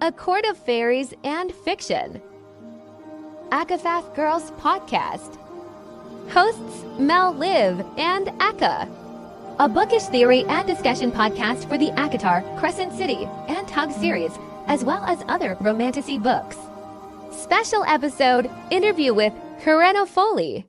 A Court of Fairies and Fiction. ACOTAR Girls Podcast. Hosts Mel, Liv, and Aka. A bookish theory and discussion podcast for the ACOTAR, Crescent City, and Tug series, as well as other romantasy books. Special episode, interview with Karenna Foley.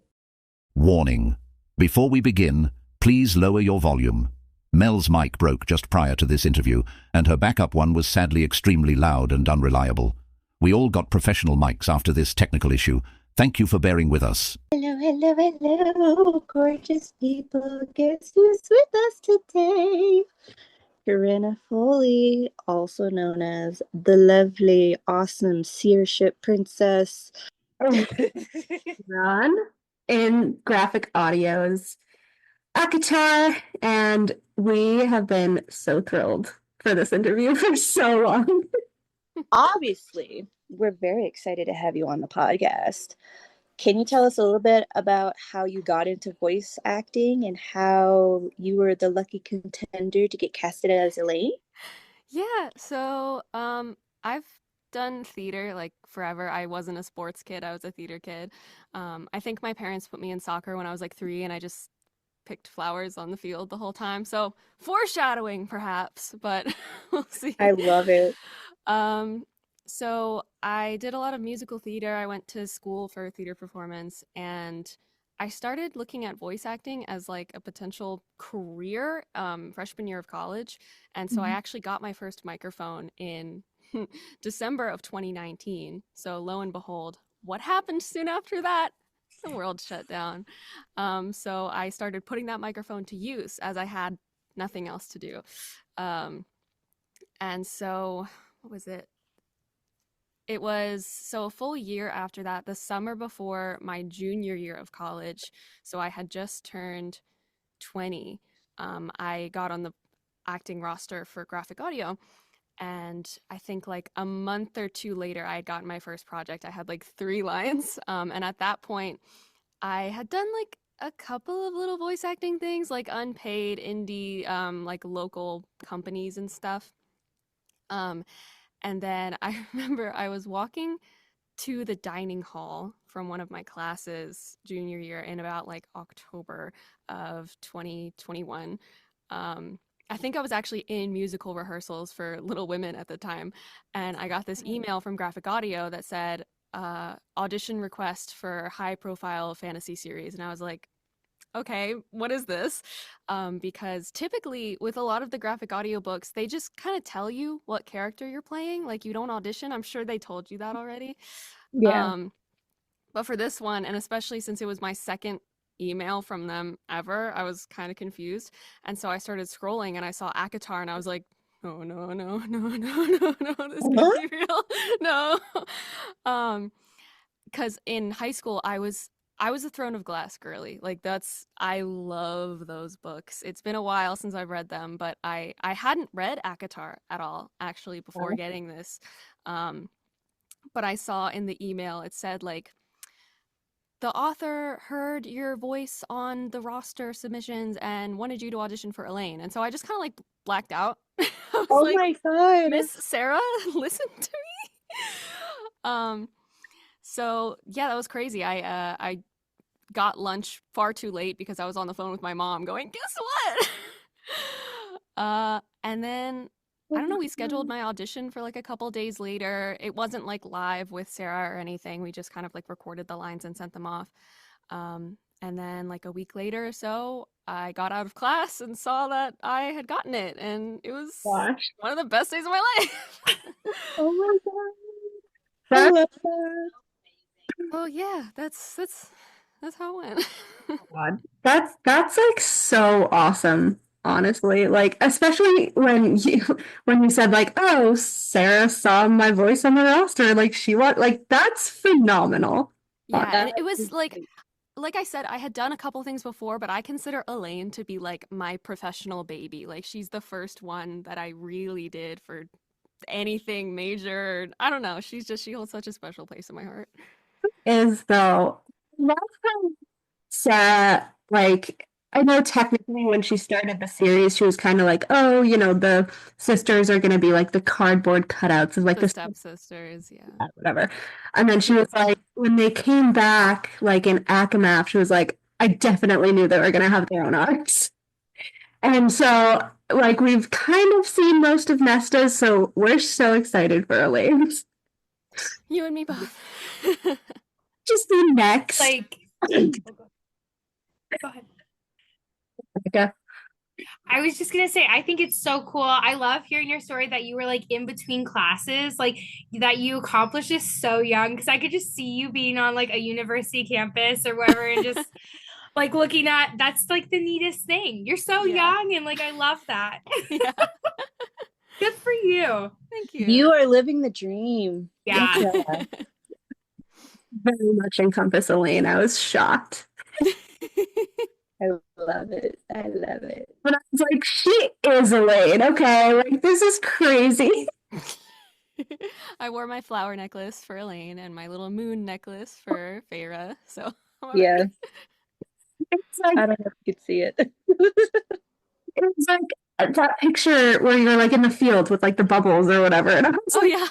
Warning. Before we begin, please lower your volume. Mel's mic broke just prior to this interview, and her backup one was sadly extremely loud and unreliable. We all got professional mics after this technical issue. Thank you for bearing with us. Hello, hello, hello, gorgeous people. Guess who's with us today? Karenna Foley, also known as the lovely, awesome Seer ship princess. Run in graphic audio's ACOTAR, and we have been so thrilled for this interview for so long. Obviously, we're very excited to have you on the podcast. Can you tell us a little bit about how you got into voice acting and how you were the lucky contender to get casted as Elain? Yeah, so I've done theater like forever. I wasn't a sports kid, I was a theater kid. I think my parents put me in soccer when I was like 3, and I just picked flowers on the field the whole time. So foreshadowing perhaps, but we'll see. I love it. So I did a lot of musical theater. I went to school for theater performance, and I started looking at voice acting as like a potential career freshman year of college. And so I actually got my first microphone in December of 2019. So lo and behold, what happened soon after that? The world shut down. So I started putting that microphone to use as I had nothing else to do. And so, what was it? It was so a full year after that, the summer before my junior year of college. So I had just turned 20. I got on the acting roster for graphic audio. And I think like a month or 2 later, I had gotten my first project. I had like 3 lines. And at that point, I had done like a couple of little voice acting things, like unpaid indie, like local companies and stuff. And then I remember I was walking to the dining hall from one of my classes junior year in about like October of 2021. I think I was actually in musical rehearsals for Little Women at the time, and I got this email from Graphic Audio that said audition request for high profile fantasy series, and I was like, okay, what is this? Because typically with a lot of the graphic audio books, they just kind of tell you what character you're playing. Like you don't audition. I'm sure they told you that already. Yeah. But for this one, and especially since it was my second email from them ever, I was kind of confused. And so I started scrolling and I saw ACOTAR and I was like, oh, no, this can't be real. No. Because in high school, I was a Throne of Glass girly. Like I love those books. It's been a while since I've read them, but I hadn't read ACOTAR at all actually before getting this. But I saw in the email, it said like, the author heard your voice on the roster submissions and wanted you to audition for Elain. And so I just kind of like blacked out. I was like, my God. Miss Sarah, listen to me. So yeah, that was crazy. I got lunch far too late because I was on the phone with my mom going, guess what? And then, I don't know, we scheduled my audition for like a couple days later. It wasn't like live with Sarah or anything. We just kind of like recorded the lines and sent them off. And then like a week later or so, I got out of class and saw that I had gotten it. And it was one of the best days of my life. Oh my God. I love that. Well, yeah, that's how it went. God. That's like so awesome, honestly. Like especially when you said like, oh, Sarah saw my voice on the roster, like that's phenomenal. Yeah, and it was like I said, I had done a couple things before, but I consider Elain to be like my professional baby. Like she's the first one that I really did for anything major. I don't know. She holds such a special place in my heart. Is though last time Sarah like I know technically when she started the series, she was kind of like, oh, the sisters are going to be like the cardboard cutouts of like The the stepsisters, yeah. whatever. And then she was like, when they came back, like in ACOMAF, she was like, I definitely knew they were going to have their own arcs. And so, like, we've kind of seen most of Nesta's, so we're so excited for Elaine's. You and me both. Just the next. Like, go ahead. Okay. I was just gonna say, I think it's so cool. I love hearing your story that you were like in between classes, like that you accomplished this so young. Because I could just see you being on like a university campus or wherever, and just like looking at that's like the neatest thing. You're so young, and like I love that. Yeah. Good for you. Thank you. You are living the dream. Yeah. Very much encompass Elaine. I was shocked. I love it. I love it. But I was like, she is Elaine, okay? Like, this is crazy. I wore my flower necklace for Elaine and my little moon necklace for Feyre. So Yeah. It's like, I don't know if you could see it. it's like that picture where you're like in the field with like the bubbles or whatever. And I was like, yeah.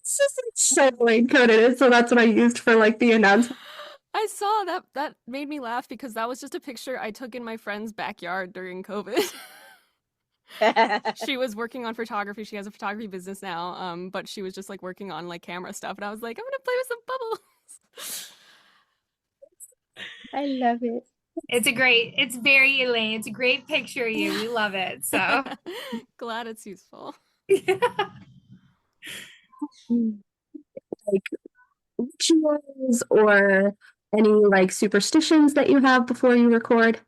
it's just like, so Elaine coded it. So that's what I used for like the announcement. I saw that. That made me laugh because that was just a picture I took in my friend's backyard during COVID. She was working on photography. She has a photography business now, but she was just like working on like camera stuff, and I was like, I'm gonna play with some bubbles. I love it. It's very Elaine. It's a great picture of you. We love it. So Glad it's useful. Like rituals or any like superstitions that you have before you record?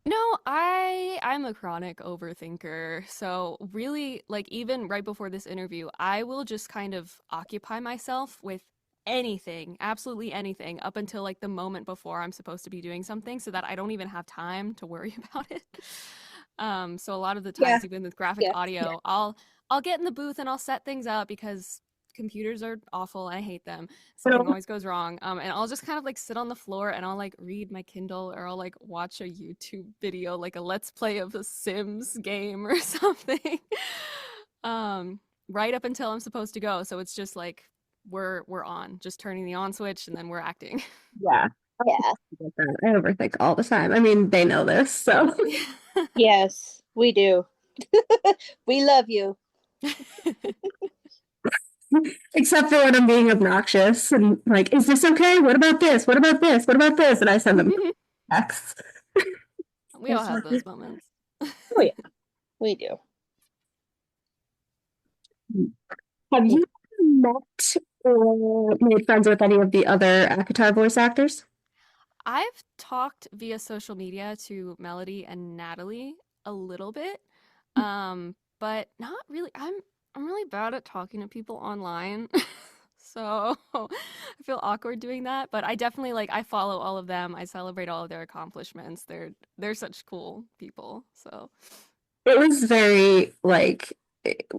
No, I'm a chronic overthinker. So really, like even right before this interview, I will just kind of occupy myself with anything, absolutely anything, up until like the moment before I'm supposed to be doing something, so that I don't even have time to worry about it. So a lot of the times, even with graphic audio, I'll get in the booth and I'll set things up because computers are awful. I hate them. Something always goes wrong. And I'll just kind of like sit on the floor and I'll like read my Kindle, or I'll like watch a YouTube video, like a let's play of a Sims game or something. Right up until I'm supposed to go. So it's just like we're on, just turning the on switch and then we're acting. Yeah. I overthink all the time. I mean, they know this, so. Yes, we do. We love you. Except for when I'm being obnoxious and like, is this okay? What about this? What about this? What about this? And I send them texts. We all have those moments. Oh yeah, we do. Have you met or made friends with any of the other ACOTAR voice actors? I've talked via social media to Melody and Natalie a little bit, but not really. I'm really bad at talking to people online, so I feel awkward doing that. But I definitely I follow all of them. I celebrate all of their accomplishments. They're such cool people. So it was very like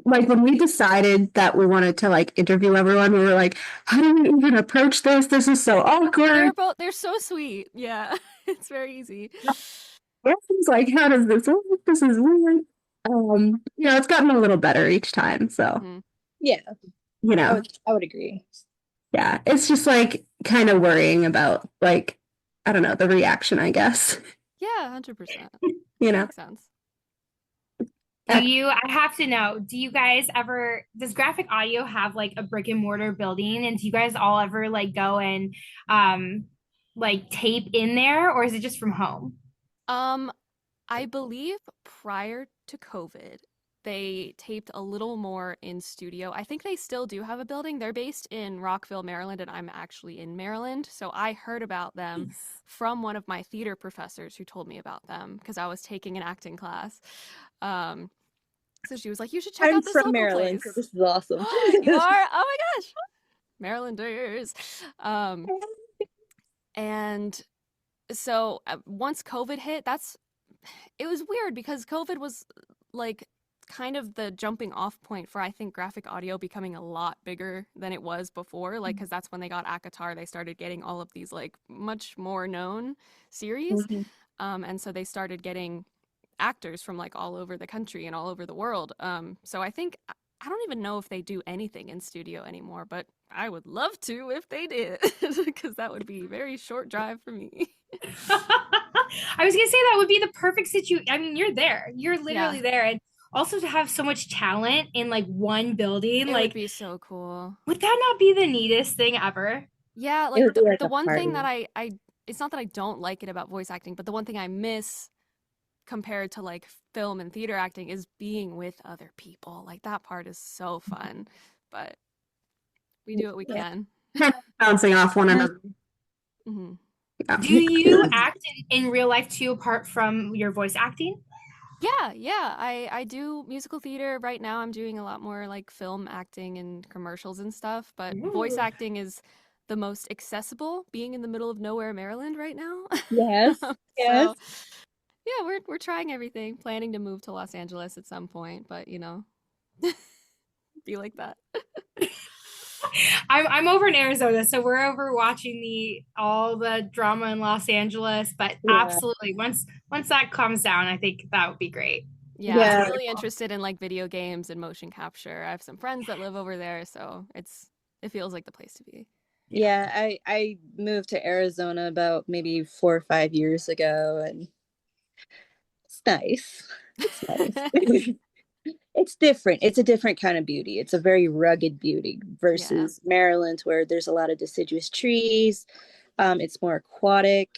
when we decided that we wanted to interview everyone, we were like, how do we even approach this? This is so awkward. They're so sweet. Yeah, it's very easy. It's like, how does this work? This is weird. It's gotten a little better each time. So yeah, I would agree. Yeah, it's just kind of worrying about I don't know, the reaction, I guess. Yeah, 100%. Makes sense. I have to know, does graphic audio have a brick and mortar building, and do you guys all ever go and tape in there, or is it just from home? I believe prior to COVID, they taped a little more in studio. I think they still do have a building. They're based in Rockville, Maryland, and I'm actually in Maryland. So I heard about them from one of my theater professors who told me about them because I was taking an acting class. So she was like, you should check out this from local Maryland, place. so this is awesome. You are? Oh my gosh. Marylanders. And so once COVID hit, it was weird because COVID was kind of the jumping off point for, I think, graphic audio becoming a lot bigger than it was before, because that's when they got ACOTAR. They started getting all of these much more known series. And so they started getting actors from like all over the country and all over the world. So I think I don't even know if they do anything in studio anymore, but I would love to if they did, because that would be a very short drive for me. I was gonna say that would be the perfect situation. I mean, you're there. You're literally Yeah. there. And also to have so much talent in like one building, It like would be so cool. would that not be the neatest thing ever? Yeah, It like would be like the a one thing that party. I it's not that I don't like it about voice acting, but the one thing I miss compared to like film and theater acting is being with other people. Like that part is so fun. But we do what we Yeah. can. Kind of bouncing off one another. Hmm. Yeah. Do you act in real life too, apart from your voice acting? Yeah. I do musical theater. Right now I'm doing a lot more like film acting and commercials and stuff, but voice Ooh. acting is the most accessible, being in the middle of nowhere, Maryland right now. Yes. Yes. So yeah, we're trying everything, planning to move to Los Angeles at some point, but you know, be like that. I'm over in Arizona, so we're over watching all the drama in Los Angeles. But Yeah. absolutely, once that calms down, I think that would be great. Yeah, Yeah. I'm really interested in like video games and motion capture. I have some friends that live over there, so it feels like the place to be. Yeah, I moved to Arizona about maybe 4 or 5 years ago, and it's nice. It's nice. It's different. It's a different kind of beauty. It's a very rugged beauty Yeah. versus Maryland, where there's a lot of deciduous trees. It's more aquatic.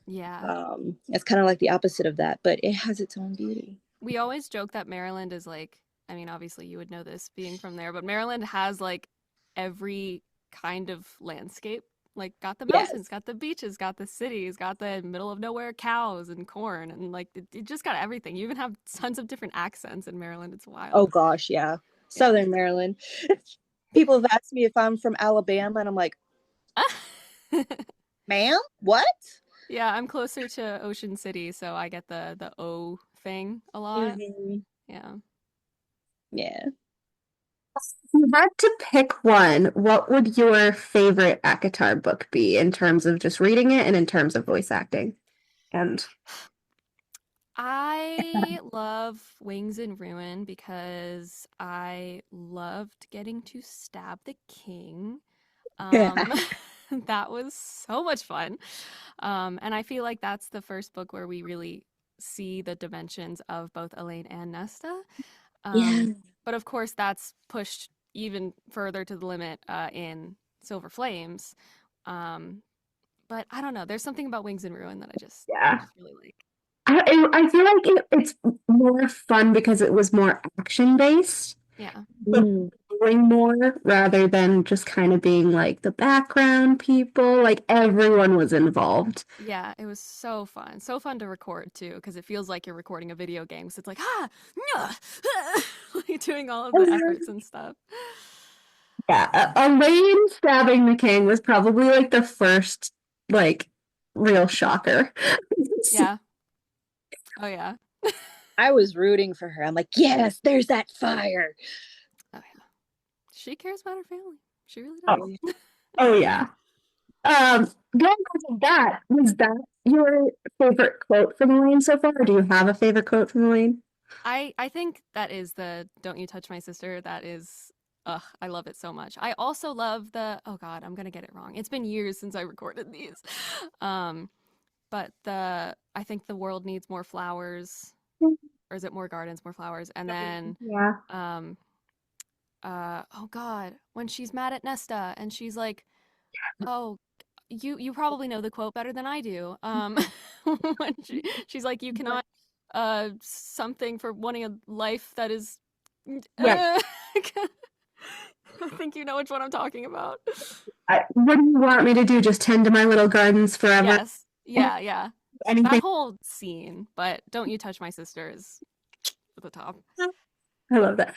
Yeah. It's kind of like the opposite of that, but it has its own beauty. We always joke that Maryland is like, I mean, obviously you would know this being from there, but Maryland has like every kind of landscape. Like got the mountains, Yes. got the beaches, got the cities, got the middle of nowhere cows and corn, and like it just got everything. You even have tons of different accents in Maryland. It's Oh wild. gosh, yeah. Yeah. Southern Maryland. People have asked me if I'm from Alabama, and I'm like, ma'am, what? Yeah, I'm closer to Ocean City, so I get the O thing a lot. Mhm. Yeah. Yeah. If you had to pick one, what would your favorite ACOTAR book be in terms of just reading it and in terms of voice acting? And I love Wings and Ruin because I loved getting to stab the king. Um, that was so much fun. And I feel like that's the first book where we really see the dimensions of both Elaine and Nesta. Yeah. But of course, that's pushed even further to the limit in Silver Flames. But I don't know. There's something about Wings and Ruin that I just yeah. really like. I feel like it's more fun because it was more action based, Yeah. Mm. doing more rather than just kind of being like the background people. Like everyone was involved. Yeah, it was so fun. So fun to record too, because it feels like you're recording a video game. So it's like, like doing all of the efforts and stuff. Yeah, Elaine stabbing the king was probably like the first like real shocker. Yeah. Oh yeah. I was rooting for her. I'm like, yes, there's that fire. Oh yeah. She cares about her family. She really Oh, does. oh yeah. Going off of that, was that your favorite quote from Elaine so far? Or do you have a favorite quote from Elaine? I think that is the "Don't you touch my sister." That is, I love it so much. I also love the, oh God, I'm gonna get it wrong. It's been years since I recorded these. But I think the world needs more flowers, or is it more gardens, more flowers? And then, Yeah. oh God, when she's mad at Nesta and she's like, oh, you probably know the quote better than I do. When she's like, you cannot something for wanting a life that is Yeah. I think you know which one I'm talking about. What do you want me to do? Just tend to my little gardens forever? Yes. Yeah. Anything? That whole scene, but "Don't you touch my sister" is at the top. I love that.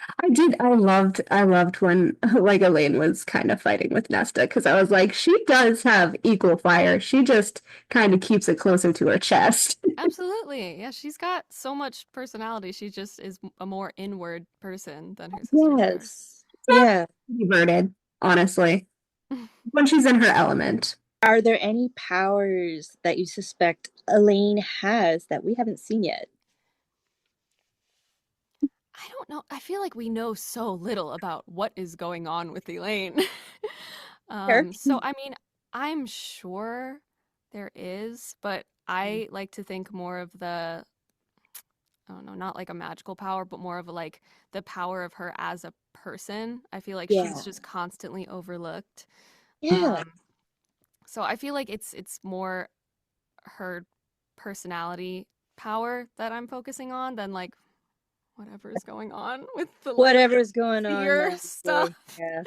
I loved when like Elaine was kind of fighting with Nesta because I was like, she does have equal fire. She just kind of keeps it closer to her chest. Absolutely. Yeah, she's got so much personality. She just is a more inward person than her sisters Yes. Yeah. Inverted, honestly. When she's in her element. Are there any powers that you suspect Elain has that we haven't seen yet? I don't know. I feel like we know so little about what is going on with Elaine. Sure. So I mean, I'm sure there is, but I like to think more of the, I don't know, not like a magical power, but more of a, like the power of her as a person. I feel like Yeah. she's just constantly overlooked. Yeah. So I feel like it's more her personality power that I'm focusing on than like whatever is going on with the like Whatever's going on, fear honestly. stuff. Yeah.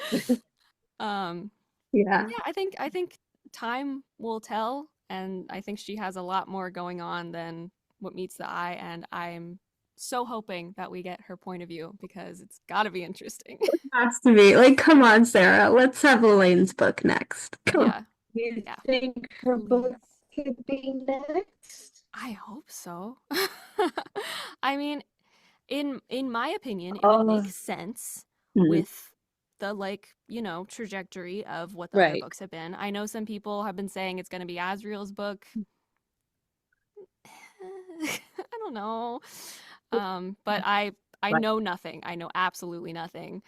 Yeah. Yeah, I think time will tell, and I think she has a lot more going on than what meets the eye, and I'm so hoping that we get her point of view because it's got to be interesting. Has to be. Like, come on, Sarah. Let's have Elaine's book next. Come on. Yeah, You yeah, think her book please. could be next? I hope so. I mean, in my opinion, it would Oh, make sense Mhm. with the like, trajectory of what the other right. books have been. I know some people have been saying it's going to be Asriel's book. I don't know. But I But know nothing. I know absolutely nothing.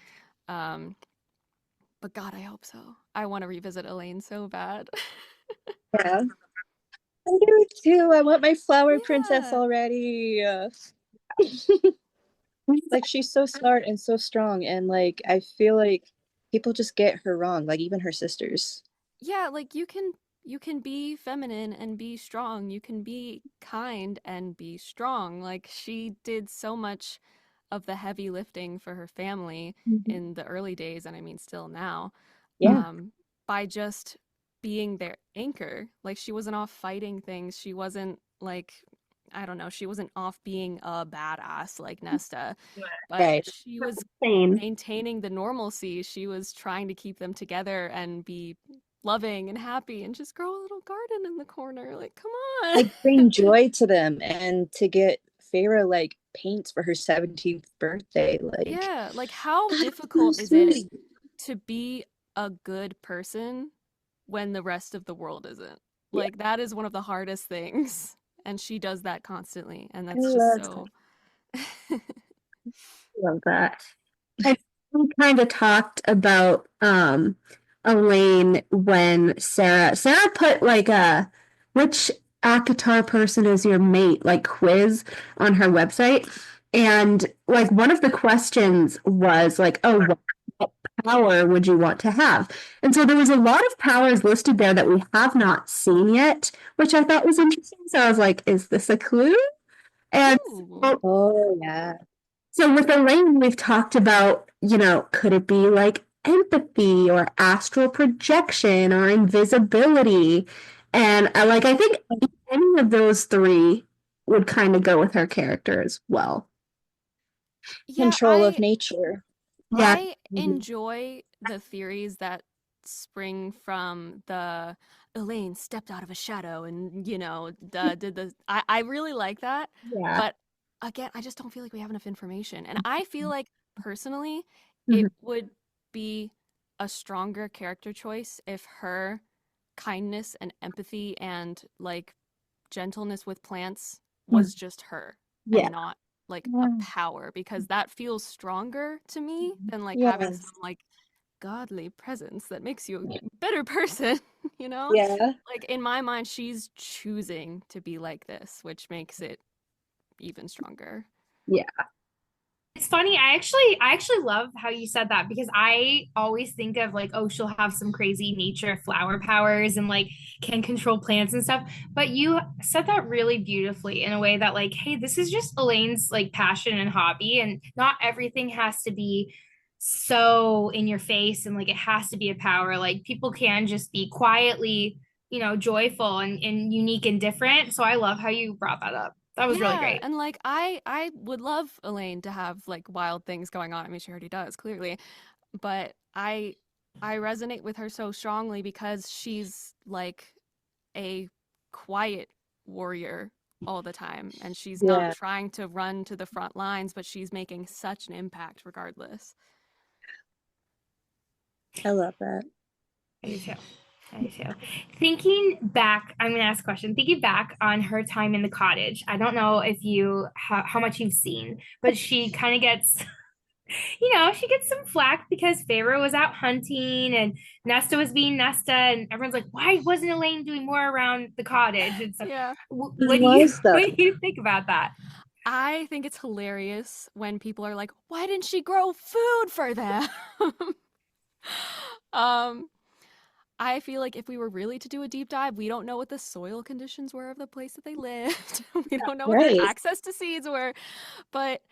Um, but God, I hope so. I want to revisit Elaine so bad. Yeah. I do too. I want my flower princess Yeah. already. Like she's so smart and so strong, and like I feel like people just get her wrong, like even her sisters. Yeah, like you can be feminine and be strong. You can be kind and be strong. Like she did so much of the heavy lifting for her family Mhm. in the early days, and I mean still now, Yeah. by just being their anchor. Like she wasn't off fighting things. She wasn't like, I don't know, she wasn't off being a badass like Nesta, but Right. she was Same. maintaining the normalcy. She was trying to keep them together and be loving and happy and just grow a little garden in the corner. Like, come on. Like bring joy to them, and to get Feyre like paints for her 17th birthday. Like Yeah, like how that's so difficult is it sweet. to be a good person when the rest of the world isn't? Yeah, Like that is one of the hardest things. And she does that constantly. And I that's just love so Love that. I we kind of talked about Elaine when Sarah put like a which ACOTAR person is your mate like quiz on her website. And like one of the questions was like, oh, what power would you want to have? And so there was a lot of powers listed there that we have not seen yet, which I thought was interesting. So I was like, is this a clue? And ooh. so Oh yeah. so with Elaine, we've talked about, could it be like empathy or astral projection or invisibility? And I think any of those three would kind of go with her character as well. Yeah, Control of nature. Yeah. I enjoy the theories that spring from the Elaine stepped out of a shadow and, did the. I really like that. Yeah. But again, I just don't feel like we have enough information. And I feel like personally, it Mhm. would be a stronger character choice if her kindness and empathy and like gentleness with plants was just her Yeah. and not like a Yeah. power because that feels stronger to me than like having some Yes. like godly presence that makes you a better person, you know? Yeah. Like in my mind she's choosing to be like this, which makes it even stronger. Yeah. It's funny. I actually love how you said that because I always think of like, oh, she'll have some crazy nature flower powers and like can control plants and stuff. But you said that really beautifully in a way that like, hey, this is just Elaine's like passion and hobby, and not everything has to be so in your face and like it has to be a power. Like people can just be quietly, joyful and unique and different. So I love how you brought that up. That was really Yeah, great. and like I would love Elaine to have like wild things going on. I mean, she already does, clearly. But I resonate with her so strongly because she's like a quiet warrior all the time and she's not Yeah. trying to run to the front lines, but she's making such an impact regardless. I love that. Me too. I too. Thinking back, I'm gonna ask a question. Thinking back on her time in the cottage, I don't know if you how much you've seen, but she kind of gets, she gets some flack because Pharaoh was out hunting and Nesta was being Nesta, and everyone's like, why wasn't Elaine doing more around the cottage? And so, Yeah. what It do you was, though. what do you think about that? I think it's hilarious when people are like, why didn't she grow food for them? um, I feel like if we were really to do a deep dive, we don't know what the soil conditions were of the place that they lived. We don't know what their Right. access to seeds were. But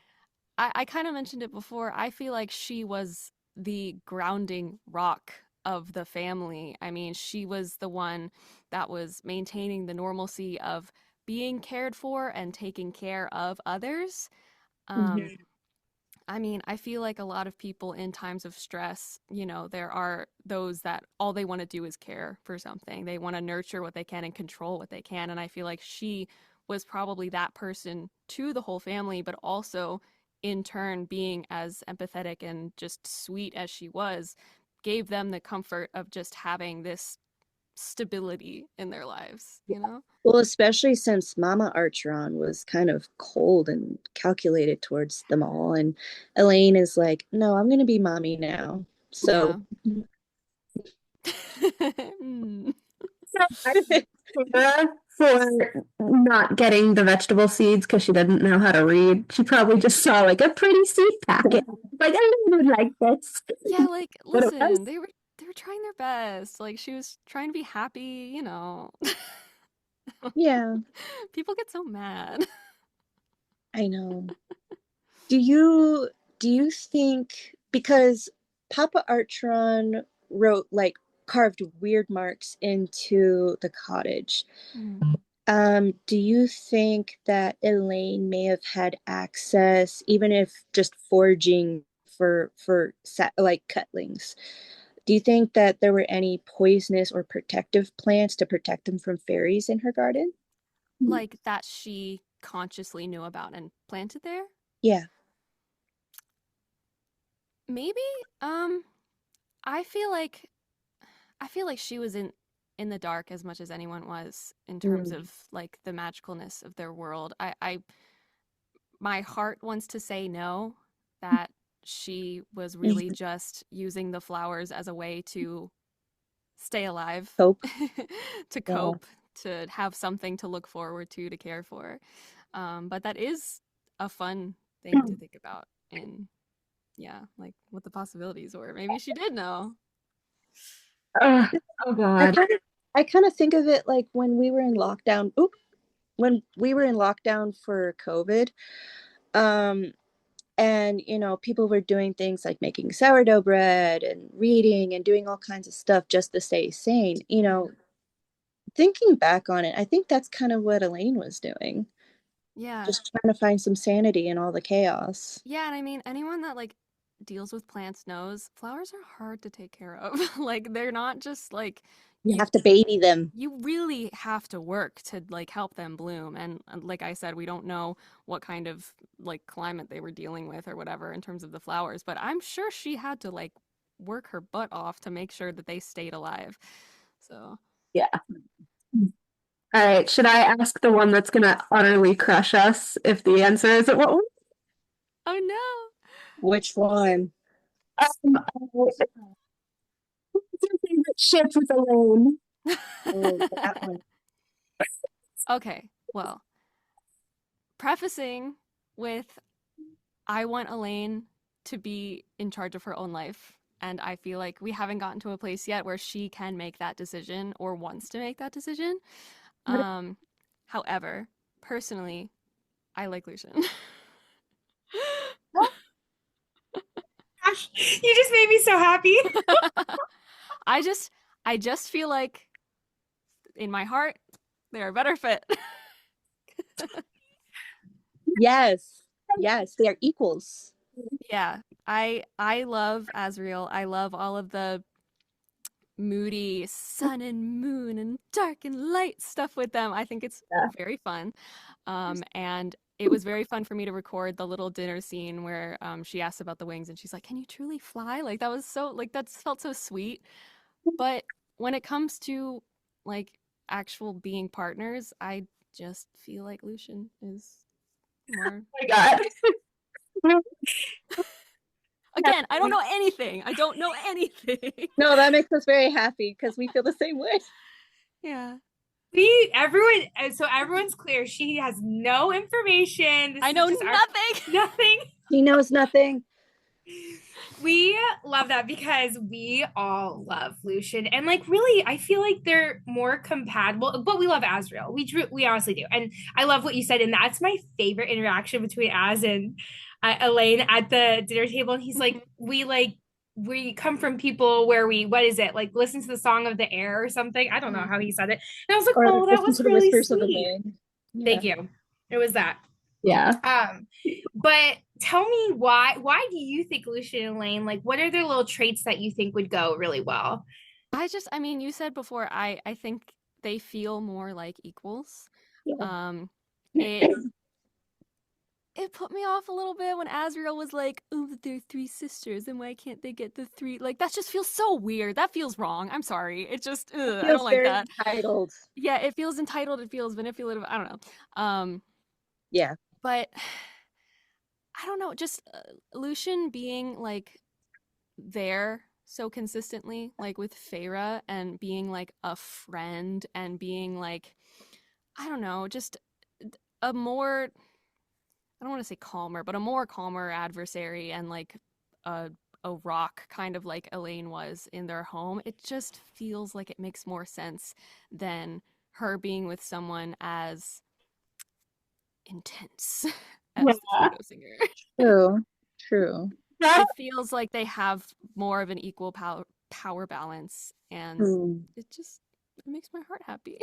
I kind of mentioned it before. I feel like she was the grounding rock of the family. I mean, she was the one that was maintaining the normalcy of being cared for and taking care of others. Um, I mean, I feel like a lot of people in times of stress, there are those that all they want to do is care for something. They want to nurture what they can and control what they can. And I feel like she was probably that person to the whole family, but also in turn being as empathetic and just sweet as she was, gave them the comfort of just having this stability in their lives, you know? Well, especially since Mama Archeron was kind of cold and calculated towards them all. And Elaine is like, no, I'm going to be mommy now. So, Mm. Sarah for not getting the vegetable seeds because she didn't know how to read. She probably just saw like a pretty seed packet. Like, I would like this. Yeah, like, But it was. listen, they were trying their best. Like, she was trying to be happy, you know. yeah, People get so mad. I know. Do you think, because Papa Archeron wrote, like, carved weird marks into the cottage, do you think that Elaine may have had access, even if just foraging like cutlings? Do you think that there were any poisonous or protective plants to protect them from fairies in her garden? Like, that she consciously knew about and planted there? Yeah. Maybe. I feel like she was in the dark as much as anyone was in terms of like the magicalness of their world. I my heart wants to say no, that she was really just using the flowers as a way to stay alive, Cope. to Yeah. cope, to have something to look forward to care for. But that is a fun thing to think about, and yeah, like what the possibilities were. Maybe she did know. Oh God. I kind of think of it like when we were in lockdown. When we were in lockdown for COVID, and people were doing things like making sourdough bread and reading and doing all kinds of stuff just to stay sane. Thinking back on it, I think that's kind of what Elaine was doing, Yeah. just trying to find some sanity in all the chaos. Yeah, and I mean, anyone that like deals with plants knows flowers are hard to take care of. Like, they're not just like You have to baby them. you really have to work to like help them bloom. And like I said, we don't know what kind of like climate they were dealing with or whatever in terms of the flowers, but I'm sure she had to like work her butt off to make sure that they stayed alive. So, Yeah. All right. Should I ask the one that's gonna utterly crush us if the answer isn't what we oh no. Which one? what's your favorite ship with Elaine? Oh, that one. Okay, well, prefacing with I want Elaine to be in charge of her own life. And I feel like we haven't gotten to a place yet where she can make that decision or wants to make that decision. However, personally, I like Lucian. Gosh, you just made me so happy. I just feel like in my heart, they're a better fit. Yes. Yes, they are equals. Yeah, I love Azriel. I love all of the moody sun and moon and dark and light stuff with them. I think it's very fun. And it was very fun for me to record the little dinner scene where she asked about the wings and she's like, "Can you truly fly?" Like, that was so, like, that felt so sweet. But when it comes to like actual being partners, I just feel like Lucian is more. Oh my God. Again, I don't know anything. I don't know anything. No, that makes us very happy because we feel the same way. Yeah. Everyone's clear. She has no information. I know nothing. Nothing. She knows nothing. We love that because we all love Lucian, and like really, I feel like they're more compatible. But we love Azriel. We honestly do, and I love what you said, and that's my favorite interaction between Az and Elain at the dinner table. And he's like, we come from people where what is it, like listen to the song of the air or something. I don't know how he said it, and I was like, oh, that was really sweet. Thank you. It was that. Yeah. But tell me why do you think Lucian and Elain, like what are their little traits that you think would go really well? I mean, you said before, I think they feel more like equals. Yeah. It put me off a little bit when Azriel was like, oh, but they're three sisters, and why can't they get the three? Like, that just feels so weird. That feels wrong. I'm sorry. It just, I don't like that. Entitled. Yeah, it feels entitled. It feels manipulative. I don't know. Yeah. But I don't know, just Lucian being like there so consistently, like with Feyre, and being like a friend, and being like, I don't know, just a more, I don't want to say calmer, but a more calmer adversary, and like a rock, kind of like Elain was in their home. It just feels like it makes more sense than her being with someone as intense as the photo singer. True. It feels like they have more of an equal power balance, and it makes my heart happy.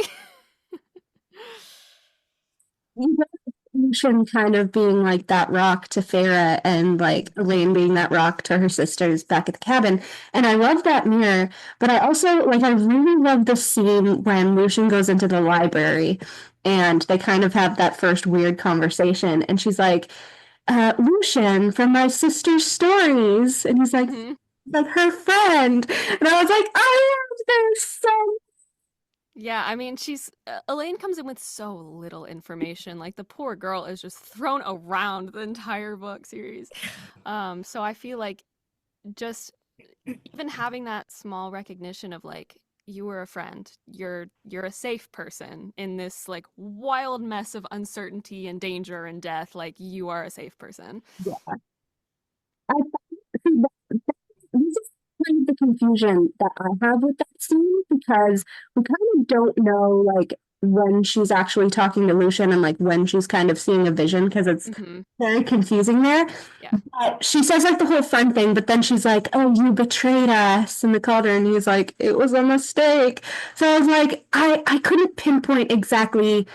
Lucian kind of being like that rock to Feyre, and like Elain being that rock to her sisters back at the cabin. And I love that mirror, but I also like, I really love the scene when Lucian goes into the library and they kind of have that first weird conversation, and she's like, Lucian from my sister's stories, and he's like, like her friend, and I was like, I love this so. Yeah, I mean, Elain comes in with so little information. Like, the poor girl is just thrown around the entire book series. So I feel like just even having that small recognition of like, you were a friend, you're a safe person in this like wild mess of uncertainty and danger and death. Like, you are a safe person. Yeah. This is kind of the confusion that I have with that scene, because we kind of don't know like when she's actually talking to Lucian and like when she's kind of seeing a vision, because it's very confusing there. Yeah. But she says like the whole friend thing, but then she's like, oh, you betrayed us in the cauldron, and he's like, it was a mistake. So I was like, I couldn't pinpoint exactly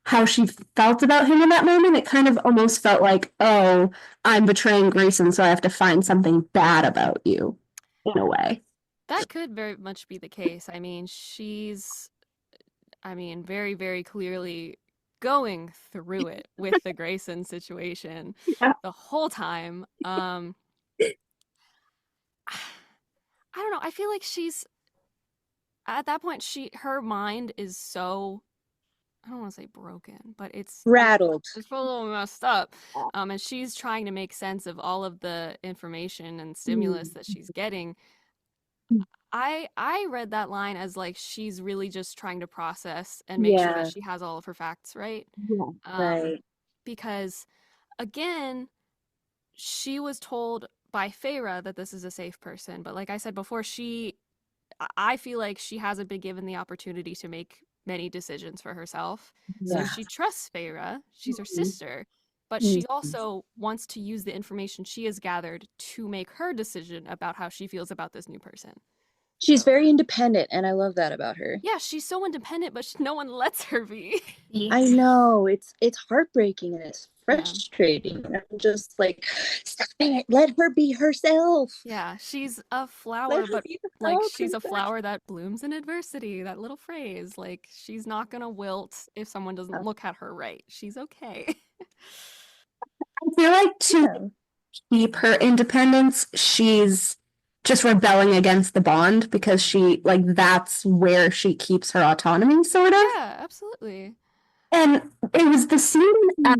how she felt about him in that moment. It kind of almost felt like, oh, I'm betraying Grayson, so I have to find something bad about you, in a way. That could very much be the case. I mean, she's, very, very clearly going through it with the Grayson situation the whole time. I don't know. I feel like she's, at that point, her mind is so, I don't want to say broken, but it's rattled. It's a little messed up. And she's trying to make sense of all of the information and stimulus that she's getting. I read that line as like, she's really just trying to process and make sure that she has all of her facts right. Right. Because again, she was told by Feyre that this is a safe person, but like I said before, I feel like she hasn't been given the opportunity to make many decisions for herself. So she trusts Feyre, she's her sister, but she also wants to use the information she has gathered to make her decision about how she feels about this new person. She's very independent, and I love that about her. Yeah, she's so independent, but no one lets her be. I know, it's heartbreaking and it's frustrating. And I'm just like, stop it, let her be herself. Yeah, she's a flower, but like she's a flower that blooms in adversity. That little phrase, like, she's not gonna wilt if someone doesn't look at her right. She's okay. I feel like to keep her independence, she's just rebelling against the bond because she, like, that's where she keeps her autonomy, sort of. Yeah, absolutely. And it was the scene at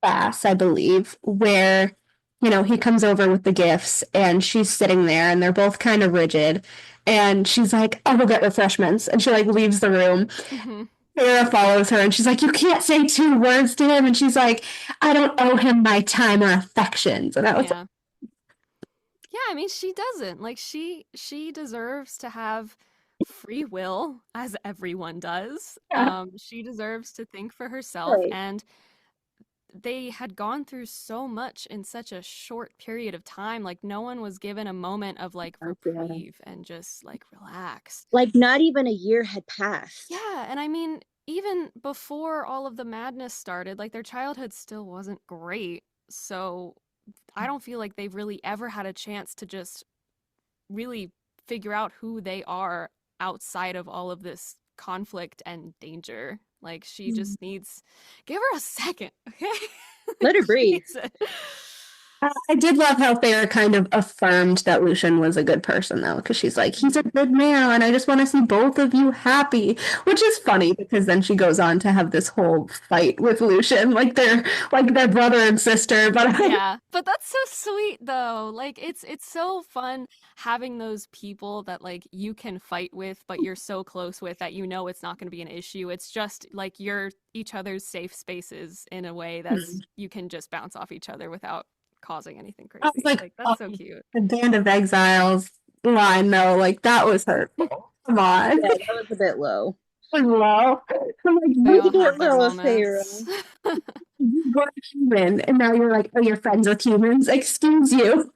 class, I believe, where, he comes over with the gifts and she's sitting there and they're both kind of rigid. And she's like, I will get refreshments. And she like leaves the room. Hmm. Sarah follows her and she's like, you can't say 2 words to him. And she's like, I don't owe him my time or affections. And I was Yeah. Yeah, I mean, she doesn't. Like, she deserves to have free will, as everyone does. Yeah. She deserves to think for herself, Right. and they had gone through so much in such a short period of time. Like, no one was given a moment of like reprieve and just like relax. Like not even a year had passed. Yeah, and I mean, even before all of the madness started, like their childhood still wasn't great. So I don't feel like they've really ever had a chance to just really figure out who they are outside of all of this conflict and danger. Like, she just needs, give her a second, okay? Let her She breathe. needs it. I did love how Thayer kind of affirmed that Lucian was a good person, though, because she's like, he's a good man, and I just want to see both of you happy, which is funny because then she goes on to have this whole fight with Lucian, like they're brother and sister. But Yeah, but that's so sweet though. Like, it's so fun having those people that like you can fight with, but you're so close with that you know it's not going to be an issue. It's just like you're each other's safe spaces in a way that's you can just bounce off each other without causing anything crazy. I was like, That's so cute. the Band of Exiles line, though, like that was hurtful. Come on. Yeah, that was a bit low. Well, I'm like, They all Look at have their little moments. you were human, and now you're like, oh, you're friends with humans. Excuse you.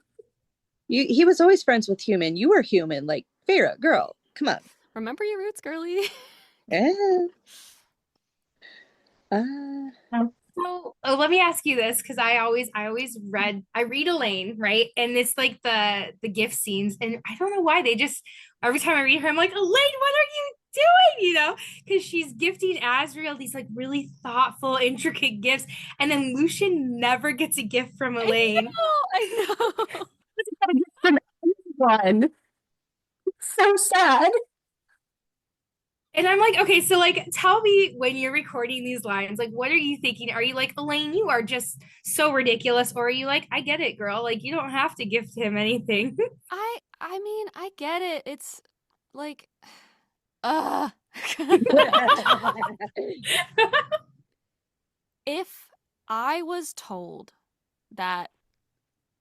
He was always friends with human. You were human, like Farah, girl. Come on. Remember your roots, girly. Yeah. So let me ask you this, because I always read Elaine, right? And it's like the gift scenes, and I don't know why they just every time I read her, I'm like, Elaine, what are you doing? Because she's gifting Asriel these like really thoughtful, intricate gifts, and then Lucian never gets a gift from Elaine. I know. From anyone. So sad. And I'm like, okay, so like tell me when you're recording these lines, like what are you thinking? Are you like, Elaine, you are just so ridiculous? Or are you like, I get it, girl. Like you don't have to gift him anything. I mean, I get it. It's like if I was told that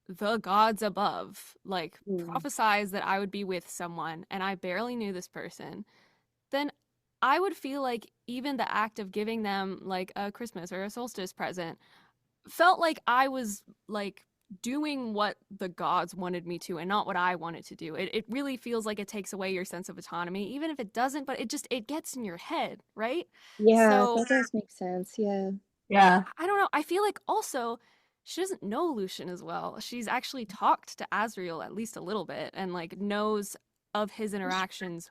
the gods above like prophesied that I would be with someone and I barely knew this person, then I would feel like even the act of giving them like a Christmas or a solstice present felt like I was like doing what the gods wanted me to and not what I wanted to do. It really feels like it takes away your sense of autonomy, even if it doesn't, but it gets in your head, right? Yeah, So that does make sense. Yeah. Yeah. I don't know. I feel like also she doesn't know Lucian as well. She's actually talked to Asriel at least a little bit and like knows of his interactions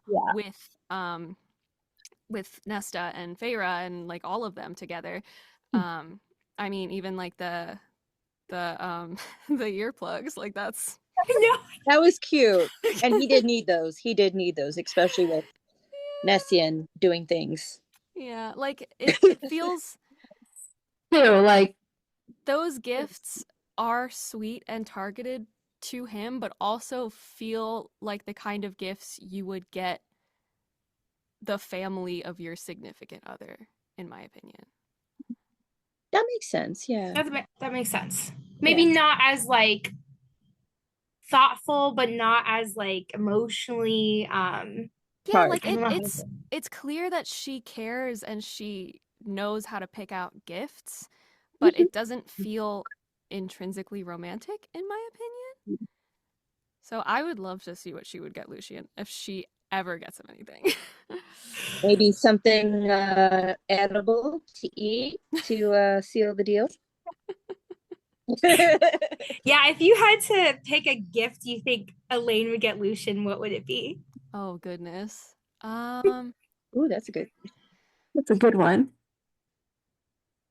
with Nesta and Feyre and like all of them together. I mean, even like the the earplugs, like that's That was cute. And he did need those. He did need those, especially with Nessian doing things. yeah, like it feels Too, like those gifts are sweet and targeted to him, but also feel like the kind of gifts you would get the family of your significant other, in my opinion. That makes sense. Yeah. That makes sense. Maybe not as like thoughtful, but not as like emotionally yeah, like it's clear that she cares and she knows how to pick out gifts, but it doesn't feel intrinsically romantic, in my opinion. So I would love to see what she would get Lucian if she ever gets him anything. Maybe something edible to eat to seal the deal. Yeah, if you had to pick a gift you think Elaine would get Lucian, what would it be? Oh goodness. Ooh, that's a good one.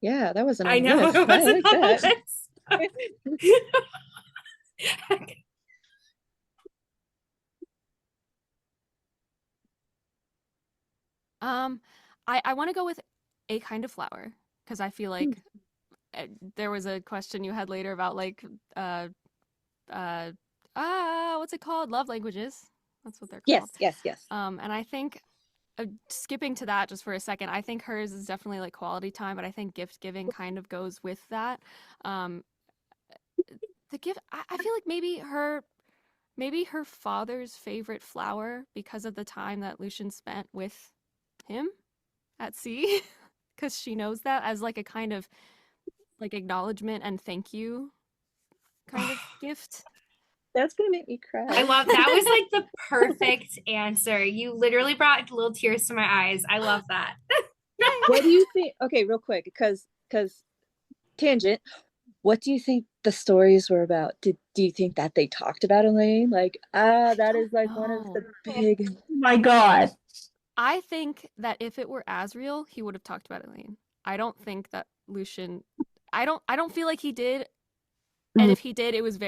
Yeah, that wasn't on I the know list. it wasn't I on like the that. list. I want to go with a kind of flower because I feel like there was a question you had later about like what's it called? Love languages. That's what they're called. Yes. And I think skipping to that just for a second, I think hers is definitely like quality time, but I think gift giving kind of goes with that. The gift, I feel like maybe her father's favorite flower because of the time that Lucian spent with him at sea, because she knows that as like a kind of like acknowledgement and thank you kind of gift. That's gonna make me cry. I love that. Was like the perfect answer. You literally brought little tears to my eyes. I love that. What do you think? Okay, real quick, because tangent. What do you think the stories were about? Do you think that they talked about Elain? Like, that is like one of the big. Oh my God. I think that if it were Asriel, he would have talked about Elain. I don't think that Lucian. I don't feel like he did. And if he did, it was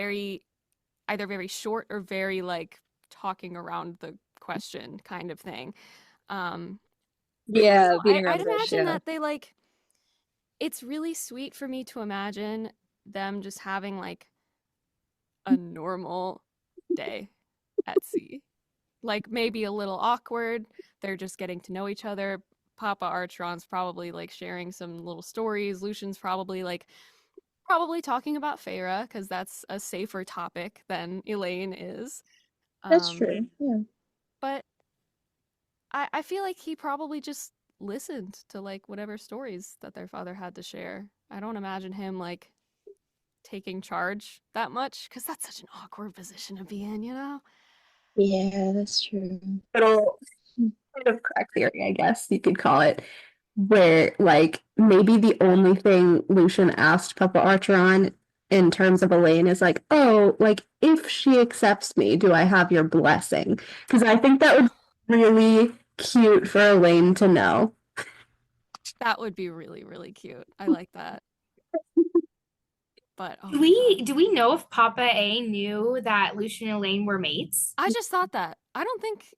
either very short or very like talking around the question kind of thing. Yeah, I'd imagine that they like. It's really sweet for me to imagine them just having like a normal day at sea. Like maybe a little awkward. They're just getting to know each other. Papa Archeron's probably like sharing some little stories. Lucian's probably talking about Feyre because that's a safer topic than Elain is. That's true. Yeah. But I feel like he probably just listened to like whatever stories that their father had to share. I don't imagine him like taking charge that much because that's such an awkward position to be in, you know? Yeah, that's true. Little kind of crack theory, I guess you could call it, where like maybe the only thing Lucian asked Papa Archeron in terms of Elain is like, oh, like if she accepts me, do I have your blessing? Because I think that would be really cute for Elain to know. That would be really, really cute. I like that. But do we know if Papa A knew that Lucian and Elain were mates? I just thought that. I don't think.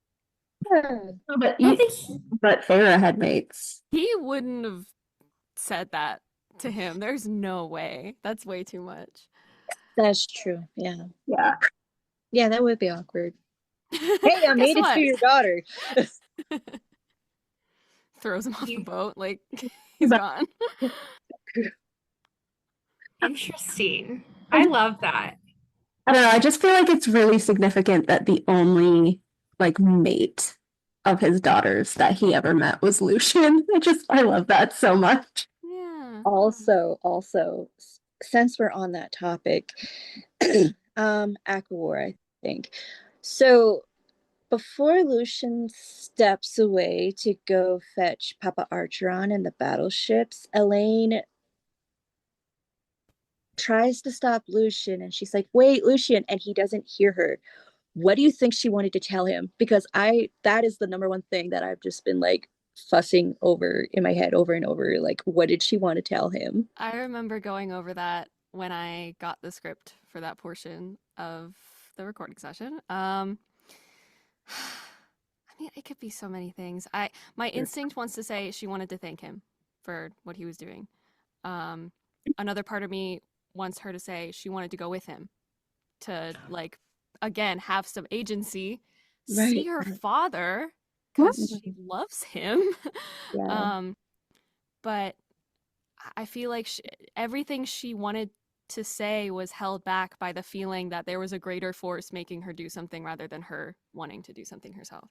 But Feyre had mates. He wouldn't have said that to him. There's no way. That's way too much. That's true. Yeah. Yeah, that would be awkward. Hey, I made it to your daughter. Throws him off the boat. Like, he's gone. Interesting. I love that. I don't know. I just feel like it's really significant that the only like mate of his daughters that he ever met was Lucian. I love that so much. Yeah. Also, since we're on that topic, ACOTAR, I think. So before Lucian steps away to go fetch Papa Archeron and the battleships, Elain tries to stop Lucian and she's like, wait, Lucian, and he doesn't hear her. What do you think she wanted to tell him? Because that is the number one thing that I've just been like fussing over in my head over and over. Like, what did she want to tell him? I remember going over that when I got the script for that portion of the recording session. I mean, it could be so many things. My instinct wants to say she wanted to thank him for what he was doing. Another part of me wants her to say she wanted to go with him to like again have some agency, see her father because she loves him. But I feel like everything she wanted to say was held back by the feeling that there was a greater force making her do something rather than her wanting to do something herself.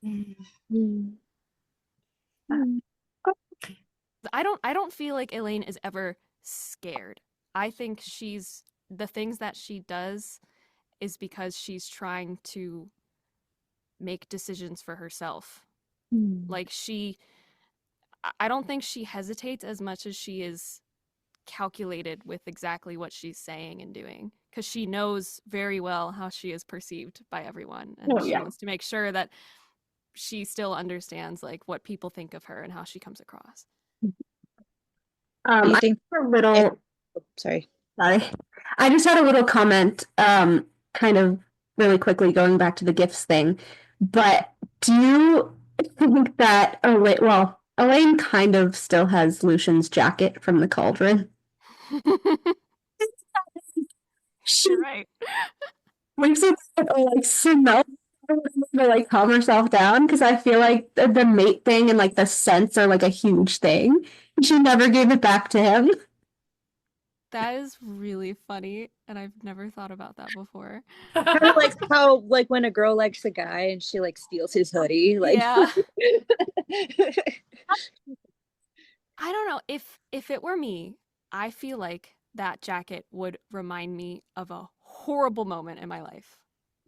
I don't feel like Elain is ever scared. I think the things that she does is because she's trying to make decisions for herself. Like I don't think she hesitates as much as she is calculated with exactly what she's saying and doing, because she knows very well how she is perceived by everyone, and she wants to make sure that she still understands like what people think of her and how she comes across. I think sorry. I just had a little comment, kind of really quickly going back to the gifts thing. But do you think that Elain kind of still has Lucian's jacket from the cauldron. She You're right. wakes up like smell to like calm herself down because I feel like the mate thing and like the scents are like a huge thing. She never gave it back to him. That is really funny, and I've never thought about that before. Kind of like how like when a girl likes a guy and she like steals his hoodie. Like Yeah. I don't know. If it were me, I feel like that jacket would remind me of a horrible moment in my life.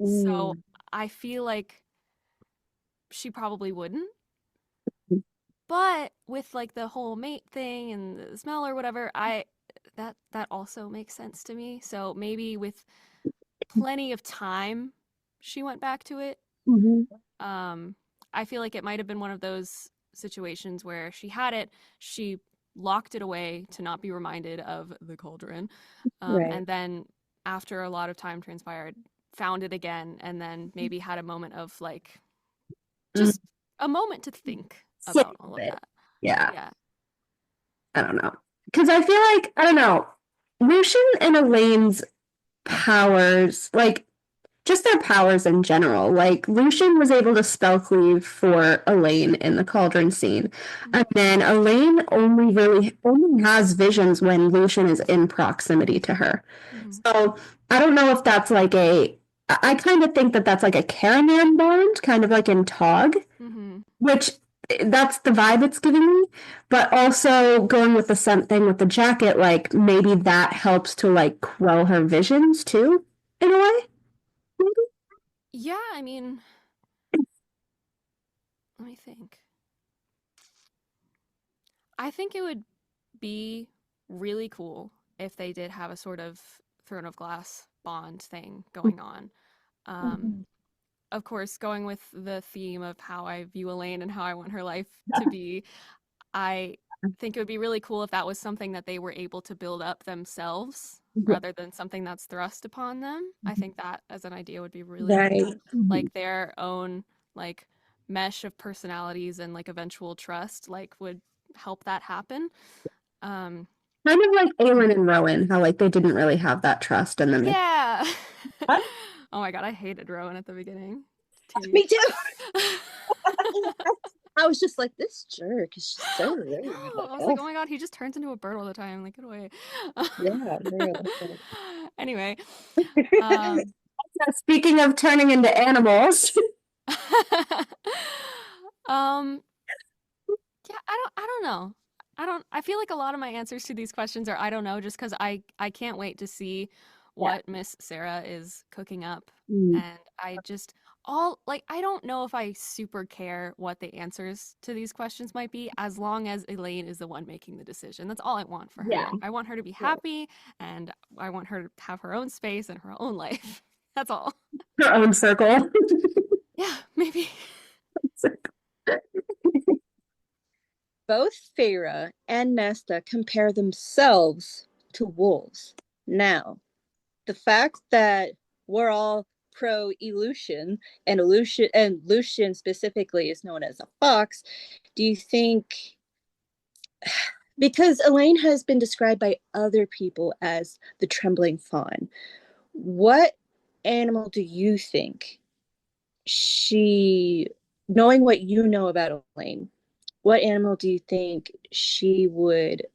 So I feel like she probably wouldn't. But with like the whole mate thing and the smell or whatever, that also makes sense to me. So maybe with plenty of time, she went back to it. I feel like it might have been one of those situations where she had it, she locked it away to not be reminded of the cauldron, Right. and then after a lot of time transpired, found it again, and then maybe had a moment of like just a moment to think about all of that. Yeah. Yeah. I don't know. Because I feel like, I don't know, Lucian and Elaine's powers, like, just their powers in general. Like, Lucian was able to spell cleave for Elaine in the cauldron scene. And then Elaine only has visions when Lucian is in proximity to her. So I don't know if that's like I kind of think that that's like a Karenna bond, kind of like in Tog, which that's the vibe it's giving me. But also going with the scent thing with the jacket, like maybe that helps to like quell her visions too, in a way. Maybe. Yeah, I mean, let me think. I think it would be really cool if they did have a sort of Throne of Glass bond thing going on. Of course, going with the theme of how I view Elaine and how I want her life to be, I think it would be really cool if that was something that they were able to build up themselves rather than something that's thrust upon them. I think that as an idea would be really cool. Like their own like mesh of personalities and like eventual trust like would help that happen. Kind of like Aelin and Rowan, how like they didn't really have that trust and then Yeah. Oh my god, I hated Rowan at the beginning. Me too. I was just like, this jerk is just so rude. No, I was like, oh my god, he just turns into a bird all the time. Like, get away. Yeah, really. Anyway, speaking of turning into animals. Yeah, I don't know. I feel like a lot of my answers to these questions are I don't know, just because I can't wait to see what Miss Sarah is cooking up. And I just I don't know if I super care what the answers to these questions might be, as long as Elaine is the one making the decision. That's all I want for her. Yeah. I want her to be happy, and I want her to have her own space and her own life. That's all. Her own circle. Yeah, maybe. Both Feyre and Nesta compare themselves to wolves. Now, the fact that we're all pro Elution and Lucian specifically is known as a fox, do you think, because Elaine has been described by other people as the trembling fawn, what animal do you think knowing what you know about Elaine, what animal do you think she would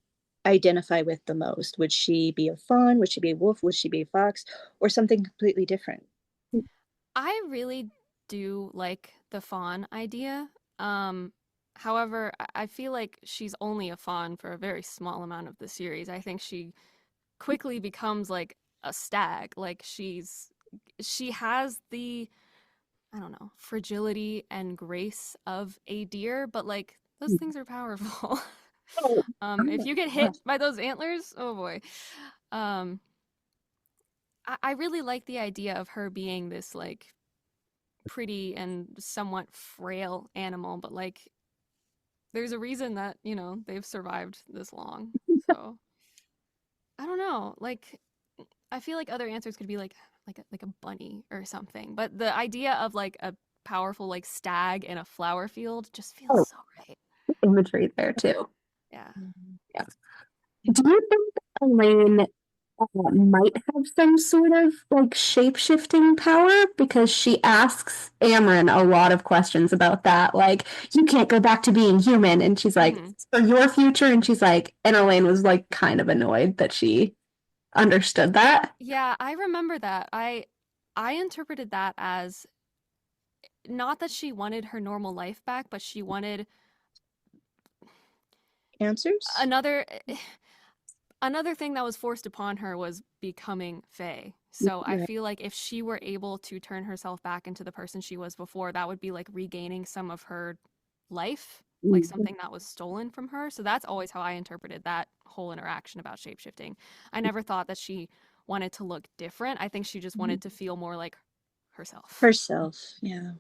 identify with the most? Would she be a fawn? Would she be a wolf? Would she be a fox? Or something completely different? I really do like the fawn idea. However, I feel like she's only a fawn for a very small amount of the series. I think she quickly becomes like a stag. Like she has the, I don't know, fragility and grace of a deer, but like those things are powerful. If you get hit by those antlers, oh boy. I really like the idea of her being this like pretty and somewhat frail animal, but like there's a reason that, you know, they've survived this long. So I don't know. Like I feel like other answers could be like a bunny or something. But the idea of like a powerful like stag in a flower field just feels so right. imagery there too. Yeah. Yeah. Do you think Elain might have some sort of like shape-shifting power? Because she asks Amryn a lot of questions about that. Like, you can't go back to being human. And she's like, for your future. And she's like, and Elain was like kind of annoyed that she understood that. Yeah, I remember that. I interpreted that as not that she wanted her normal life back, but she wanted Answers? another thing that was forced upon her was becoming Fae. So I feel like if she were able to turn herself back into the person she was before, that would be like regaining some of her life, like something that was stolen from her. So that's always how I interpreted that whole interaction about shapeshifting. I never thought that she wanted to look different. I think she just wanted to feel more like herself. Yeah.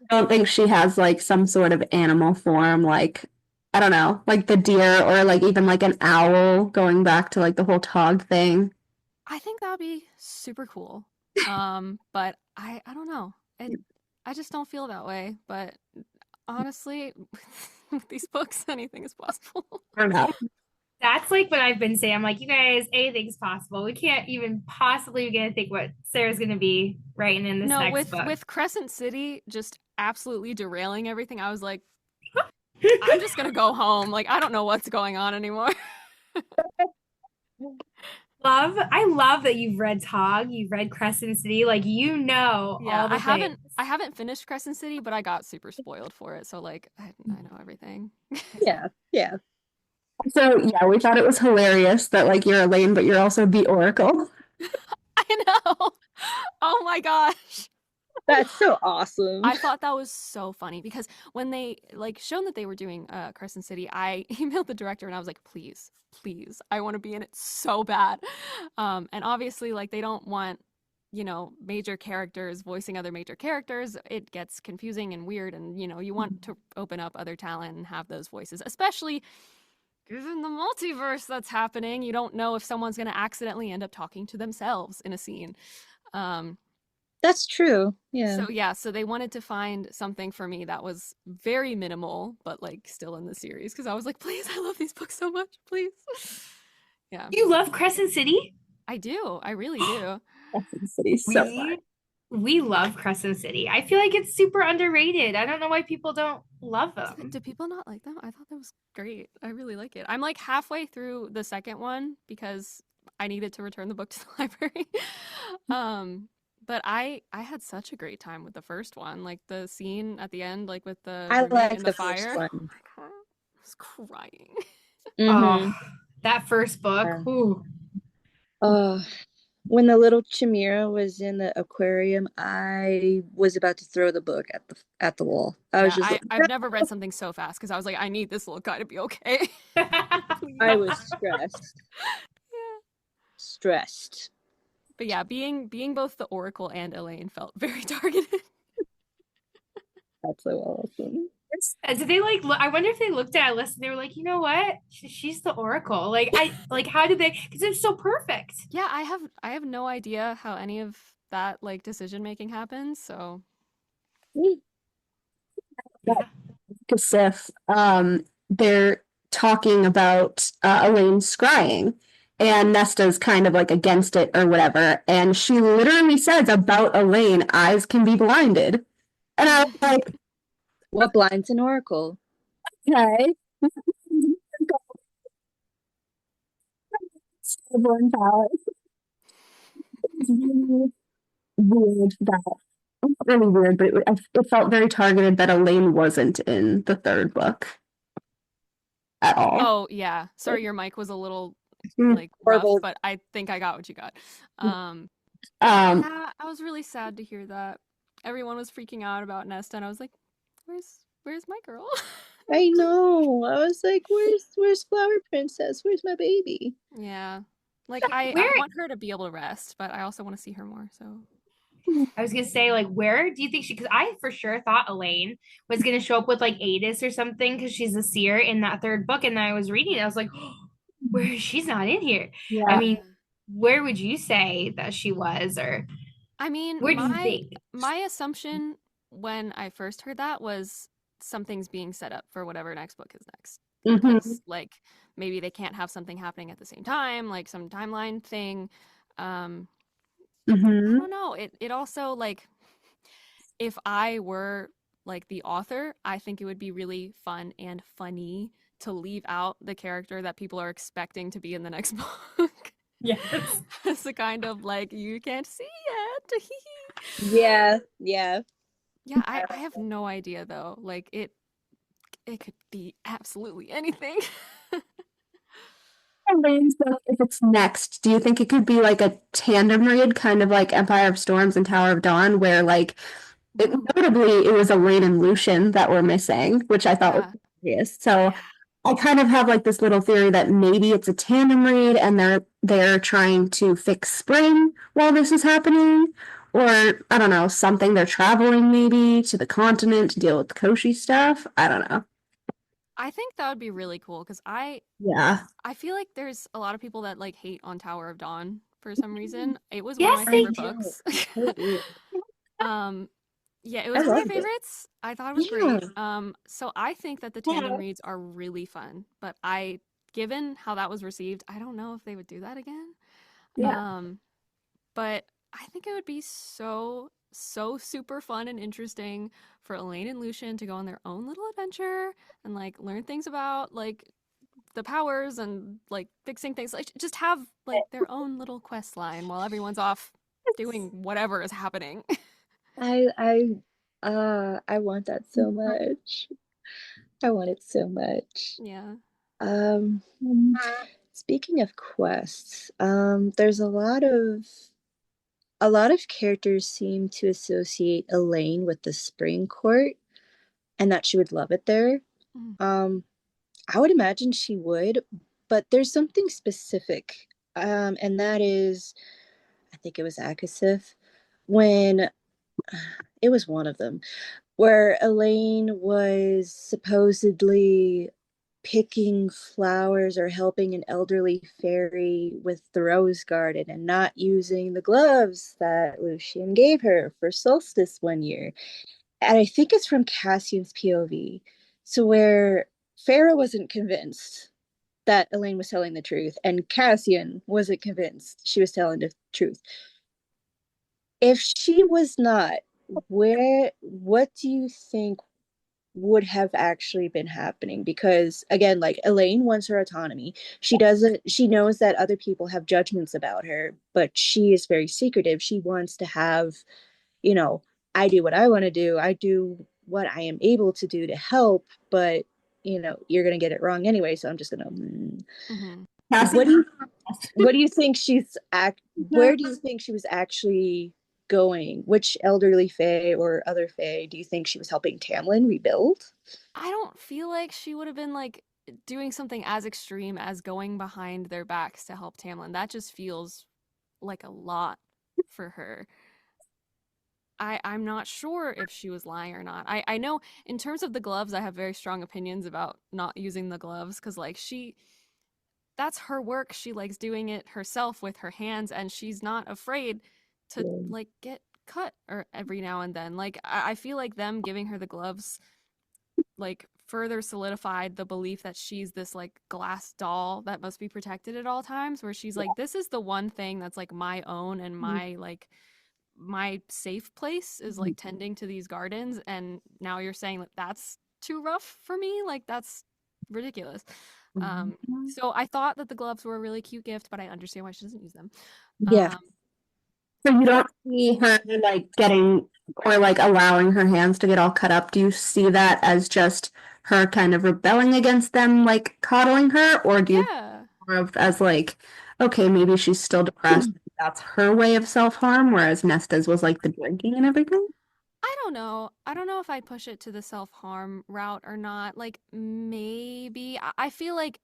I don't think she has like some sort of animal form, like, I don't know, like the deer or like even like an owl, going back to like the whole Tog thing. I think that would be super cool. But I don't know. I just don't feel that way. But honestly, with these books, anything is possible. I don't know. That's like what I've been saying. I'm like, you guys, anything's possible. We can't even possibly begin to think what Sarah's going to be writing in this next book. With Crescent City just absolutely derailing everything, I was like, I'm just going to go home. Like, I don't know what's going on anymore. I love that you've read Tog, you've read Crescent City, like all the things. I haven't finished Crescent City, but I got super spoiled for it, so like I know everything. Yeah. So yeah, we thought it was hilarious that like you're Elain, but you're also the Oracle. I know. Oh my gosh. That's so awesome. I thought that was so funny because when they like shown that they were doing Crescent City, I emailed the director and I was like, please, I want to be in it so bad. And obviously like they don't want, major characters voicing other major characters. It gets confusing and weird, and you want to open up other talent and have those voices, especially given the multiverse that's happening. You don't know if someone's going to accidentally end up talking to themselves in a scene. That's true. Yeah. So they wanted to find something for me that was very minimal, but like still in the series, because I was like, please, I love these books so much, please. Yeah. You love Crescent City? I do. I really do. Crescent City, so fun. We love Crescent City. I feel like it's super underrated. I don't know why people don't love them. Do people not like them? I thought that was great. I really like it. I'm like halfway through the second one because I needed to return the book to the library. But I had such a great time with the first one. Like the scene at the end, like with the like in the fire. First one. Oh my God, I was crying. Oh, that first book. When the little chimera was in the aquarium, I was about to throw the book at the wall. I've never read something so fast because I was like, I need this little guy to be okay. I was stressed. Stressed. But yeah, being both the Oracle and Elain felt very targeted. That's so awesome. Did they I wonder if they looked at Alyssa and they were like, you know what? She's the Oracle. How did they? Because it's so perfect. Yeah, I have no idea how any of that like decision making happens. So, Sif, they're talking about Elain scrying, and Nesta's kind of like against it or whatever, and she literally says about Elain, eyes can be blinded, and I was like, what blinds an Oracle? Okay. Stubborn power. It's really weird that, not really weird, but it felt very targeted that Elain wasn't in the third book at all. Oh yeah, sorry, your mic was a little like rough, but I think I got what you got. Yeah, I was really sad to hear that. Everyone was freaking out about Nesta, and I was like, Where's my girl? I know. I was like, where's Flower Princess? Where's my baby? Yeah. Like I want her to be able to rest, but I also want to see her more. So I was gonna say, where do you think because I for sure thought Elain was gonna show up with Adis or something because she's a seer in that third book, and then I was reading it, I was like, where she's not in here. Yeah. I mean, where would you say that she was, or I mean, where do you think? My assumption when I first heard that was something's being set up for whatever next book is next. Mhm. Because like maybe they can't have something happening at the same time, like some timeline thing. I Mhm. don't know. It also like if I were like the author, I think it would be really fun and funny to leave out the character that people are expecting to be in the next book. Yes. It's a kind of like you can't see it. Yeah, yeah. Yeah, I have no idea though. Like it could be absolutely anything. Elaine's book, if it's next, do you think it could be like a tandem read, kind of like Empire of Storms and Tower of Dawn, where like notably it was Elain and Lucian that were missing, which I thought was Yeah. curious. So Yeah. I kind of have like this little theory that maybe it's a tandem read and they're trying to fix Spring while this is happening. Or I don't know, something they're traveling maybe to the continent to deal with Koshi stuff. I don't know. I think that would be really cool because Yeah. I feel like there's a lot of people that like hate on Tower of Dawn for some reason. It was one of Yes, my they favorite do. books. Totally. Yeah, it I was one of loved my it. favorites. I thought it was Yeah. great. So I think that the tandem reads are really fun, but given how that was received, I don't know if they would do that again. Yeah. But I think it would be so super fun and interesting for Elaine and Lucian to go on their own little adventure and like learn things about like the powers and like fixing things. Like just have like their own little quest line while everyone's off doing whatever is happening. I want that so much. I want it so much. Yeah. Um, Speaking of quests, there's a lot of characters seem to associate Elaine with the Spring Court and that she would love it there. Mm. Um, I would imagine she would, but there's something specific. And that is, I think it was Akasif, when it was one of them, where Elaine was supposedly picking flowers or helping an elderly fairy with the rose garden and not using the gloves that Lucian gave her for solstice one year. And I think it's from Cassian's POV. So where Farah wasn't convinced that Elaine was telling the truth, and Cassian wasn't convinced she was telling the truth. If she was not, what do you think would have actually been happening? Because again, like Elaine wants her autonomy. She knows that other people have judgments about her, but she is very secretive. She wants to have, you know, I do what I want to do. I do what I am able to do to help, but you're gonna get it wrong anyway, so I'm just gonna Mm-hmm. what do you what do you think where do you think she was actually going? Which elderly fae or other fae do you think she was helping Tamlin rebuild? I don't feel like she would have been like doing something as extreme as going behind their backs to help Tamlin. That just feels like a lot for her. I'm not sure if she was lying or not. I know in terms of the gloves, I have very strong opinions about not using the gloves because like that's her work. She likes doing it herself with her hands and she's not afraid to like get cut or every now and then. Like I feel like them giving her the gloves like further solidified the belief that she's this like glass doll that must be protected at all times, where she's like, this is the one thing that's like my own and my safe place is like tending to these gardens, and now you're saying that that's too rough for me. Like that's ridiculous. So I thought that the gloves were a really cute gift, but I understand why she doesn't use them. Yeah. So you don't see her like getting or like allowing her hands to get all cut up. Do you see that as just her kind of rebelling against them, like coddling her, or do you Yeah. more of as like, okay, maybe she's still depressed. That's her way of self-harm, whereas Nesta's was like the drinking and everything? I don't know. I don't know if I'd push it to the self-harm route or not. Like maybe I feel like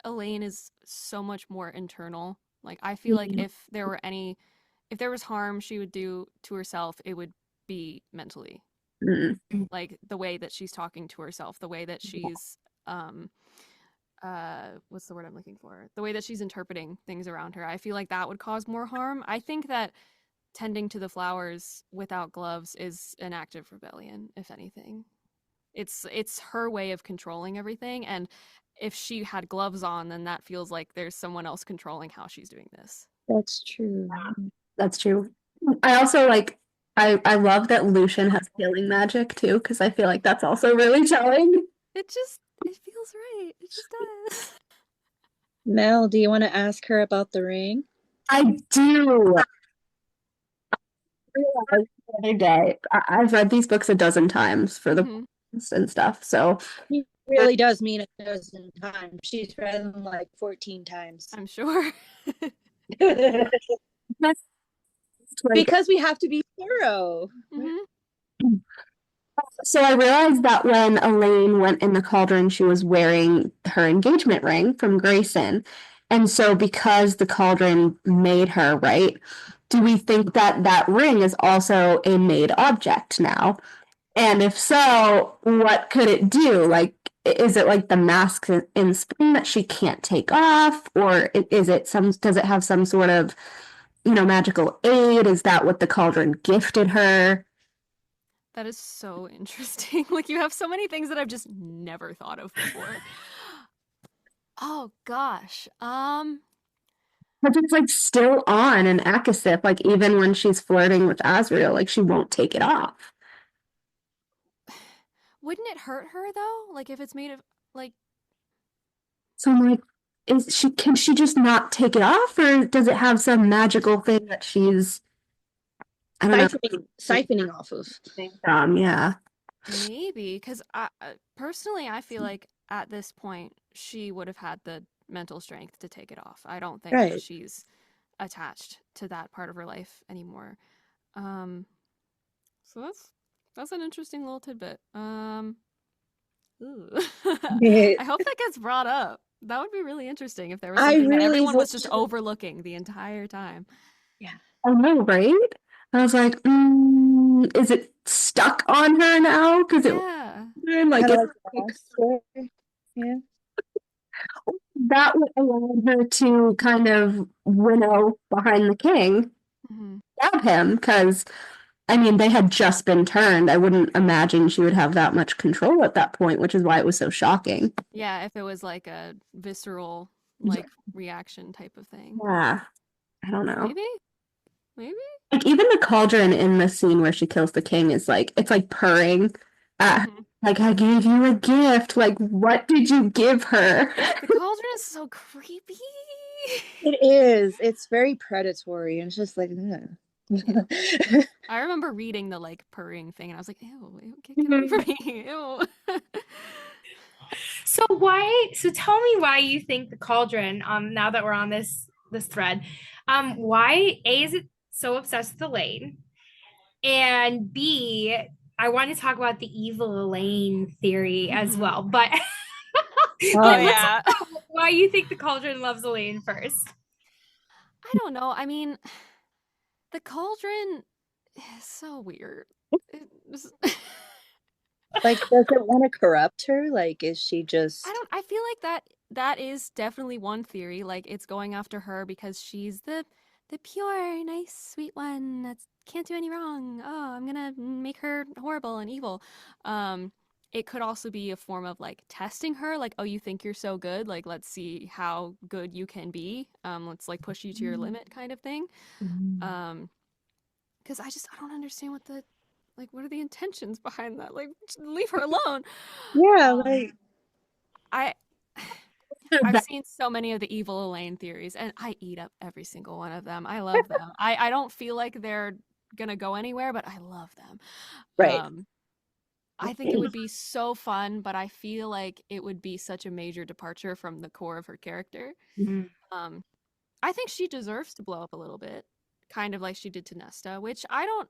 Elaine is so much more internal. Like I feel like if there was harm she would do to herself, it would be mentally. Mm. Like the way that she's talking to herself, the way that she's what's the word I'm looking for? The way that she's interpreting things around her. I feel like that would cause more harm. I think that tending to the flowers without gloves is an act of rebellion, if anything. It's her way of controlling everything, and if she had gloves on, then that feels like there's someone else controlling how she's doing this. That's true. That's true. I also I love that Lucian has healing magic too, because I feel like that's also really telling. It feels right. It just does. Mel, do you want to ask her about the ring? I do. Realized the other day, I've read these books a dozen times for the books and stuff. So He really does mean a dozen times. She's read them like 14 times. I'm sure. Because we have to be thorough. So I realized that when Elain went in the cauldron, she was wearing her engagement ring from Grayson. And so because the cauldron made her, right, do we think that that ring is also a made object now? And if so, what could it do? Like, is it like the mask in Spring that she can't take off? Or is it does it have some sort of, magical aid? Is that what the cauldron gifted her? That is so interesting. Like, you have so many things that I've just never thought of before. Oh gosh. But it's like still on in Akasif, like even when she's flirting with Azriel, like she won't take it off. Wouldn't it hurt her though? Like if it's made of like. So I'm like, can she just not take it off, or does it have some magical thing that she's, I don't know, siphoning off of? Yeah. Maybe, because personally, I feel like at this point she would have had the mental strength to take it off. I don't think that she's attached to that part of her life anymore. So that's an interesting little tidbit. I hope that gets brought up. That would be really interesting if there was something that everyone was just overlooking the entire time. Yeah. I know, right? I was like, is it stuck on her now? Because that would allow her to kind of winnow behind the king, stab him, because I mean they had just been turned. I wouldn't imagine she would have that much control at that point, which is why it was so shocking. Yeah, if it was like a visceral reaction type of thing. Yeah, I don't know. Maybe. Like even the cauldron in the scene where she kills the king is like it's like purring. Like I gave you a gift. Like what did you give her? The cauldron is so creepy. It is. It's very predatory, and it's just like. Yeah. I remember reading the like purring thing, and I was like, "Ew, get away from me!" Ew. So tell me why you think the cauldron. Now that we're on this thread, why A, is it so obsessed with Elain, and B, I want to talk about the evil Elain theory as well. But why you think the cauldron loves Elain first? I don't know. I mean, the cauldron is so weird. Like, does it want to corrupt her? Like, is she just? I feel like that is definitely one theory. Like, it's going after her because she's the pure, nice, sweet one that can't do any wrong. Oh, I'm gonna make her horrible and evil. It could also be a form of like testing her. Like, oh, you think you're so good? Like, let's see how good you can be. Let's like push you to your limit, kind of thing. Because I don't understand what are the intentions behind that? Like, leave her alone. Yeah, I've seen so many of the evil Elain theories, and I eat up every single one of them. I love them. I don't feel like they're gonna go anywhere, but I love them. Right. I think it would be so fun, but I feel like it would be such a major departure from the core of her character. I think she deserves to blow up a little bit, kind of like she did to Nesta, which I don't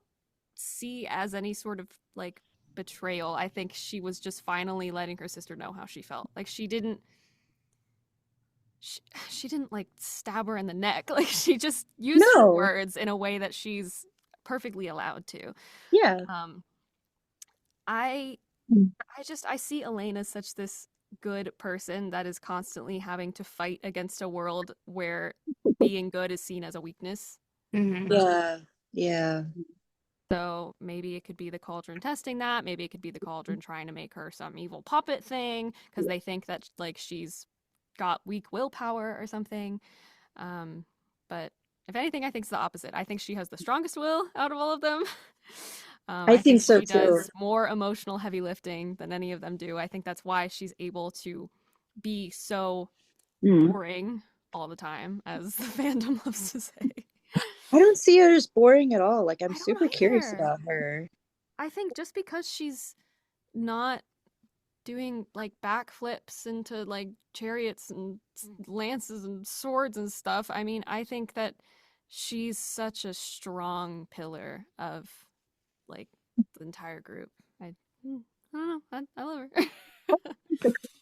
see as any sort of like betrayal. I think she was just finally letting her sister know how she felt. Like she didn't like stab her in the neck. Like she just used her words in a way that she's perfectly allowed to. Yeah. I see Elain as such this good person that is constantly having to fight against a world where being good is seen as a weakness. Yeah. So maybe it could be the cauldron testing that. Maybe it could be the cauldron trying to make her some evil puppet thing because they think that like she's got weak willpower or something. But if anything, I think it's the opposite. I think she has the strongest will out of all of them. I think so she too. does more emotional heavy lifting than any of them do. I think that's why she's able to be so boring all the time, as the fandom loves to say. I don't see her as boring at all. Like, I'm I don't super curious either. about her. I think just because she's not doing like backflips into like chariots and lances and swords and stuff, I mean, I think that she's such a strong pillar of like the entire group. I don't know. I love her.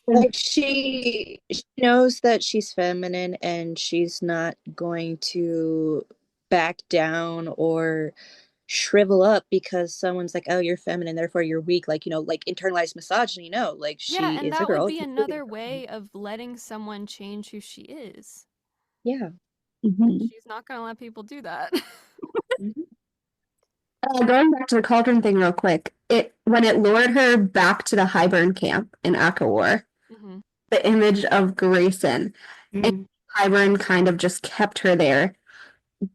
Like, she knows that she's feminine and she's not going to back down or shrivel up because someone's like, oh, you're feminine, therefore you're weak. Like, like internalized misogyny. No, like, Yeah, she and is a that would girl. be another way of letting someone change who she is. Yeah. She's not going to let people do that. Going back to the cauldron thing real quick, when it lured her back to the Hybern camp in ACOTAR, the image of Grayson and Hybern kind of just kept her there.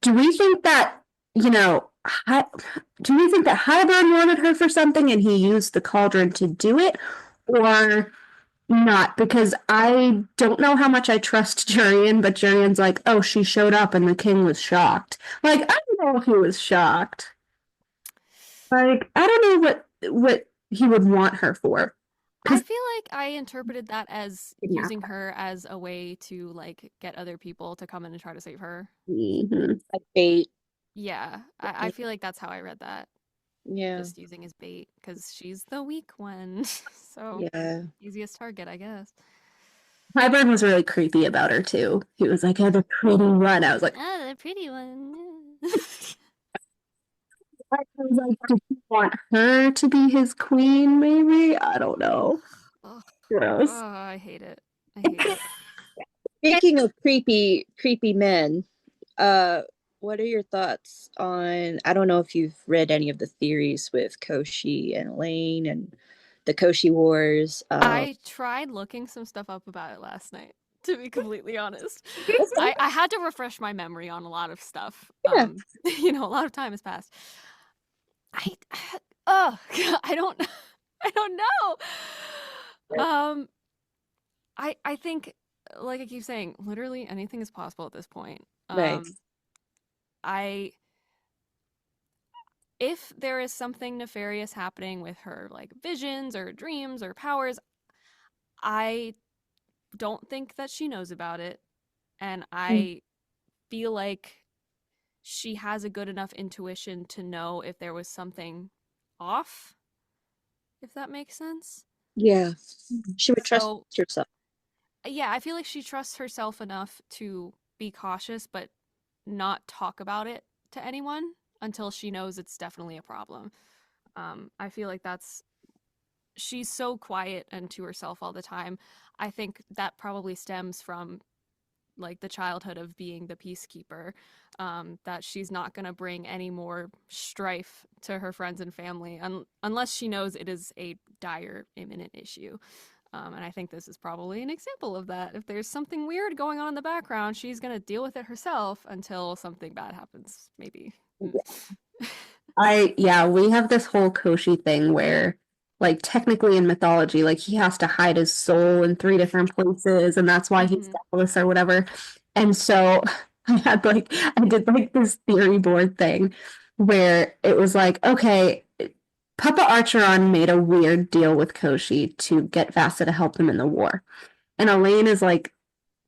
Do we think that, do we think that Hybern wanted her for something and he used the cauldron to do it, or not? Because I don't know how much I trust Jurian, but Jurian's like, oh, she showed up and the king was shocked. Like, I don't know if he was shocked. Like, I don't know what he would want her for. I feel like I interpreted that as using her as a way to like get other people to come in and try to save her. Like bait. Yeah, I feel like that's how I read that. Yeah. Just using as bait because she's the weak one. So yeah, easiest target, I guess. Hybern was really creepy about her too. He was like, oh, the pretty one. I was like, oh, the pretty one. I was like, did he want her to be his queen, maybe? I don't know. Gross. Oh, I hate it. I hate it. Speaking of creepy men, what are your thoughts on, I don't know if you've read any of the theories with Koshi and Elain and the Koshi Wars. I tried looking some stuff up about it last night, to be completely honest. I had to refresh my memory on a lot of stuff. Yeah. A lot of time has passed. I don't know. I think, like I keep saying, literally anything is possible at this point. Right. If there is something nefarious happening with her, like visions or dreams or powers, I don't think that she knows about it. And I feel like she has a good enough intuition to know if there was something off, if that makes sense. Yeah. She would trust herself. Yeah, I feel like she trusts herself enough to be cautious, but not talk about it to anyone until she knows it's definitely a problem. I feel like she's so quiet and to herself all the time. I think that probably stems from like the childhood of being the peacekeeper, that she's not going to bring any more strife to her friends and family unless she knows it is a dire, imminent issue. And I think this is probably an example of that. If there's something weird going on in the background, she's going to deal with it herself until something bad happens, maybe. We have this whole Koshi thing where, like, technically in mythology, like, he has to hide his soul in 3 different places, and that's why he's deathless or whatever. And so I did this theory board thing where it was like, okay, Papa Archeron made a weird deal with Koshi to get Vasa to help him in the war. And Elain is like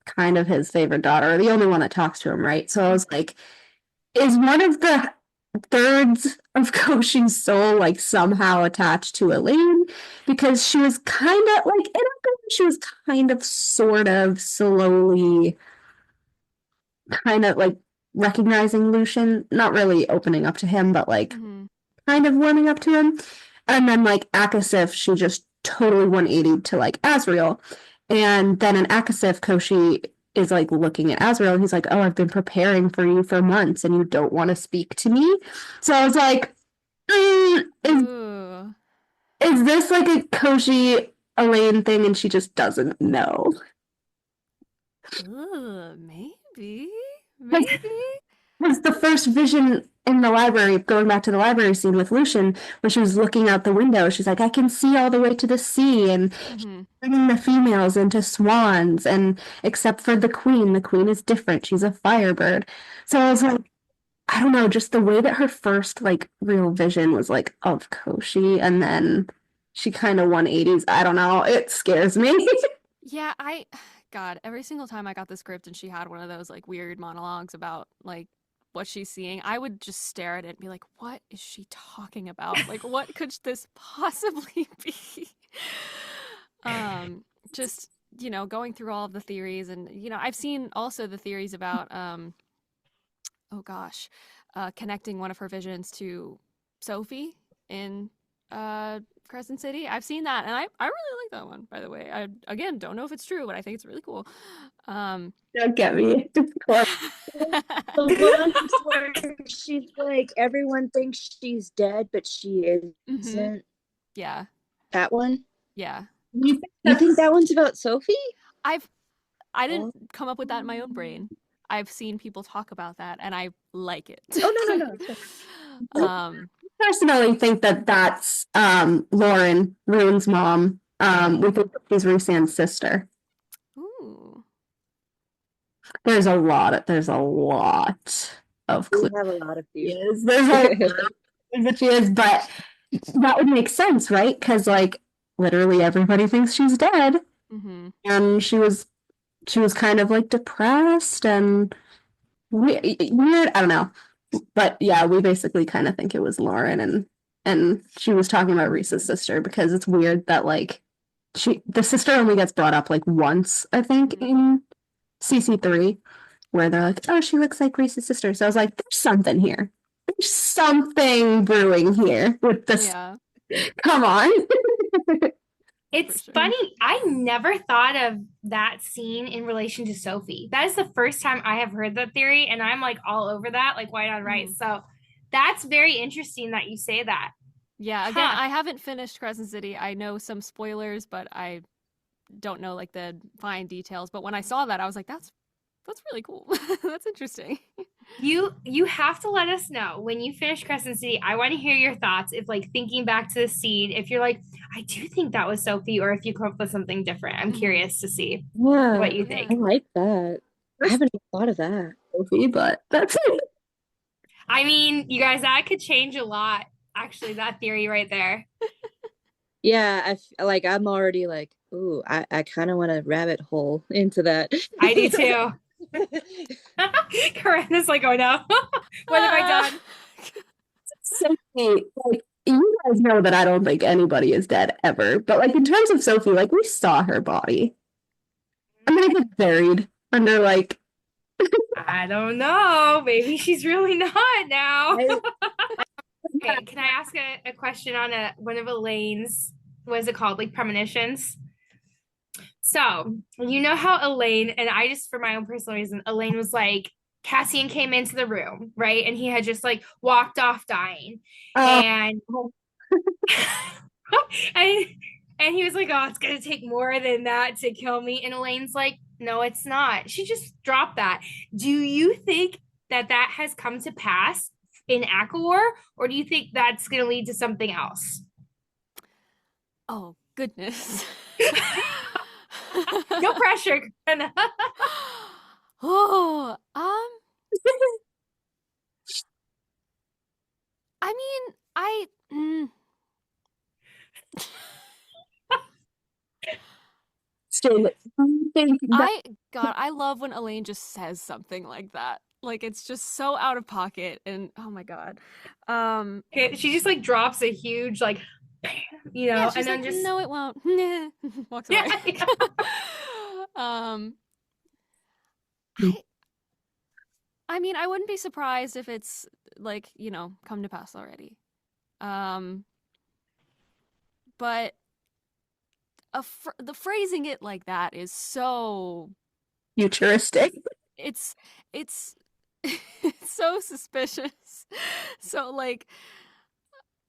kind of his favorite daughter, or the only one that talks to him, right? So I was like, is one of the thirds of Koshi's soul like somehow attached to Elain? Because she was kind of like, she was kind of sort of slowly kind of like recognizing Lucian, not really opening up to him, but like kind of warming up to him. And then like Akasif, she just totally 180'd to like Azrael. And then in Akasif, Koshi is like looking at Azrael and he's like, oh, I've been preparing for you for months and you don't want to speak to me. So I was like, Is Ooh. this like a Koji Elaine thing and she just doesn't know? Ooh, maybe. Like, Maybe. was the first vision in the library, going back to the library scene with Lucian, when she was looking out the window, she's like, I can see all the way to the sea, and Mm-hmm. turning the females into swans, and except for the queen is different. She's a firebird. So I was like, I don't know, just the way that her first like real vision was like of Koshi, and then she kind of 180s. I don't know. It scares me. Yeah, God, every single time I got the script and she had one of those like weird monologues about like what she's seeing, I would just stare at it and be like, what is she talking about? Like, what could this possibly be? Um, just, going through all of the theories and, I've seen also the theories about, oh gosh, connecting one of her visions to Sophie in Crescent City. I've seen that, and I really like that one, by the way. I, again, don't know if it's true, but I think it's really cool. Don't get me. The one where she's like, everyone thinks she's dead, but she isn't. Yeah, That one? yeah. You think You think that one's about Sophie? I didn't come up with that in my own brain. I've seen people talk about that, and I like it. Oh, no. personally think that that's Lauren, Rune's mom. We think that she's Rusan's sister. Ooh. There's a lot of We clues. have a lot of She views. is. There's a lot of clues that she is, but that would make sense, right? Because like literally everybody thinks she's dead, Mm-hmm. and she was kind of like depressed and weird. I don't know, but yeah, we basically kind of think it was Lauren, and she was talking about Reese's sister because it's weird that like the sister only gets brought up like once, I think, in CC3, where they're like, oh, she looks like Reese's sister. So I was like, there's something here. There's something brewing here with this. Yeah. Come on. It's For sure. funny. I never thought of that scene in relation to Sophie. That is the first time I have heard that theory, and I'm like all over that, like white on rice. So that's very interesting that you say that. Yeah, again, Huh. I haven't finished Crescent City. I know some spoilers, but I don't know like the fine details. But when I saw that, I was like, that's really cool. That's interesting. You have to let us know when you finish Crescent City. I want to hear your thoughts. If like thinking back to the scene, if you're like, I do think that was Sophie, or if you come up with something different. I'm curious to see Yeah, what you I think. like that. I haven't even thought of that. Sophie, but that's it. I mean, you guys, that could change a lot. Actually, that theory right there. Yeah, like I'm already like, ooh, I kind of want to rabbit hole into that. I do too. Karenna's like, oh no, what have I done? Sophie, like you guys know that I don't think anybody is dead ever, but like in terms of Sophie, like we saw her body. I'm gonna get buried under like I don't know. Maybe she's really not now. Okay, can I ask a question on one of Elaine's, what is it called? Like premonitions? So, you know how Elaine, and I just, for my own personal reason, Elaine was like, Cassian came into the room, right? And he had just like walked off dying. And and and he was like, oh, it's gonna take more than that to kill me. And Elaine's like, no, it's not. She just dropped that. Do you think that that has come to pass in ACOTAR, or do you think that's gonna lead to something else? Oh, goodness. No pressure. Oh, I mean, I love when Elaine just says something like that. Like it's just so out of pocket, and oh my god. She just like drops a huge like, you know, Yeah, and she's then like, just no, it won't. Walks away. yeah. I mean, I wouldn't be surprised if it's like, come to pass already. But the phrasing it like that is so futuristic. it's it's so suspicious. So like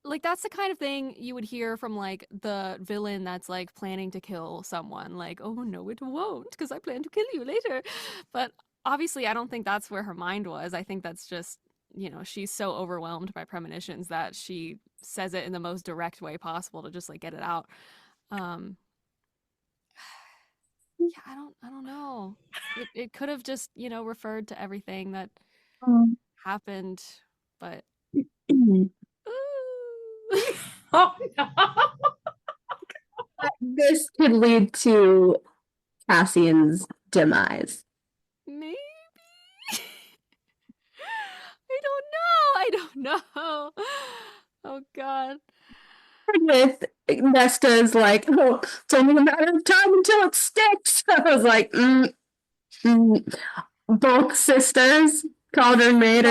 like that's the kind of thing you would hear from like the villain that's like planning to kill someone. Like, oh no, it won't, because I plan to kill you later. But obviously, I don't think that's where her mind was. I think that's just, you know, she's so overwhelmed by premonitions that she says it in the most direct way possible to just like get it out. Yeah, I don't know. It could have just, you know, referred to everything that happened, but Oh no. This could lead to Cassian's demise. maybe. I don't know. Oh God. With Nesta's like, oh, it's only a matter of time until it sticks. I was like, both sisters called her maid.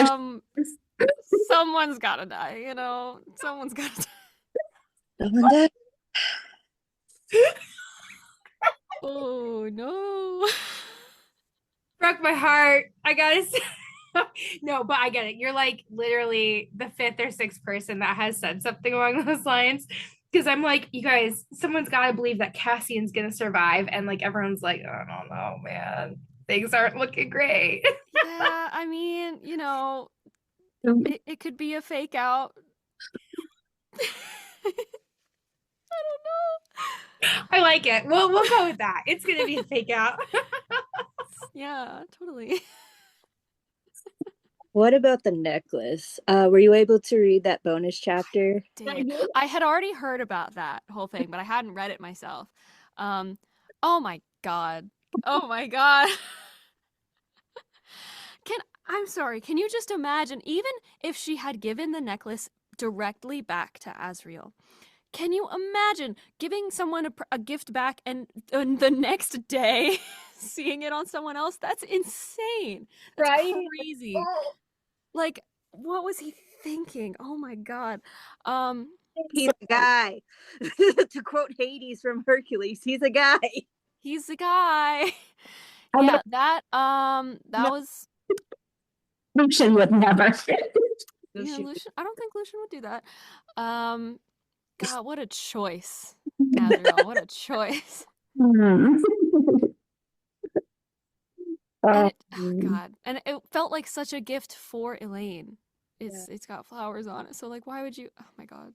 Someone's gotta die, you know? Someone's gotta die. Someone died. Oh no. Broke my heart. I gotta say. No, but I get it. You're like literally the fifth or sixth person that has said something along those lines. Because I'm like, you guys, someone's got to believe that Cassian's gonna survive, and like everyone's like, I don't know, man, things aren't looking great. Yeah, I mean, you know, it could be a fake out. I don't know. I like it. We'll go with that. It's gonna be a fake out. Yeah, totally. What about the necklace? Were you able to read that bonus chapter? I had already heard about that whole thing, but I hadn't read it myself. Oh my God. Oh my God. I'm sorry, can you just imagine, even if she had given the necklace directly back to Azriel, can you imagine giving someone a gift back and the next day seeing it on someone else? That's insane. That's Right? crazy. Like, what was he thinking? Oh my God. He's a guy. To quote Hades from Hercules, he's a guy. He's the guy. Yeah, that was Lucian would never. yeah, Lucian. I don't think Lucian would do that. God, what a choice, Azriel. What a choice. Oh God, and it felt like such a gift for Elain. It's got flowers on it, so like, why would you? Oh my God.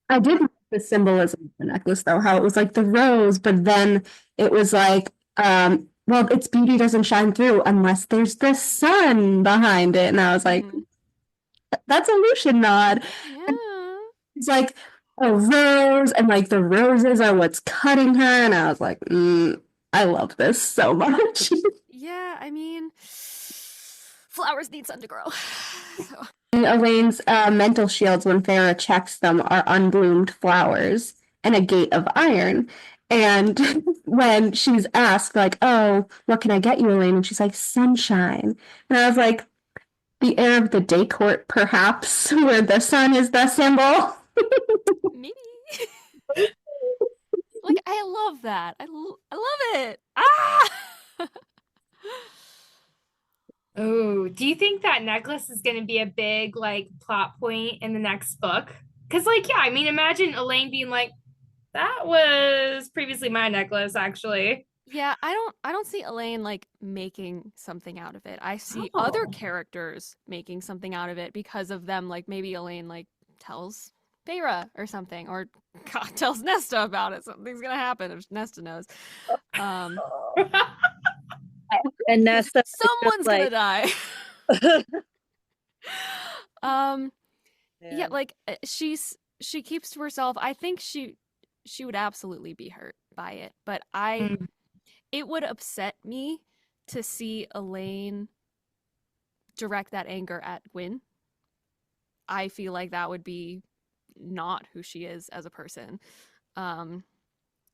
I did like the symbolism of the necklace, though, how it was like the rose, but then it was like, well, its beauty doesn't shine through unless there's the sun behind it. And I was like, that's a Lucian nod. Yeah. It's like a rose, and like the roses are what's cutting her. And I was like, I love this so much. Yeah, I mean, flowers need sun to grow. So. Elaine's mental shields, when Farah checks them, are unbloomed flowers and a gate of iron. And when she's asked, like, oh, what can I get you, Elain? And she's like, sunshine. And I was like, the air of the day court, perhaps, where the sun is the symbol. Maybe. Like, I love that. I love it. Ah! Oh, do you think that necklace is going to be a big like plot point in the next book? Because like, yeah, I mean, imagine Elain being like, that was previously my necklace, actually. Yeah, I don't see Elain like making something out of it. I see other characters making something out of it because of them. Like maybe Elain like tells Feyre or something, or God tells Nesta about it. Something's gonna happen if Nesta knows. And Nesta, someone's like... gonna die. Yeah, like she keeps to herself. I think she would absolutely be hurt by it, but it would upset me to see Elain direct that anger at Gwyn. I feel like that would be not who she is as a person.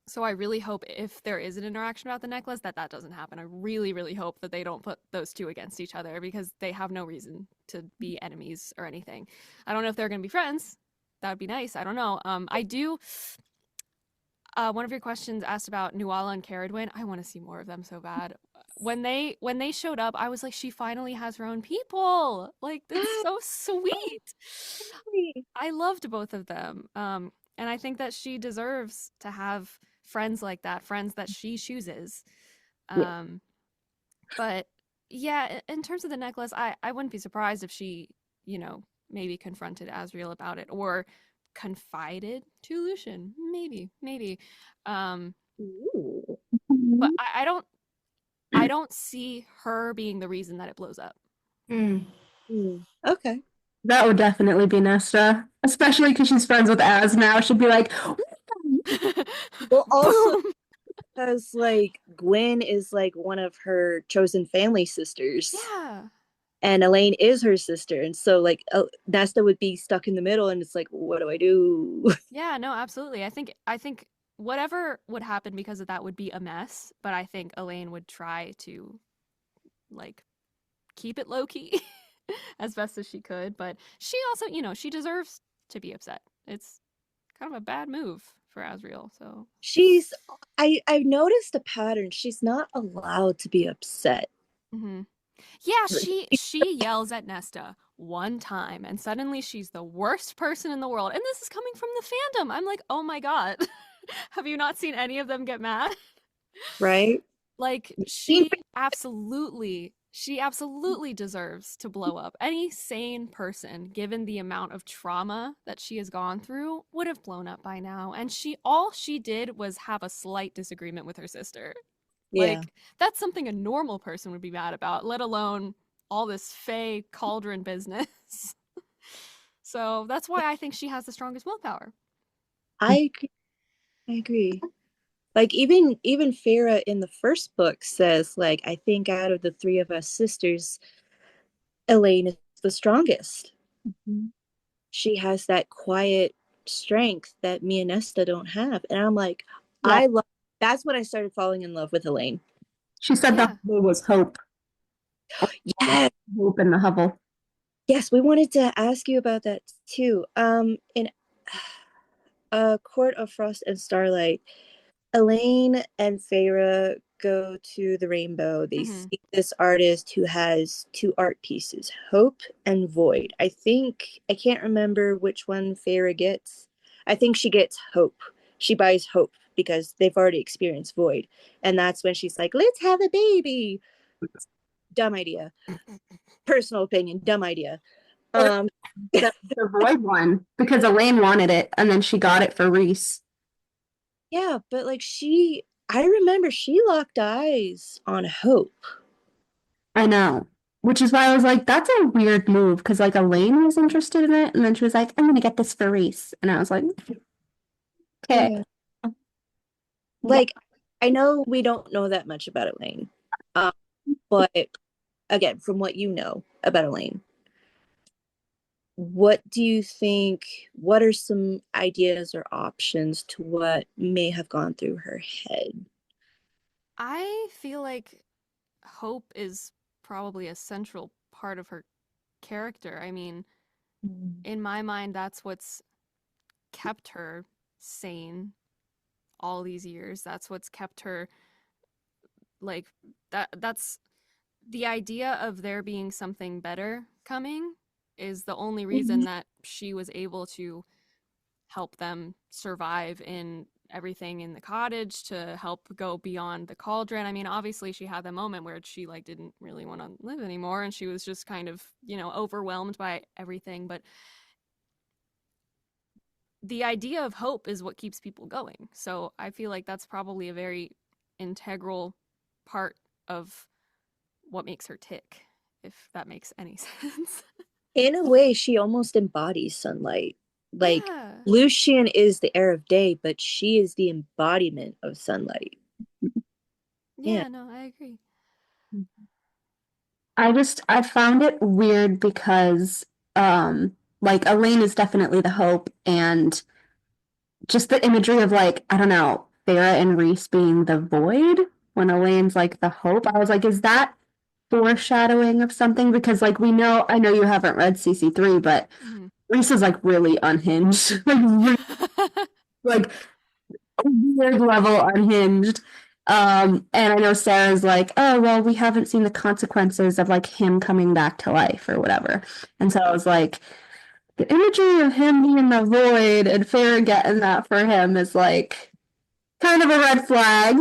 So I really hope if there is an interaction about the necklace that doesn't happen. I really, really hope that they don't put those two against each other because they have no reason to be enemies or anything. I don't know if they're going to be friends. That would be nice. I don't know. I do. One of your questions asked about Nuala and Caradwyn. I want to see more of them so bad. when they showed up, I was like, she finally has her own people. Like, that's so sweet. I loved both of them. And I think that she deserves to have friends like that, friends that she chooses. Yeah. But yeah, in terms of the necklace, I wouldn't be surprised if she, maybe confronted Asriel about it or confided to Lucian. Maybe. Ooh. But I don't see her being the reason that it blows up. Okay. That would definitely be Nesta, especially because she's friends with Az now. She'd be like, Well, also Boom! because like Gwen is like one of her chosen family sisters, Yeah. and Elaine is her sister, and so like Nesta would be stuck in the middle, and it's like, what do I do? Yeah, no, absolutely. I think whatever would happen because of that would be a mess, but I think Elaine would try to like keep it low key as best as she could, but she also, she deserves to be upset. It's kind of a bad move for Asriel, so I've noticed a pattern. She's not allowed to be upset. mhm. Yeah, she yells at Nesta one time and suddenly she's the worst person in the world. And this is coming from the fandom. I'm like, "Oh my God. Have you not seen any of them get mad?" Right? Like she absolutely deserves to blow up. Any sane person, given the amount of trauma that she has gone through, would have blown up by now. And all she did was have a slight disagreement with her sister. Yeah. Like, that's something a normal person would be mad about, let alone all this fey cauldron business. So that's why I think she has the strongest willpower. I agree. Like even Farah in the first book says, like, I think out of the three of us sisters, Elaine is the strongest. She has that quiet strength that me and Nesta don't have. And I'm like, Yeah. that's when I started falling in love with Elaine. She said Yeah. the hovel was hope. Yes. Hope in the hovel. Yes, we wanted to ask you about that too. In Court of Frost and Starlight, Elaine and Feyre go to the Rainbow. They see this artist who has two art pieces, Hope and Void. I can't remember which one Feyre gets. I think she gets Hope. She buys Hope because they've already experienced Void. And that's when she's like, let's have a baby. Dumb idea. Personal opinion, dumb idea. The Void one, because Elaine wanted it, and then she got it for Reese. Yeah, but like I remember she locked eyes on Hope. I know. Which is why I was like, that's a weird move, because like Elaine was interested in it, and then she was like, I'm gonna get this for Reese. And I was like, okay. Yeah. Like, I know we don't know that much about Elaine. But again, from what you know about Elaine, what do you think? What are some ideas or options to what may have gone through her head? I feel like Hope is probably a central part of her character. I mean, in my mind, that's what's kept her sane all these years. That's what's kept her like that's the idea of there being something better coming is the only reason that she was able to help them survive in everything in the cottage, to help go beyond the cauldron. I mean, obviously she had the moment where she like didn't really want to live anymore and she was just kind of, overwhelmed by everything, but the idea of hope is what keeps people going. So I feel like that's probably a very integral part of what makes her tick, if that makes any sense. In a way, she almost embodies sunlight. Like, Yeah. Lucian is the air of day, but she is the embodiment of sunlight. Yeah, no, I agree. I found it weird because like Elaine is definitely the hope, and just the imagery of like, I don't know, Farah and Reese being the void when Elaine's like the hope. I was like, is that foreshadowing of something? Because like I know you haven't read CC3, but Reese is like really unhinged. Like a weird level unhinged. And I know Sarah's like, oh, well, we haven't seen the consequences of like him coming back to life or whatever. And so I was like, the imagery of him being the void and Farrah getting that for him is like kind of a red flag.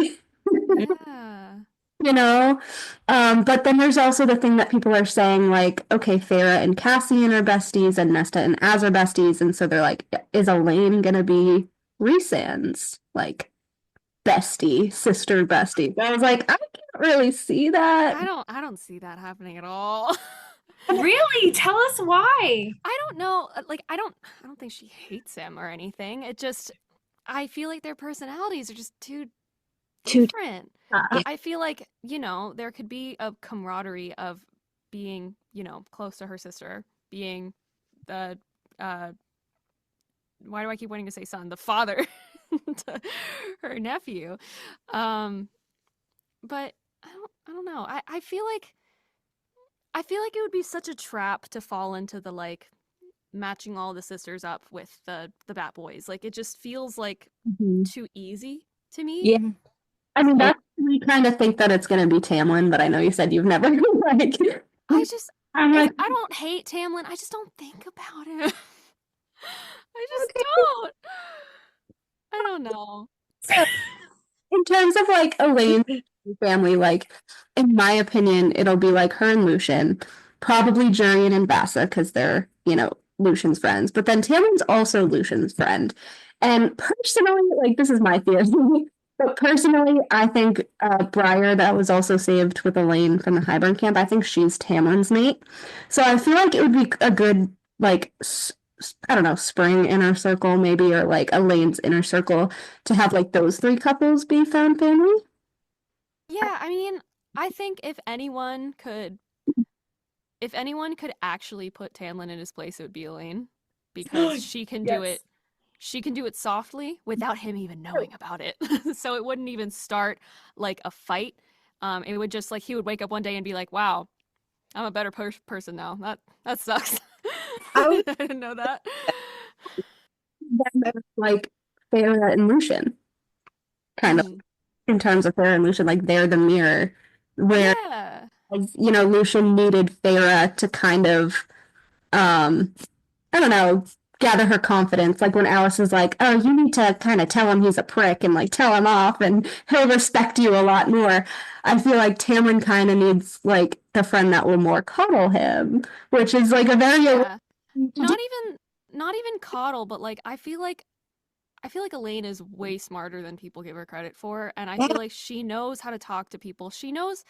Yeah. You know? But then there's also the thing that people are saying, like, okay, Farrah and Cassian are besties and Nesta and Az are besties, and so they're like, is Elain gonna be Rhysand's like bestie, sister bestie? But I was like, I can't really see that. I don't see that happening at all. Really? Tell us why. I don't know. Like, I don't think she hates him or anything. It just, I feel like their personalities are just too different. I feel like, you know, there could be a camaraderie of being, you know, close to her sister, being the, why do I keep wanting to say son? The father to her nephew. But I don't know. I feel like it would be such a trap to fall into the like matching all the sisters up with the Bat Boys. Like it just feels like too easy to me. Yeah. I mean, that's, we kind of think that it's going to be Tamlin, but I know you said you've never like. I'm like, I don't hate Tamlin. I just don't think about him. I just don't. I don't know. So, in terms of like Elaine's family, like in my opinion, it'll be like her and Lucian, probably Jurian and Bassa because they're, you know, Lucian's friends. But then Tamlin's also Lucian's friend. And personally, like this is my theory. But personally, I think Briar, that was also saved with Elaine from the Highburn camp, I think she's Tamlin's mate. So I feel like it would be a good, like, I don't know, spring inner circle maybe, or like Elaine's inner circle to have like those three couples be found family. Yeah, I mean, I think if anyone could actually put Tamlin in his place, it would be Elaine, because she can do it. She can do it softly without him even knowing about it. So it wouldn't even start like a fight. It would just like he would wake up one day and be like, "Wow, I'm a better person now. That sucks." I didn't know that. Like Farrah and Lucian, kind of in terms of Farrah and Lucian, like they're the mirror where you know Lucian needed Farrah to kind of I don't know, gather her confidence. Like when Alice is like, oh, you need to kind of tell him he's a prick and like tell him off and he'll respect you a lot more. I feel like Tamlin kind of needs like the friend that will more coddle him, which is like a very not even coddle, but like I feel like Elaine is way smarter than people give her credit for, and I feel like she knows how to talk to people. She knows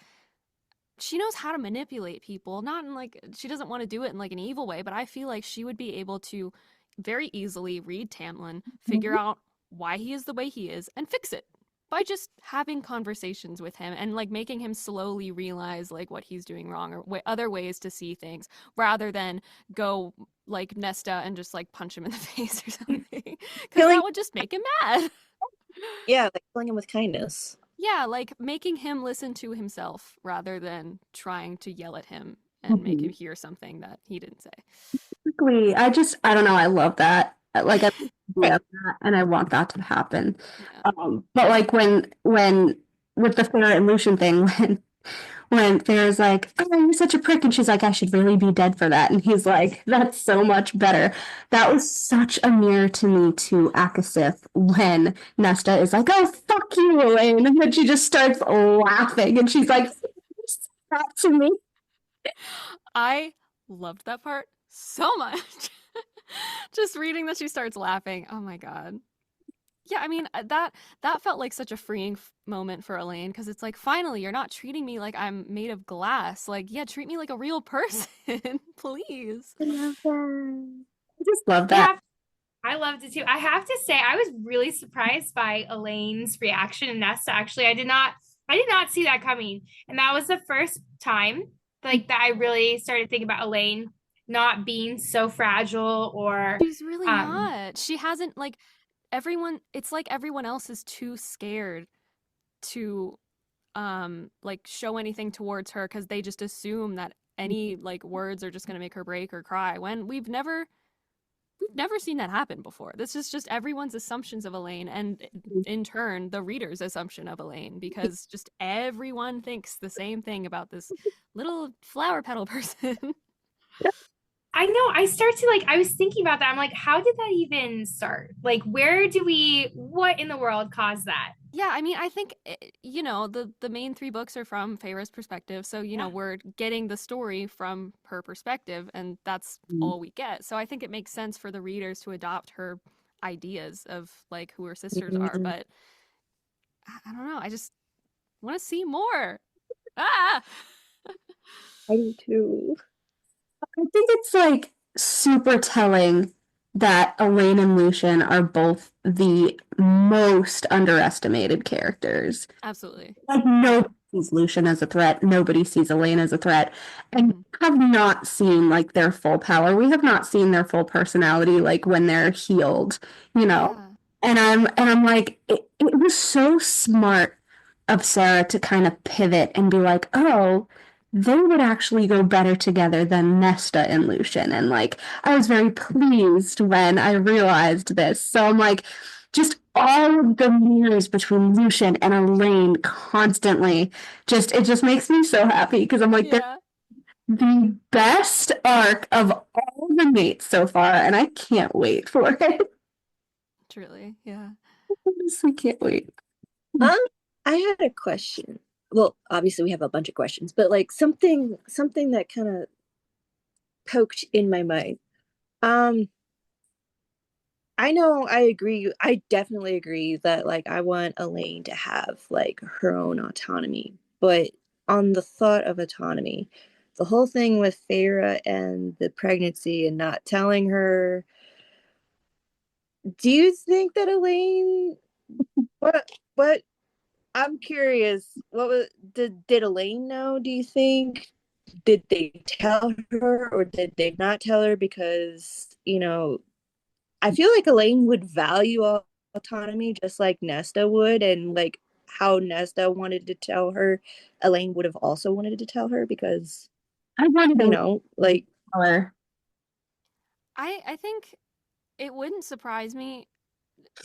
how to manipulate people. Not in like she doesn't want to do it in like an evil way, but I feel like she would be able to very easily read Tamlin, figure out why he is the way he is, and fix it by just having conversations with him and like making him slowly realize like what he's doing wrong or other ways to see things, rather than go like Nesta and just like punch him in the face or something, because that would just make him mad. Yeah, like killing him with kindness. Yeah, like making him listen to himself rather than trying to yell at him and make him hear something that he didn't say. Exactly. I don't know. I love that. Like, I love that, and I want that to happen. Yeah. But like when with the Farrah and Lucian thing, when Farrah's like, "Oh, you're such a prick," and she's like, "I should really be dead for that," and he's like, "That's so much better." That was such a mirror to me to Akasith when Nesta is like, "Oh, fuck you, Elaine," and then she just starts laughing, and she's like, "That to me." I loved that part so much. Just reading that she starts laughing. Oh my god. Yeah, I mean, that felt like such a freeing moment for Elaine, because it's like, finally, you're not treating me like I'm made of glass. Like, yeah, treat me like a real person, please. I love that. I just love that. Yeah, I loved it too. I have to say, I was really surprised by Elaine's reaction and Nesta. Actually, I did not see that coming, and that was the first time like that I really started thinking about Elaine not being so fragile. Or she's really not. She hasn't like. It's like everyone else is too scared to like show anything towards her, because they just assume that any like words are just going to make her break or cry, when we've never we've never seen that happen before. This is just everyone's assumptions of Elain, and in turn, the reader's assumption of Elain, because just everyone thinks the same thing about this little flower petal person. I know. I was thinking about that. I'm like, how did that even start? Like, what in the world caused that? Yeah, I mean, I think, the main three books are from Feyre's perspective. So, we're getting the story from her perspective, and that's all we get. So I think it makes sense for the readers to adopt her ideas of, like, who her sisters are. But I don't know. I just want to see more. Ah! I do too. I think it's like super telling that Elain and Lucian are both the most underestimated characters. Absolutely. Like nobody sees Lucian as a threat, nobody sees Elain as a threat, and have not seen like their full power. We have not seen their full personality like when they're healed, Yeah. And I'm like, it was so smart of Sarah to kind of pivot and be like, oh, they would actually go better together than Nesta and Lucian. And like, I was very pleased when I realized this. So I'm like, just all of the mirrors between Lucian and Elain constantly, it just makes me so happy because I'm like, they're the best arc of all the mates so far, and I can't wait for it. Truly, yeah. I honestly can't wait. I had a question. Well, obviously we have a bunch of questions, but like something that kind of poked in my mind. I know I agree. I definitely agree that like I want Elain to have like her own autonomy. But on the thought of autonomy, the whole thing with Feyre and the pregnancy and not telling her, do you think that Elain what I'm curious, did Elain know, do you think? Did they tell her or did they not tell her? Because, I feel like Elain would value autonomy just like Nesta would, and like how Nesta wanted to tell her, Elain would have also wanted to tell her because I wanted to like tell her. I think it wouldn't surprise me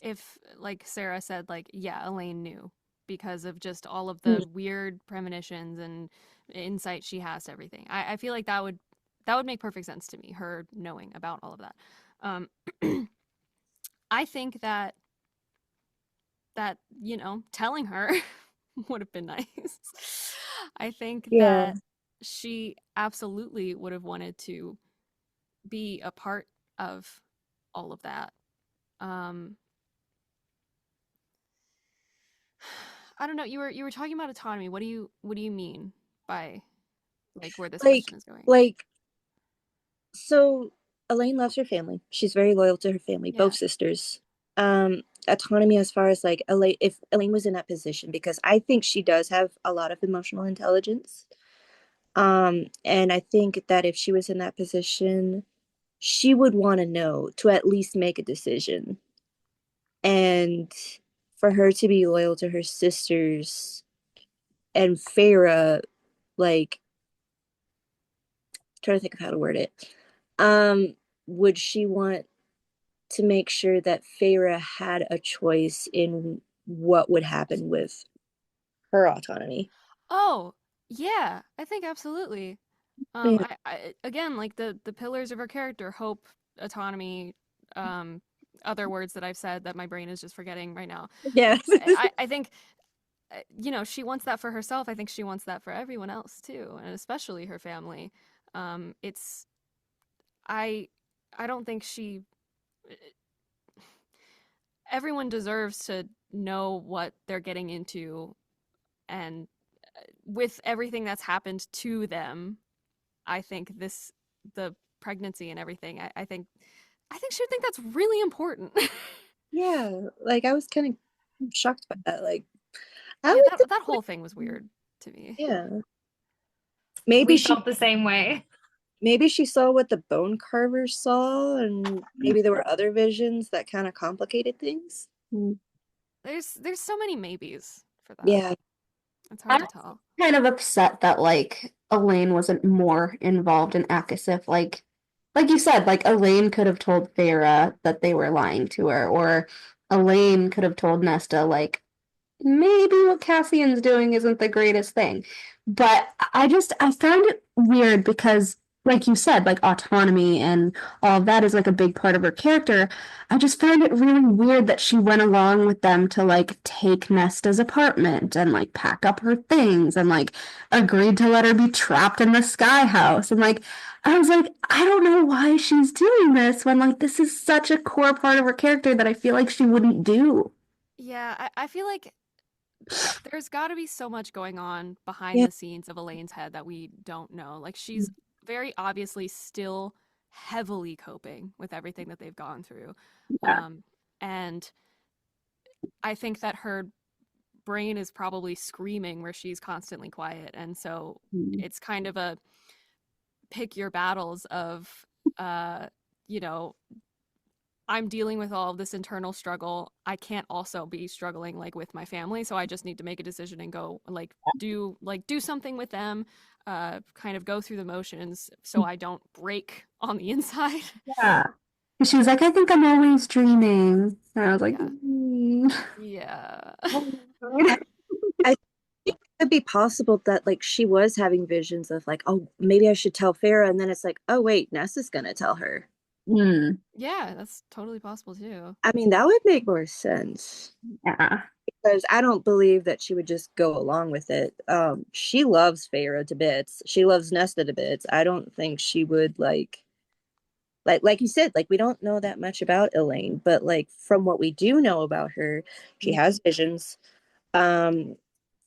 if, like Sarah said, like, yeah, Elain knew because of just all of the weird premonitions and insight she has to everything. I feel like that would make perfect sense to me, her knowing about all of that. I think that telling her would have been nice. I think that she absolutely would have wanted to be a part of all of that. I don't know. You were talking about autonomy. What do you mean by like where this question is going? Like, so Elain loves her family. She's very loyal to her family, both sisters. Autonomy as far as like Elain, if Elain was in that position, because I think she does have a lot of emotional intelligence. And I think that if she was in that position, she would want to know to at least make a decision. And for her to be loyal to her sisters and Feyre, like, trying to think of how to word it. Would she want to make sure that Feyre had a choice in what would happen with her autonomy? Oh, yeah, I think absolutely. Yeah. I again, like the pillars of her character: hope, autonomy, other words that I've said that my brain is just forgetting right now. Yeah. I think she wants that for herself. I think she wants that for everyone else too, and especially her family. It's I don't think everyone deserves to know what they're getting into, and with everything that's happened to them, I think the pregnancy and everything, I think she would think that's really important. Yeah, like I was kind of shocked by that. Like, that whole thing was weird to me. Yeah, maybe We she felt the same way. maybe she saw what the bone carvers saw, and maybe there were other visions that kind of complicated things. There's so many maybes for that. Yeah, it's hard to tell. Kind of upset that like Elain wasn't more involved in ACOTAR. Like like you said, like Elaine could have told Feyre that they were lying to her, or Elaine could have told Nesta, like, maybe what Cassian's doing isn't the greatest thing. But I found it weird because, like you said, like autonomy and all of that is like a big part of her character. I just found it really weird that she went along with them to like take Nesta's apartment and like pack up her things and like agreed to let her be trapped in the sky house. And like, I was like, I don't know why she's doing this when like this is such a core part of her character that I feel like she wouldn't do. Yeah, I feel like there's got to be so much going on behind Yeah. the scenes of Elaine's head that we don't know. Like, she's very obviously still heavily coping with everything that they've gone through. Yeah. And I think that her brain is probably screaming where she's constantly quiet. And so it's kind of a pick your battles of, you know, I'm dealing with all of this internal struggle. I can't also be struggling like with my family, so I just need to make a decision and go do something with them, kind of go through the motions so I don't break on the inside. Yeah. And she was like, I think I'm always dreaming. And I was like, Yeah. "Mm." Yeah. I think it could be possible that like she was having visions of like, oh, maybe I should tell Farah, and then it's like, oh wait, Nessa's gonna tell her. Mm, Yeah, that's totally possible too. I mean, that would make more sense yeah. because I don't believe that she would just go along with it. She loves Farah to bits. She loves Nesta to bits. I don't think she would like you said, like we don't know that much about Elaine, but like from what we do know about her, she has visions. Um,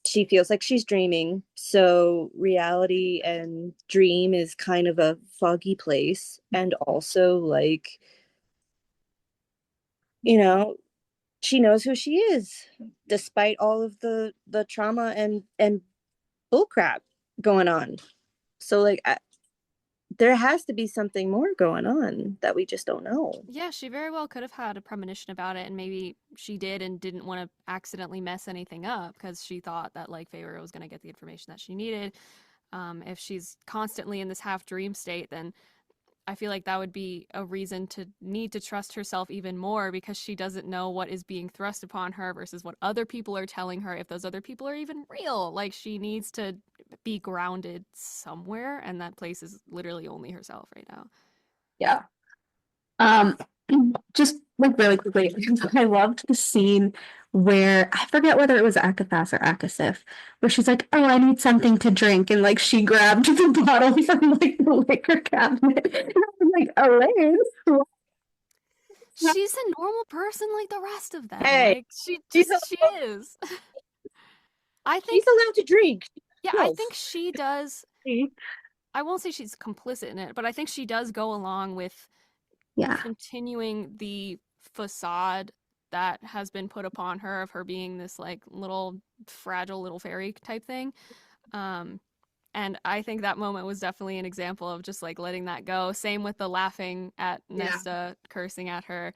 she feels like she's dreaming, so reality and dream is kind of a foggy place. And also like, you know, she knows who she is despite all of the trauma and bullcrap going on. So like there has to be something more going on that we just don't know. Yeah, she very well could have had a premonition about it, and maybe she did and didn't want to accidentally mess anything up because she thought that like Feyre was going to get the information that she needed. If she's constantly in this half dream state, then I feel like that would be a reason to need to trust herself even more because she doesn't know what is being thrust upon her versus what other people are telling her, if those other people are even real. Like, she needs to be grounded somewhere, and that place is literally only herself right now. Yeah. Um, just like really quickly, I loved the scene where I forget whether it was Akathas or Akasif, where she's like, "Oh, I need something to drink," and like she grabbed the bottle from like the liquor cabinet. And I'm like, Elaine, She's a normal person like the rest of them. Hey, Like, she she's is. I think, she's allowed to drink. yeah, I think she does. I won't say she's complicit in it, but I think she does go along with yeah, continuing the facade that has been put upon her of her being this like little fragile little fairy type thing. And I think that moment was definitely an example of just like letting that go. Same with the laughing at Nesta, cursing at her.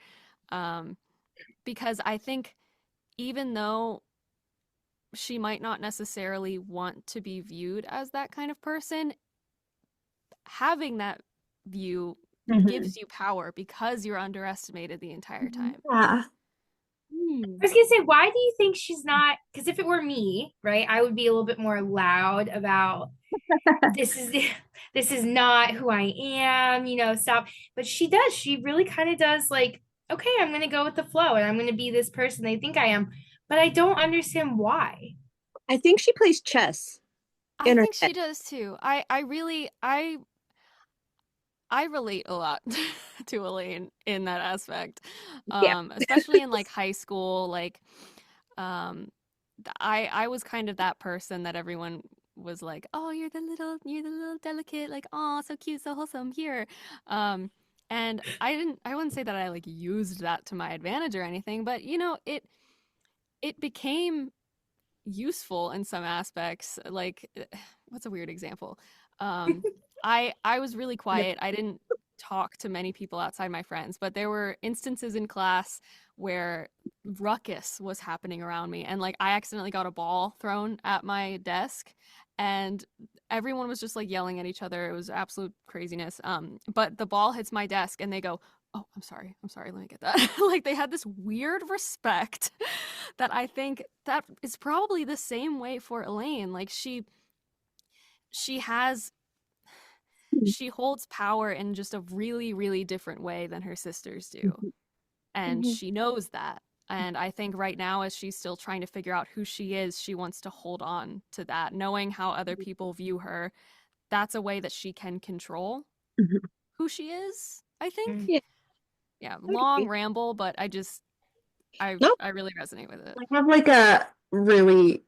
Because I think even though she might not necessarily want to be viewed as that kind of person, having that view gives you power because you're underestimated the entire time. yeah. I was gonna say, why do you think she's not? Because if it were me, right, I would be a little bit more loud about this is not who I am, stop. But she does. She really kind of does like, okay, I'm gonna go with the flow and I'm gonna be this person they think I am. But I don't understand why. I think she plays chess. I think she does too. I relate a lot to Elaine in that aspect. Especially in like high school, like I was kind of that person that everyone was like, "Oh, you're the little delicate, like, oh, so cute, so wholesome here." And I wouldn't say that I like used that to my advantage or anything, but it became useful in some aspects. Like, what's a weird example? I was really quiet. I didn't talk to many people outside my friends, but there were instances in class where ruckus was happening around me, and like I accidentally got a ball thrown at my desk, and everyone was just like yelling at each other. It was absolute craziness. But the ball hits my desk and they go, "Oh, I'm sorry, let me get that." Like they had this weird respect that I think that is probably the same way for Elain. Like she holds power in just a really, really different way than her sisters do. And she knows that. And I think right now, as she's still trying to figure out who she is, she wants to hold on to that, knowing how other people view her. That's a way that she can control who she is, I think. Yeah, long ramble, but I really resonate with it. I have like a really,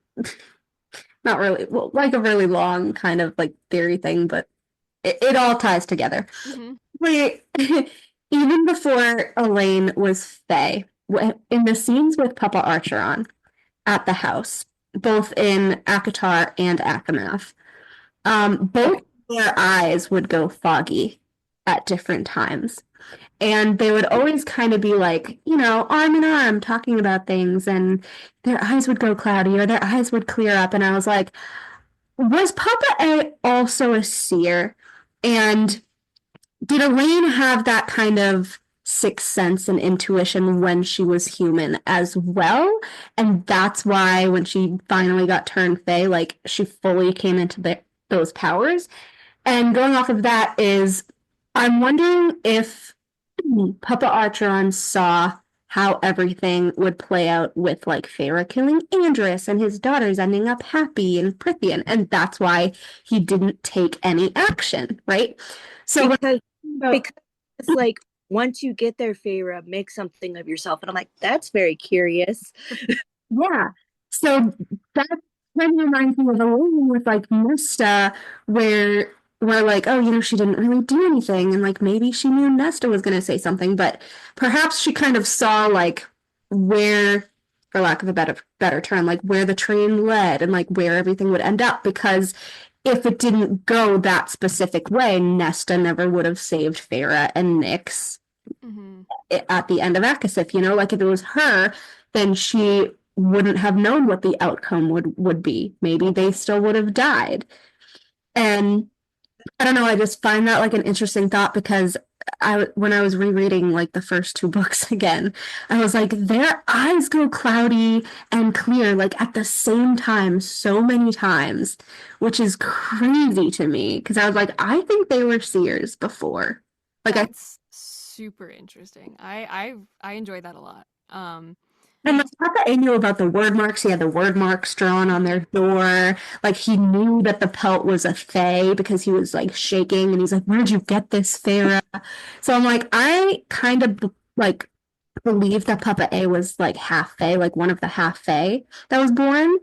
not really, well, like a really long kind of like theory thing, but it all ties together. Wait, even before Elain was Fae, in the scenes with Papa Archeron at the house, both in ACOTAR and Akamath, both their eyes would go foggy at different times. And they would always kind of be like, you know, arm in arm talking about things, and their eyes would go cloudy or their eyes would clear up. And I was like, was Papa A also a seer? And did Elain have that kind of sixth sense and intuition when she was human as well? And that's why when she finally got turned Fae, like she fully came into those powers. And going off of that is, I'm wondering if Papa Archeron saw how everything would play out with like Feyre killing Andrus and his daughters ending up happy in Prithian, and that's why he didn't take any action, right? So because it's like, once you get there, Feyre, make something of yourself. And I'm like, that's very curious. Yeah. So that kind of reminds me of a line with like Nesta, where we're like, oh, you know, she didn't really do anything, and like maybe she knew Nesta was going to say something, but perhaps she kind of saw like where, for lack of a better term, like where the train led and like where everything would end up, because if it didn't go that specific way, Nesta never would have saved Feyre and Nyx at the end of Akasif. You know, like if it was her, then she wouldn't have known what the outcome would be. Maybe they still would have died. And I don't know, I just find that like an interesting thought, because when I was rereading like the first two books again, I was like, their eyes go cloudy and clear like at the same time so many times, which is crazy to me, because I was like, I think they were seers before. Like that's super interesting. I enjoy that a lot. And like Papa A knew about the word marks. He had the word marks drawn on their door. Like he knew that the pelt was a fae because he was like shaking, and he's like, "Where'd you get this, Feyre?" So I'm like, I kind of like believe that Papa A was like half fae, like one of the half fae that was born.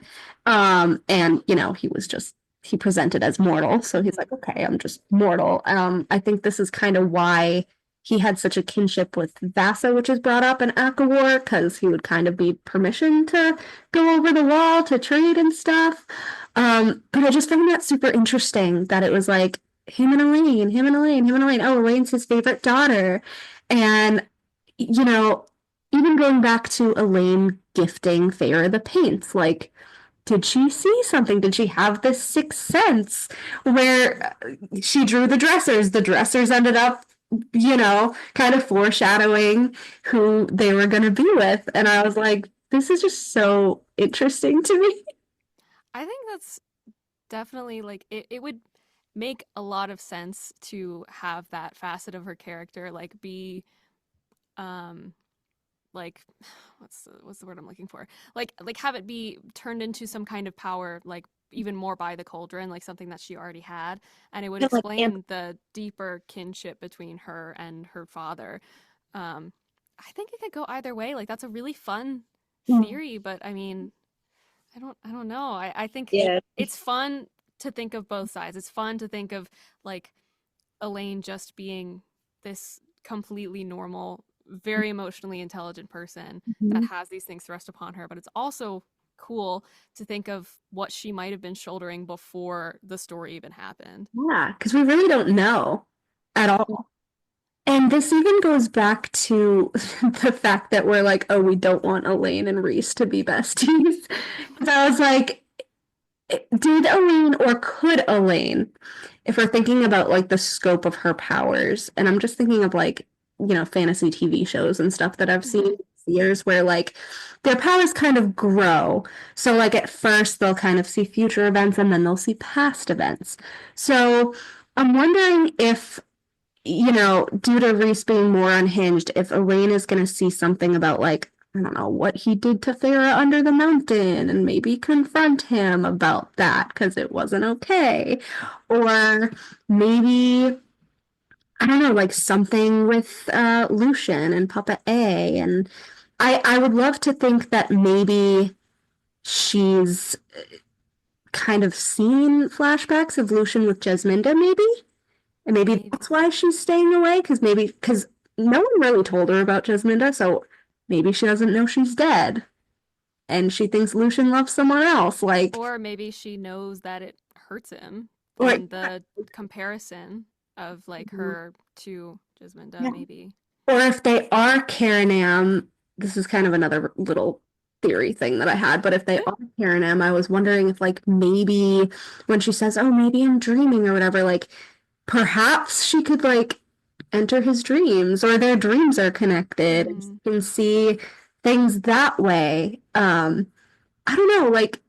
And you know, he presented as mortal, so he's like, okay, I'm just mortal. I think this is kind of why he had such a kinship with Vasa, which is brought up in Akawar, because he would kind of be permission to go over the wall to trade and stuff. But I just found that super interesting that it was like him and Elain, him and Elain, him and Elain. Oh, Elain's his favorite daughter. And, you know, even going back to Elain gifting Feyre the paints, like, did she see something? Did she have this sixth sense where she drew the dressers? The dressers ended up, you know, kind of foreshadowing who they were going to be with. And I was like, this is just so interesting to me. I think that's definitely like it would make a lot of sense to have that facet of her character like be like what's the word I'm looking for? Like have it be turned into some kind of power, like even more by the cauldron, like something that she already had, and it would explain the deeper kinship between her and her father. I think it could go either way. Like that's a really fun theory, but I mean, I don't know. I think it's fun to think of both sides. It's fun to think of like Elain just being this completely normal, very emotionally intelligent person that has these things thrust upon her, but it's also cool to think of what she might have been shouldering before the story even happened. Yeah, because we really don't know at all. And this even goes back to the fact that we're like, oh, we don't want Elain and Rhys to be besties. So I was like, Did Elaine or could Elaine, if we're thinking about like the scope of her powers, and I'm just thinking of like, fantasy TV shows and stuff that I've seen years where like their powers kind of grow. So like at first they'll kind of see future events and then they'll see past events. So I'm wondering if, due to Reese being more unhinged, if Elaine is going to see something about like, I don't know, what he did to Farah under the mountain and maybe confront him about that because it wasn't okay. Or maybe, I don't know, like something with Lucian and Papa A. And I would love to think that maybe she's kind of seen flashbacks of Lucian with Jasminda, maybe? And maybe that's why she's staying away, because no one really told her about Jasminda, so maybe she doesn't know she's dead. And she thinks Lucian loves someone else. Like, Or maybe she knows that it hurts him. Or- And the comparison of like her to Jasminda, Yeah. maybe. or if they are Karenna, this is kind of another little theory thing that I had, but if they are Karenna, I was wondering if like maybe when she says, "Oh, maybe I'm dreaming" or whatever, like perhaps she could like enter his dreams or their dreams are connected and she can see things that way. I don't know, like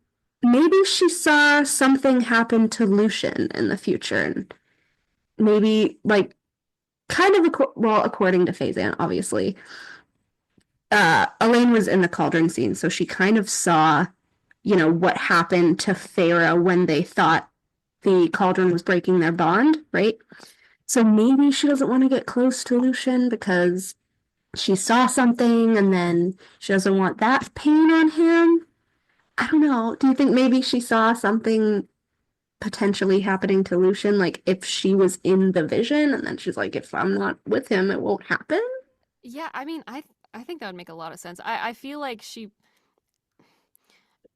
maybe she saw something happen to Lucian in the future and maybe like kind of according to Faizan, obviously. Elaine was in the cauldron scene, so she kind of saw, what happened to Farah when they thought the cauldron was breaking their bond, right? So maybe she doesn't want to get close to Lucian because she saw something and then she doesn't want that pain on him. I don't know. Do you think maybe she saw something potentially happening to Lucian, like if she was in the vision and then she's like, if I'm not with him, it won't happen? Yeah, I mean, I think that would make a lot of sense. I feel like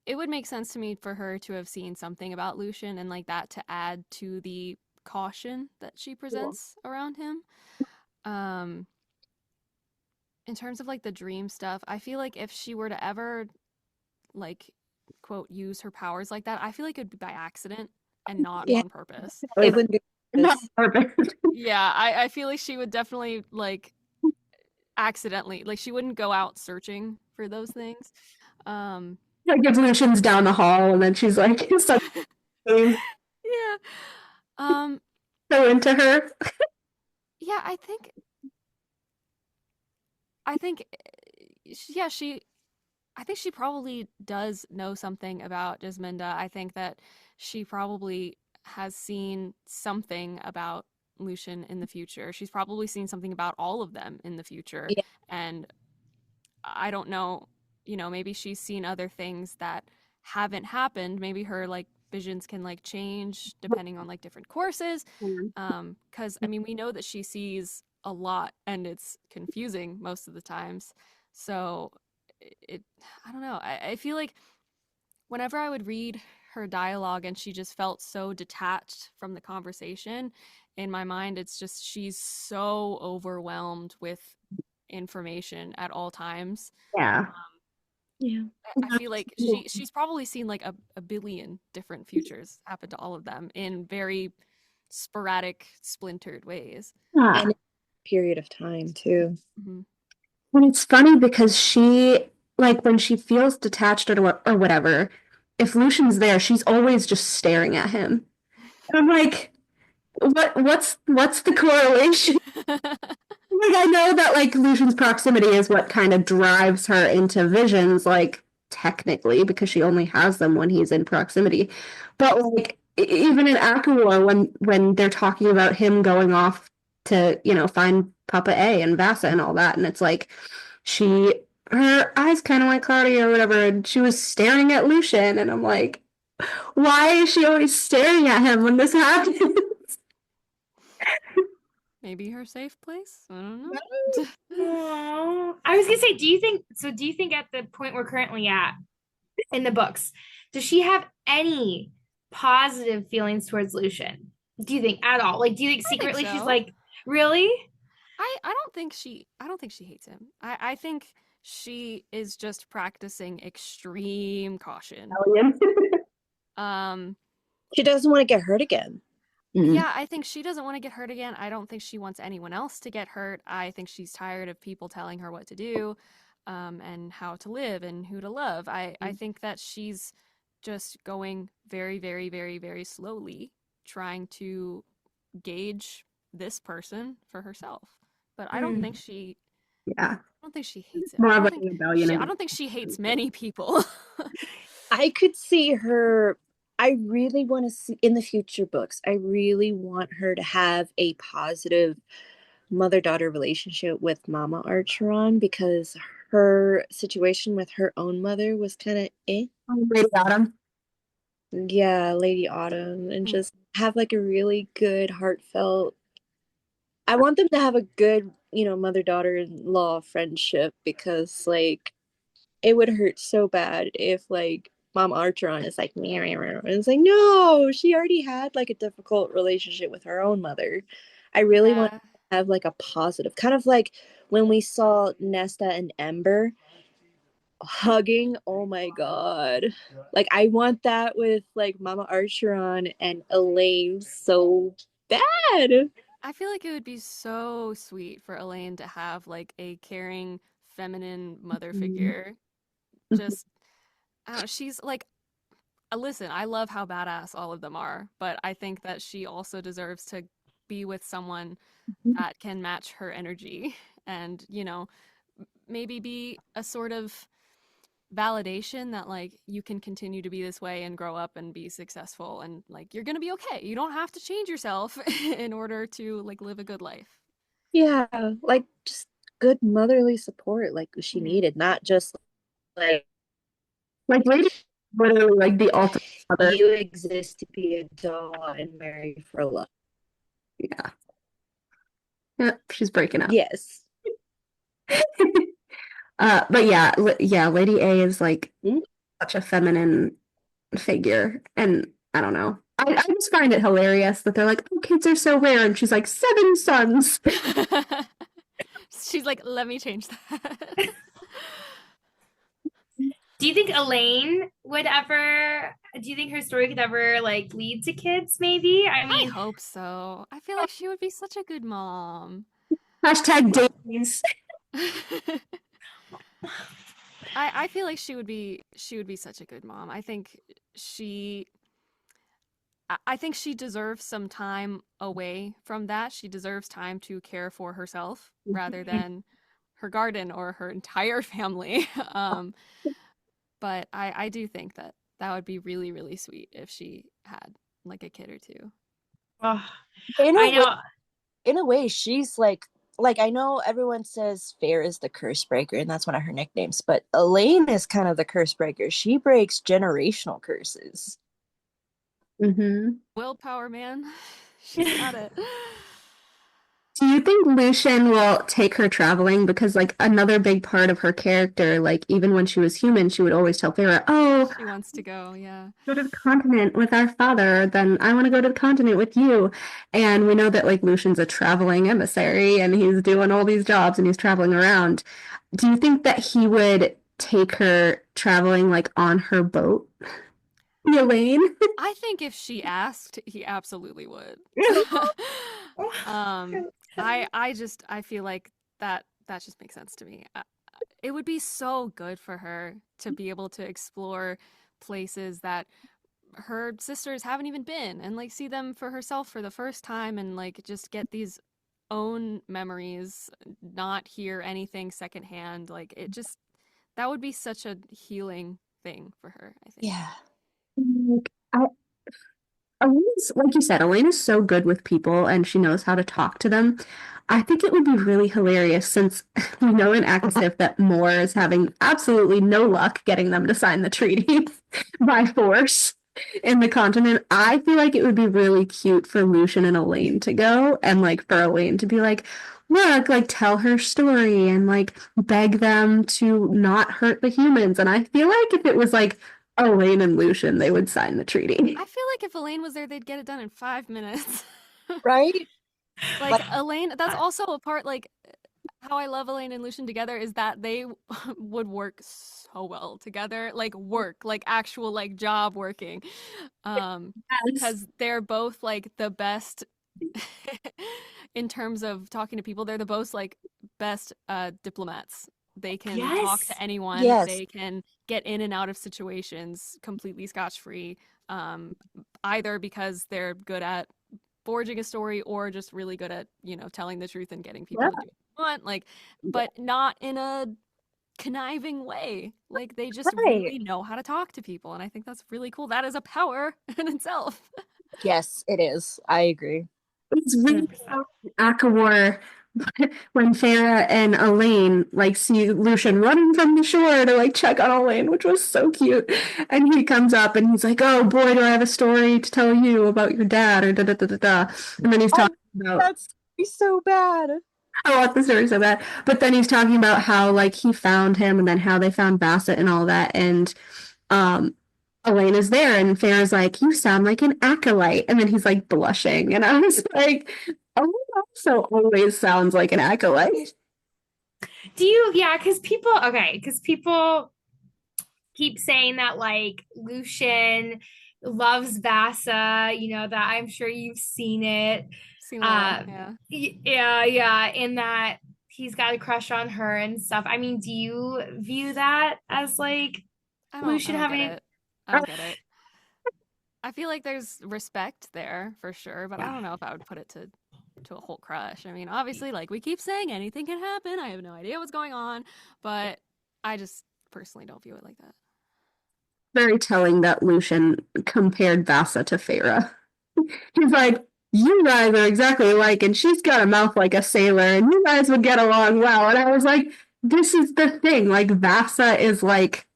it would make sense to me for her to have seen something about Lucian and like that to add to the caution that she presents around him. In terms of like the dream stuff, I feel like if she were to ever like quote use her powers like that, I feel like it'd be by accident and not on purpose. It wouldn't be Not perfect. Yeah, I feel like she would definitely like accidentally, like she wouldn't go out searching for those things. Like if Lucian's down the hall and then she's like so Yeah. into her. Yeah, I think yeah, I think she probably does know something about Jasminda. I think that she probably has seen something about Lucian in the future. She's probably seen something about all of them in the future. Yeah. And I don't know, maybe she's seen other things that haven't happened. Maybe her like visions can like change depending on like different courses. Because I mean, we know that she sees a lot and it's confusing most of the times. So I don't know. I feel like whenever I would read her dialogue and she just felt so detached from the conversation, in my mind, it's just she's so overwhelmed with information at all times. Yeah. Yeah. I feel like she's probably seen like a billion different futures happen to all of them in very sporadic, splintered ways. Yeah. And period of time too. Mm-hmm. And it's funny because she, like, when she feels detached or whatever, if Lucian's there, she's always just staring at him. And I'm like, what's the correlation? Like, I know that, like, Lucian's proximity is what kind of drives her into visions, like, technically, because she only has them when he's in proximity. But, like, even in ACOTAR, when they're talking about him going off to, find Papa A and Vasa and all that, and it's like, her eyes kind of went cloudy or whatever, and she was staring at Lucian, and I'm like, why is she always staring at him when this happens? Maybe her safe place? I don't know. Oh, I was gonna say, do you think at the point we're currently at in the books, does she have any positive feelings towards Lucian? Do you think at all? Like, do you think secretly so. she's like, really? I don't think she hates him. I think she is just practicing extreme caution. She doesn't want to get hurt again. Yeah, I think she doesn't want to get hurt again. I don't think she wants anyone else to get hurt. I think she's tired of people telling her what to do, and how to live and who to love. I think that she's just going very, very, very, very slowly, trying to gauge this person for herself. But I don't think she Yeah. I don't think she hates it. More I of don't like think rebellion. I don't think she hates many people. I could see her. I really want to see in the future books. I really want her to have a positive mother-daughter relationship with Mama Archeron, because her situation with her own mother was kind of Lady Autumn. Yeah, Lady Autumn, and just have like a really good, heartfelt. I want them to have a good, mother-daughter-in-law friendship, because like it would hurt so bad if like Mom Archeron is like, meow, meow, meow. And it's like, no, she already had like a difficult relationship with her own mother. I really want to have like a positive, kind of like when we saw Nesta and Ember hugging. Oh my god, like I want that with like Mama Archeron and Elaine so bad. I feel like it would be so sweet for Elaine to have like a caring, feminine mother figure. Just, I don't know, she's like, listen, I love how badass all of them are, but I think that she also deserves to be with someone that can match her energy and, maybe be a sort of validation that like you can continue to be this way and grow up and be successful, and like you're gonna be okay. You don't have to change yourself in order to like live a good life. Yeah, like just good motherly support like she needed, not just like Lady literally like the ultimate mother. you exist to be a doll and marry for love. Yeah. Yep, she's breaking up. Yes. But yeah, Lady A is like such a feminine figure, and I don't know. I just find it hilarious that they're like, oh, kids are so rare, and she's like, 7 sons. She's like, let me change that. Do you think Elaine would ever, do you think her story could ever like lead to kids maybe? I mean, I hope so. I feel like she would be such a good mom. Hashtag days. I feel like she would be such a good mom. I think she deserves some time away from that. She deserves time to care for herself rather than her garden or her entire family. But I do think that would be really, really sweet if she had like a kid or two. In a way, she's like I know everyone says Fair is the curse breaker, and that's one of her nicknames, but Elaine is kind of the curse breaker. She breaks generational curses. Willpower, man. She's got it. Do you think Lucian will take her traveling? Because like another big part of her character, like even when she was human, she would always tell Farah, oh, she wants to go, yeah. Go to the continent with our father, then I want to go to the continent with you. And we know that like Lucian's a traveling emissary and he's doing all these jobs and he's traveling around. Do you think that he would take her traveling like on her boat? Elaine? I think if she asked, he absolutely would. I feel like that just makes sense to me. It would be so good for her to be able to explore places that her sisters haven't even been, and like see them for herself for the first time, and like just get these own memories, not hear anything secondhand. Like that would be such a healing thing for her, I think. Yeah. Elaine's, like you said, Elaine is so good with people and she knows how to talk to them. I think it would be really hilarious since we know in ACOTAR that Moore is having absolutely no luck getting them to sign the treaty by force in the continent. I feel like it would be really cute for Lucian and Elaine to go, and like for Elaine to be like, look, like tell her story and like beg them to not hurt the humans. And I feel like if it was like Elaine and Lucian, they would sign the treaty. I feel like if Elaine was there, they'd get it done in 5 minutes. Right? Like Elaine, that's also a part, like, how I love Elain and Lucian together is that they would work so well together, like actual like job working. Yes. Because they're both like the best in terms of talking to people. They're the both like best diplomats. They can talk Yes. to anyone. Yes. They can get in and out of situations completely scotch-free. Either because they're good at forging a story or just really good at, telling the truth and getting people Yeah. to do what they want. Like, but not in a conniving way. Like they just Right. really know how to talk to people. And I think that's really cool. That is a power in itself. Yes, it is. I agree. It's really ACOTAR when Farah and Elaine like see Lucian running from the shore to like check on Elaine, which was so cute. And he comes up and he's like, "Oh boy, do I have a story to tell you about your dad," or da da da da da. And then he's talking about That's so bad. I want the story so bad. But then he's talking about how like he found him and then how they found Bassett and all that. And um Elaine is there and Farah's like, "You sound like an acolyte." And then he's like blushing. And I was like, "Oh, also always sounds like an acolyte." Because people keep saying that like Lucian loves Vasa, that I'm sure you've seen it. Seen a lot, Yeah, and that he's got a crush on her and stuff. I mean, do you view that as like Lucian having get it. I don't get it. I feel like there's respect there for sure, but I don't know if I would put it to a whole crush. I mean, obviously, like we keep saying, anything can happen. I have no idea what's going on, but I just personally don't view it like that. Very telling that Lucian compared Vasa to Farah. He's like, "You guys are exactly alike, and she's got a mouth like a sailor, and you guys would get along well." And I was like, this is the thing. Like, Vasa is like,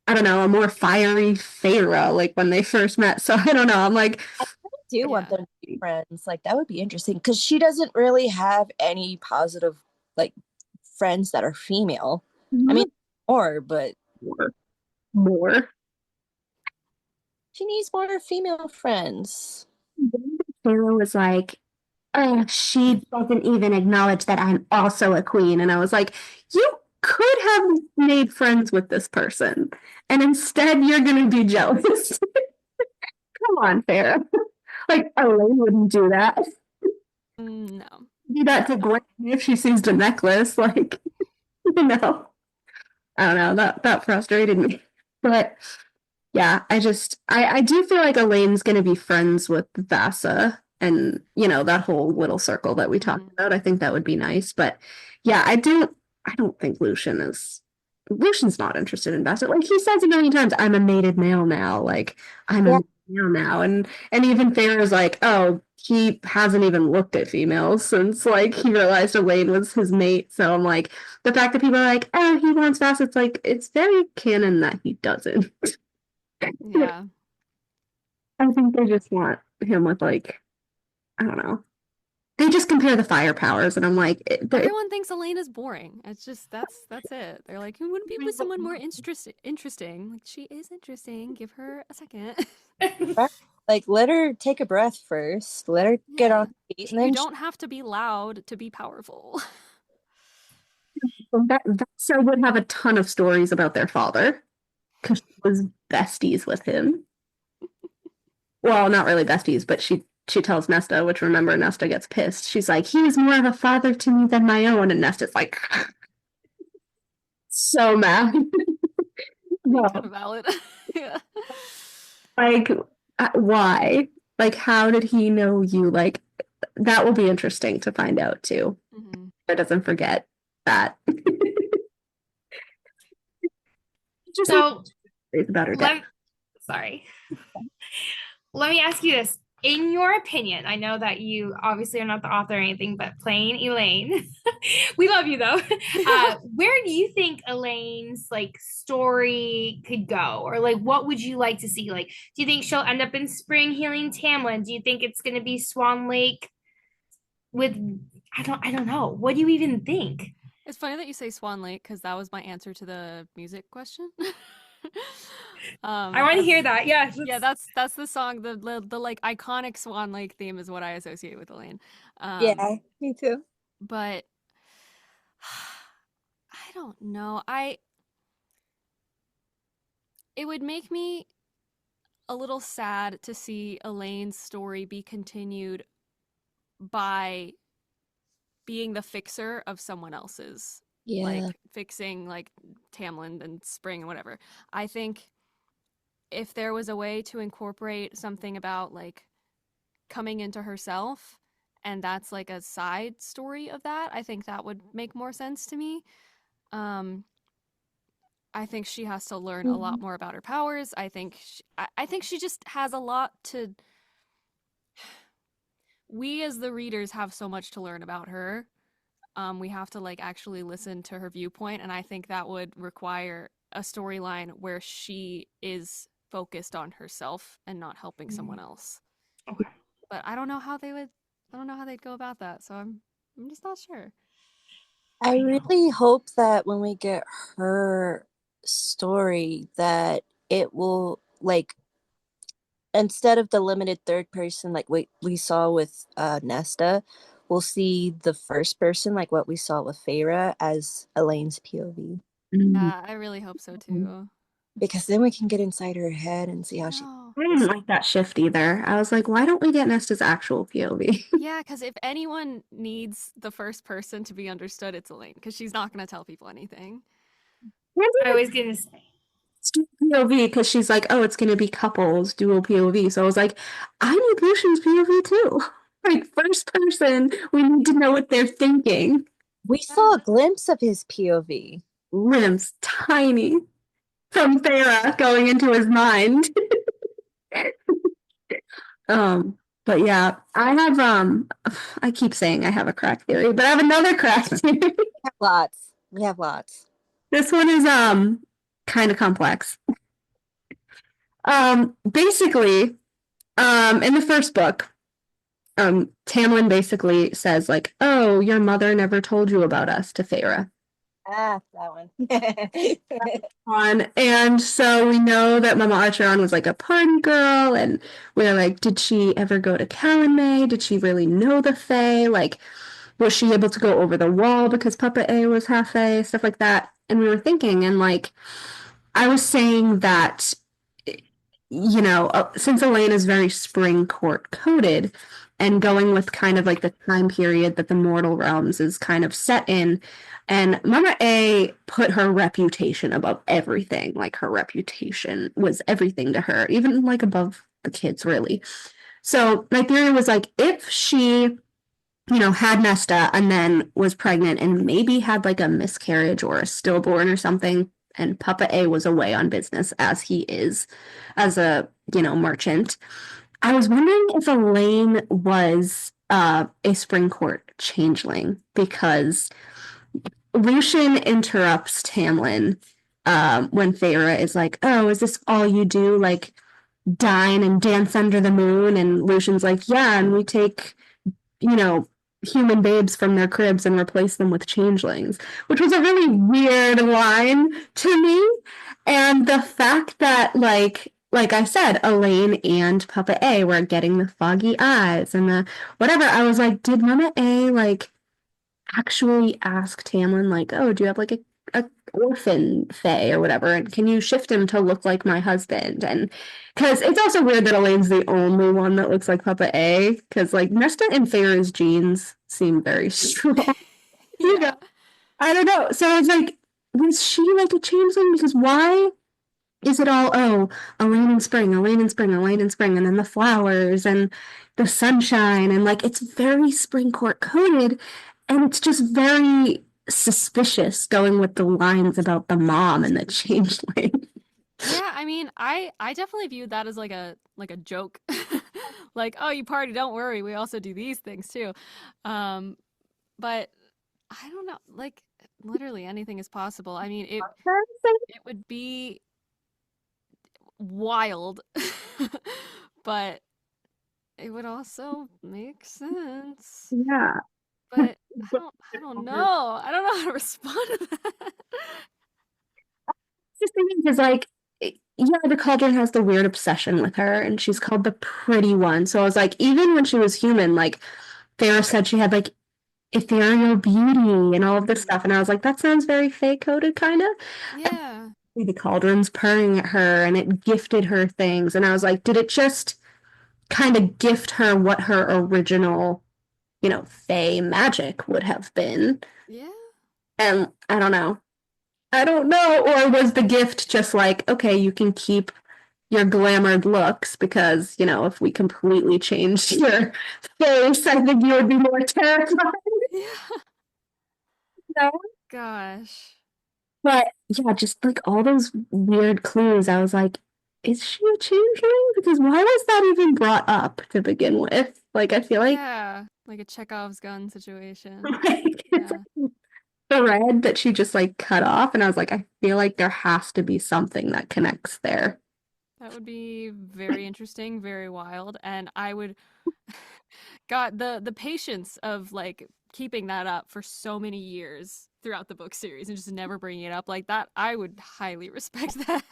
I don't know, a more fiery Farah, like when they first met. So I don't know. I'm like, I do want them to be friends. Like, that would be interesting because she doesn't really have any positive, like, friends that are female. I mean, more, but more. She needs more female friends. Farah was like, "Oh, she doesn't even acknowledge that I'm also a queen." And I was like, you could have made friends with this person, and instead you're going to be jealous. Come on, Farah. Like, Elaine wouldn't do that. No. Do that to Gwen if she sees the necklace. Like, I don't know. That frustrated me. But yeah, I do feel like Elaine's going to be friends with Vasa and, that whole little circle that we talked about. I think that would be nice. But yeah, I don't think Lucian's not interested in Vasa. Like he says a million times, "I'm a mated male now." Like, I'm a male now. And even Farah's like, "Oh, he hasn't even looked at females since like he realized Elaine was his mate." So I'm like, the fact that people are like, "Oh, he wants Vasa," it's like, it's very canon that he doesn't. Yeah. I think they just want him with like, I don't know. They just compare the fire powers, and I'm like, everyone thinks Elaine is boring. It's just that's it. They're like, who wouldn't be with someone more interesting? Like, she is interesting. Give her a second. Like, let her take a breath first. Let her get on her feet, and then you don't have to be loud to be powerful. Vasa would have a ton of stories about their father because she was besties with him. Well, not really besties, but she tells Nesta, which, remember, Nesta gets pissed. She's like, "He was more of a father to me than my own." And Nesta's like, so mad. No. Kind of valid. Yeah. Like, why? Like, how did he know you? Like, that will be interesting to find out, too. Mm-hmm. It doesn't forget that. So, about her dad. Sorry. Let me ask you this. In your opinion, I know that you obviously are not the author or anything, but playing Elaine, we love you though. Where do you think Elaine's like story could go? Or like, what would you like to see? Like, do you think she'll end up in Spring healing Tamlin? Do you think it's going to be Swan Lake with, I don't know. What do you even think? It's funny that you say Swan Lake because that was my answer to the music question. I want to hear that. Yeah. Yeah, that's the song. The like iconic Swan Lake theme is what I associate with Elaine. Yeah, me too. But don't know. It would make me a little sad to see Elain's story be continued by being the fixer of someone else's. Yeah. Like fixing like Tamlin and Spring and whatever. I think if there was a way to incorporate something about like coming into herself and that's like a side story of that, I think that would make more sense to me. I think she has to learn a lot more about her powers. I think she just has a lot to. We as the readers have so much to learn about her. We have to like actually listen to her viewpoint, and I think that would require a storyline where she is focused on herself and not helping someone else. Okay. But I don't know how they would. I don't know how they'd go about that. So I'm just not sure. I really hope that when we get her story that it will, like, instead of the limited third person like we saw with Nesta, we'll see the first person like what we saw with Feyre as Elaine's POV. Yeah, I really hope so too. Because then we can get inside her head and see how she. No. I didn't like that shift either. I was like, why don't we get Nesta's actual POV? Yeah, because if anyone needs the first person to be understood, it's Elain, because she's not going to tell people anything. I was gonna say POV because she's like, oh, it's gonna be couples, dual POV. So I was like, I need Lucian's POV too. Like first person, we need to know what they're thinking. We saw a glimpse of his POV. Limbs tiny from Feyre going into his mind. But yeah, I have I keep saying I have a crack theory, but I have another crack theory. We have lots. This one is kind of complex. Basically, in the first book, Tamlin basically says like, "Oh, your mother never told you about us" to Feyre. That one. And so we know that Mama Archeron was like a party girl, and we're like, did she ever go to Calanmay? Did she really know the Fae? Like, was she able to go over the wall because Papa A was half Fae? Stuff like that. And we were thinking, and like, I was saying that, you know, since Elain is very spring court coded, and going with kind of like the time period that the mortal realms is kind of set in, and Mama A put her reputation above everything. Like her reputation was everything to her, even like above the kids, really. So my theory was like, if she, you know, had Nesta and then was pregnant and maybe had like a miscarriage or a stillborn or something, and Papa A was away on business as he is as a, you know, merchant, I was wondering if Elain was a spring court changeling, because Lucian interrupts Tamlin when Feyre is like, oh, is this all you do? Like, dine and dance under the moon? And Lucian's like, yeah, and we take, you know, human babes from their cribs and replace them with changelings, which was a really weird line to me. And the fact that, like I said, Elain and Papa A were getting the foggy eyes and the whatever, I was like, did Mama A, like, actually ask Tamlin, like, oh, do you have like a orphan Fae or whatever, and can you shift him to look like my husband? And because it's also weird that Elaine's the only one that looks like Papa A, because like Nesta and Feyre's genes seem very strong. You know? I don't know. So I was like, was she like a changeling? Because why is it all, oh, Elain in spring, Elain in spring, Elain in spring, and then the flowers and the sunshine, and like it's very spring court coded. And it's just very suspicious going with the lines about the mom and the changeling. Yeah, I mean, I definitely viewed that as like a joke. Like, oh, you party, don't worry, we also do these things too. But I don't know, like literally anything is possible. I mean, it would be wild, but it would also make sense. Yeah. But I don't know. I don't know how to respond to that. Just thinking, because like, yeah, the Cauldron has the weird obsession with her, and she's called the pretty one. So I was like, even when she was human, like Feyre said she had like ethereal beauty and all of this stuff. And I was like, that sounds very fake coded, kind of. Yeah. The cauldron's purring at her and it gifted her things. And I was like, did it just kind of gift her what her original, Fey magic would have been? Yeah. And I don't know. Or was the gift just like, okay, you can keep your glamored looks because, if we completely changed your face, I think you would be more terrified. Yeah. No? Gosh. But yeah, just like all those weird clues, I was like, is she a changeling? Because why was that even brought up to begin with? Like, I feel like, Yeah, like a Chekhov's gun situation. like it's Yeah. like thread that she just like cut off, and I was like, I feel like there has to be something that connects there. That would be very interesting, very wild, and I would got the patience of like keeping that up for so many years throughout the book series and just never bringing it up like that. I would highly respect that.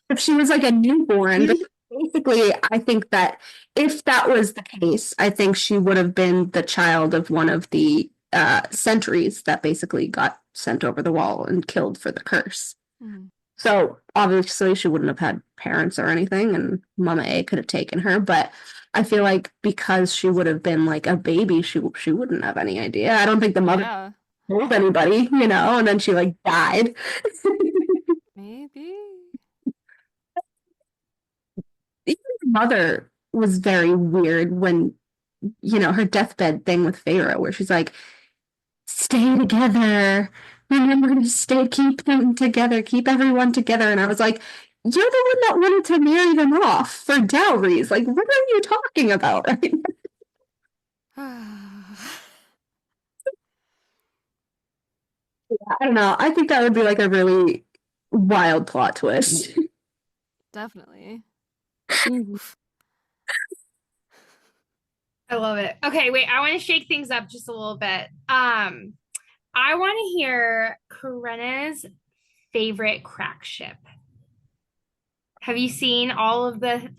If she was like a newborn, but basically, I think that if that was the case, I think she would have been the child of one of the sentries that basically got sent over the wall and killed for the curse. Mhm. So obviously she wouldn't have had parents or anything, and Mama A could have taken her. But I feel like because she would have been like a baby, she wouldn't have any idea. I don't think the mother Yeah, told anybody, and then she like died. maybe. Even the mother was very weird when, her deathbed thing with Pharaoh, where she's like, stay together. Remember to keep them together, keep everyone together. And I was like, you're the one that wanted to marry them off for dowries. Like, what are you talking about? Right? I don't know. I think that would be like a really wild plot twist. Definitely. I love it. Okay, wait, I want to shake things up just a little bit. I want to hear Karenna's favorite crack ship. Have you seen all of the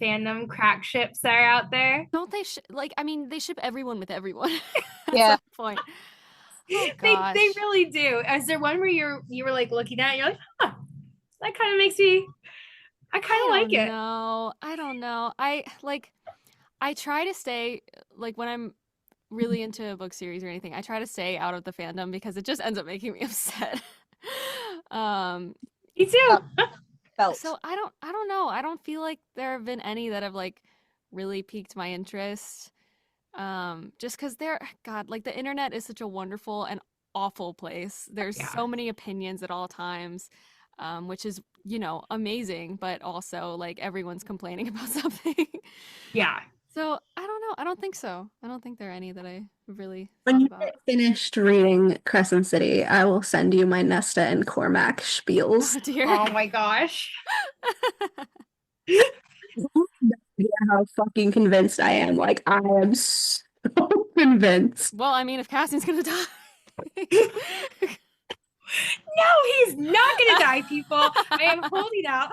fandom crack ships that are out there? Don't they like? I mean, they ship everyone with everyone. At Yeah. some point. Oh gosh. They really do. Is there one where you were like looking at it, you're like, huh, that kind of makes me. I kind of like it. No, I don't know. I try to stay like when I'm really into a book series or anything, I try to stay out of the fandom because it just ends up making me upset. Me too. Felt. So I don't know. I don't feel like there have been any that have like really piqued my interest. Just because like the internet is such a wonderful and awful place. There's so many opinions at all times, which is, amazing, but also like everyone's complaining about something. Yeah. So I don't know. I don't think so. I don't think there are any that I really When thought you about. get finished reading Crescent City, I will send you my Nesta and Cormac spiels. Oh dear. Oh my gosh. Yeah, how fucking convinced I am. Like, I am so convinced. Well, I mean, if Cassian's gonna die. No, he's not gonna die, people. I am holding out.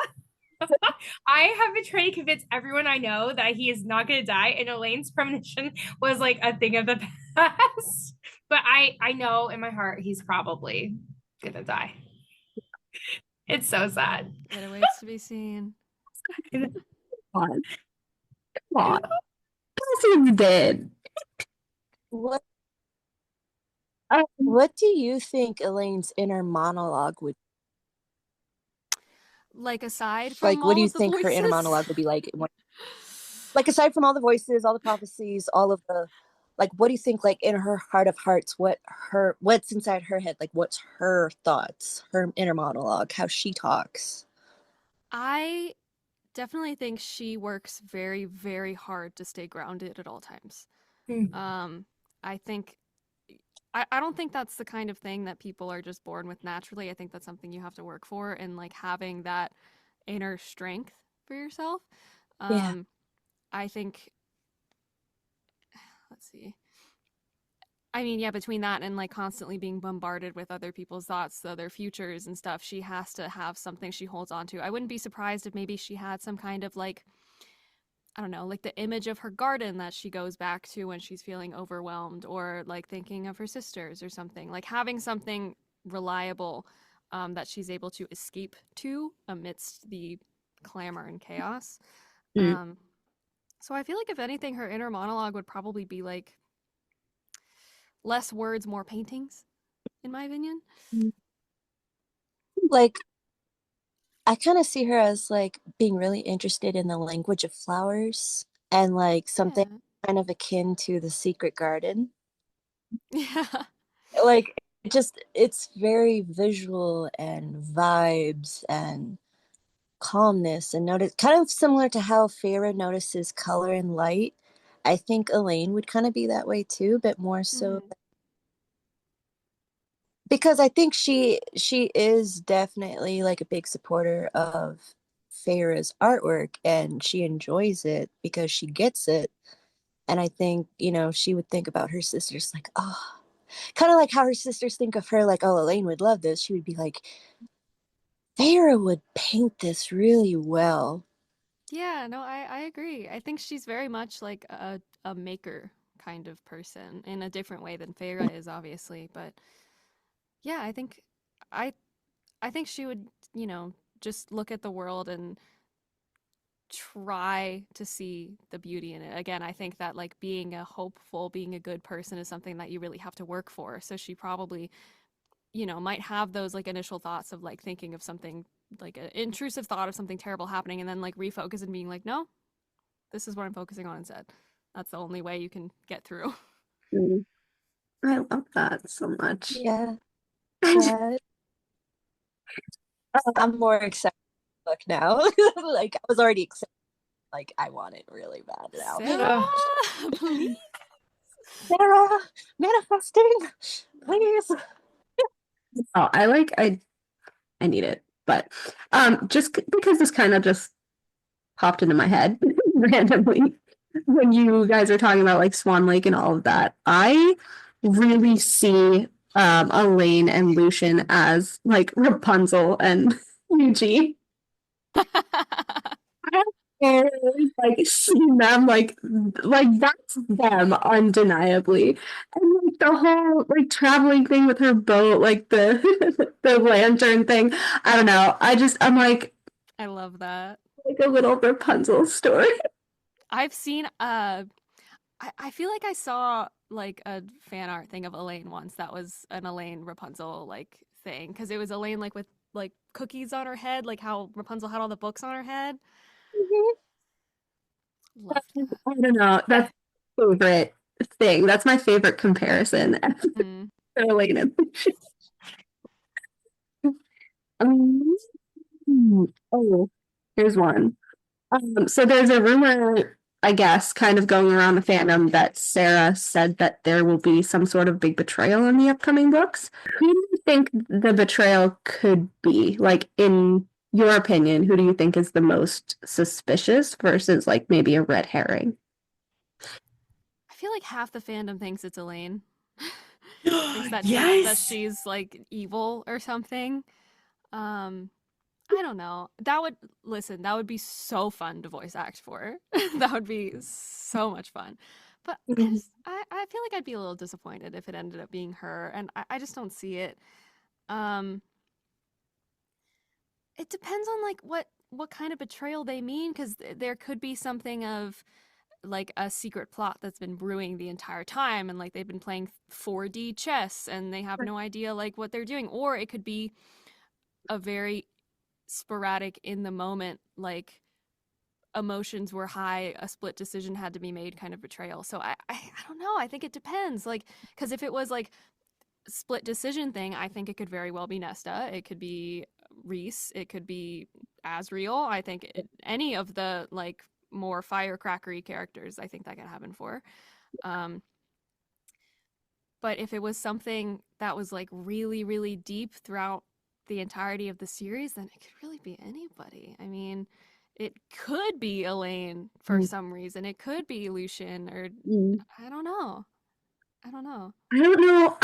I have been trying to convince everyone I know that he is not gonna die, and Elaine's premonition was like a thing of the past. But I know in my heart he's probably gonna die. It's so sad. It awaits to be seen. Come on. Come on. Cassian's dead. What do you think Elaine's inner monologue would Like aside from like? What do all you of the think her inner voices? monologue would be like? Like aside from all the voices, all the prophecies, all of the like, what do you think? Like in her heart of hearts, what's inside her head? Like, what's her thoughts? Her inner monologue, how she talks. I definitely think she works very, very hard to stay grounded at all times. I think I don't think that's the kind of thing that people are just born with naturally. I think that's something you have to work for, and like having that inner strength for yourself. Yeah. I think, let's see. I mean, yeah, between that and like constantly being bombarded with other people's thoughts, their futures and stuff, she has to have something she holds on to. I wouldn't be surprised if maybe she had some kind of like, I don't know, like the image of her garden that she goes back to when she's feeling overwhelmed, or like thinking of her sisters or something. Like having something reliable that she's able to escape to amidst the clamor and chaos. Mm. So I feel like if anything, her inner monologue would probably be like less words, more paintings, in my opinion. Like, I kind of see her as like being really interested in the language of flowers and like something Yeah. kind of akin to the secret garden. Yeah. Like, it's very visual and vibes and calmness and notice, kind of similar to how Feyre notices color and light. I think Elain would kind of be that way too, but more so Mhm. because I think she is definitely like a big supporter of Feyre's artwork and she enjoys it because she gets it. And I think, she would think about her sisters like, oh, kind of like how her sisters think of her, like, oh, Elain would love this. She would be like, Feyre would paint this really well. Yeah, no, I agree. I think she's very much like a maker kind of person in a different way than Feyre is, obviously. But yeah, I I think she would, just look at the world and try to see the beauty in it. Again, I think that like being a hopeful, being a good person is something that you really have to work for. So she probably, might have those like initial thoughts of like thinking of something like an intrusive thought of something terrible happening and then like refocus and being like, no, this is what I'm focusing on instead. That's the only way you can get through. Mm. I love that so much. Yeah, yeah. I'm more excited to look now. Like, I was already excited. Like, I want it really bad now. Sarah, please. Sarah, manifesting, please. Oh, I need it. But because this kind of just popped into my head randomly when you guys are talking about like Swan Lake and all of that, I really see Elaine and Lucian as like Rapunzel and Eugene. And like seeing them like that's them undeniably. And like the whole like traveling thing with her boat, like the the lantern thing. I don't know. I'm I love that. like a little Rapunzel story. I've seen I feel like I saw like a fan art thing of Elaine once that was an Elaine Rapunzel like thing because it was Elaine like with like cookies on her head, like how Rapunzel had all the books on her head. Loved that. I don't know. That's my favorite thing. That's my favorite comparison. Mm. Elaine and um, oh, here's one. So there's a rumor, I guess, kind of going around the fandom that Sarah said that there will be some sort of big betrayal in the upcoming books. Who do you think the betrayal could be? Like, in your opinion, who do you think is the most suspicious versus like maybe a red herring? I feel like half the fandom thinks it's Elaine. Thinks that Yes. she's like evil or something. Um I don't know. That would be so fun to voice act for. That would be so much fun. But I feel like I'd be a little disappointed if it ended up being her, and I just don't see it. Um, it depends on like what kind of betrayal they mean, because there could be something of like a secret plot that's been brewing the entire time, and like they've been playing 4D chess and they have no idea like what they're doing, or it could be a very sporadic in the moment, like emotions were high, a split decision had to be made kind of betrayal. So I don't know. I think it depends. Like, because if it was like split decision thing, I think it could very well be Nesta. It could be Reese. It could be Asriel. I think any of the like more firecrackery characters, I think that could happen for. Um, but if it was something that was like really, really deep throughout the entirety of the series, then it could really be anybody. I mean, it could be Elaine for some reason. It could be Lucian, or I don't know. I don't know. I don't know.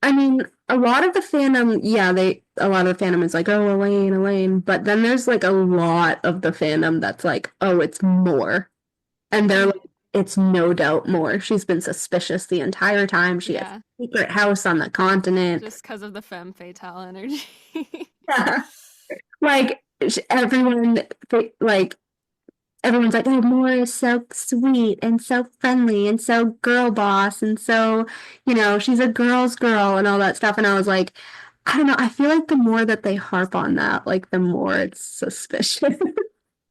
I mean, a lot of the fandom, yeah, a lot of the fandom is like, oh, Elaine, Elaine, but then there's like a lot of the fandom that's like, oh, it's more. And they're like, it's no doubt more. She's been suspicious the entire time. She has Yeah, a secret house on the continent. just because of the femme fatale energy. Yeah. Like everyone, like everyone's like, oh, Moore is so sweet and so friendly and so girl boss and so, she's a girl's girl and all that stuff. And I was like, I don't know. I feel like the more that they harp on that, like the more it's suspicious.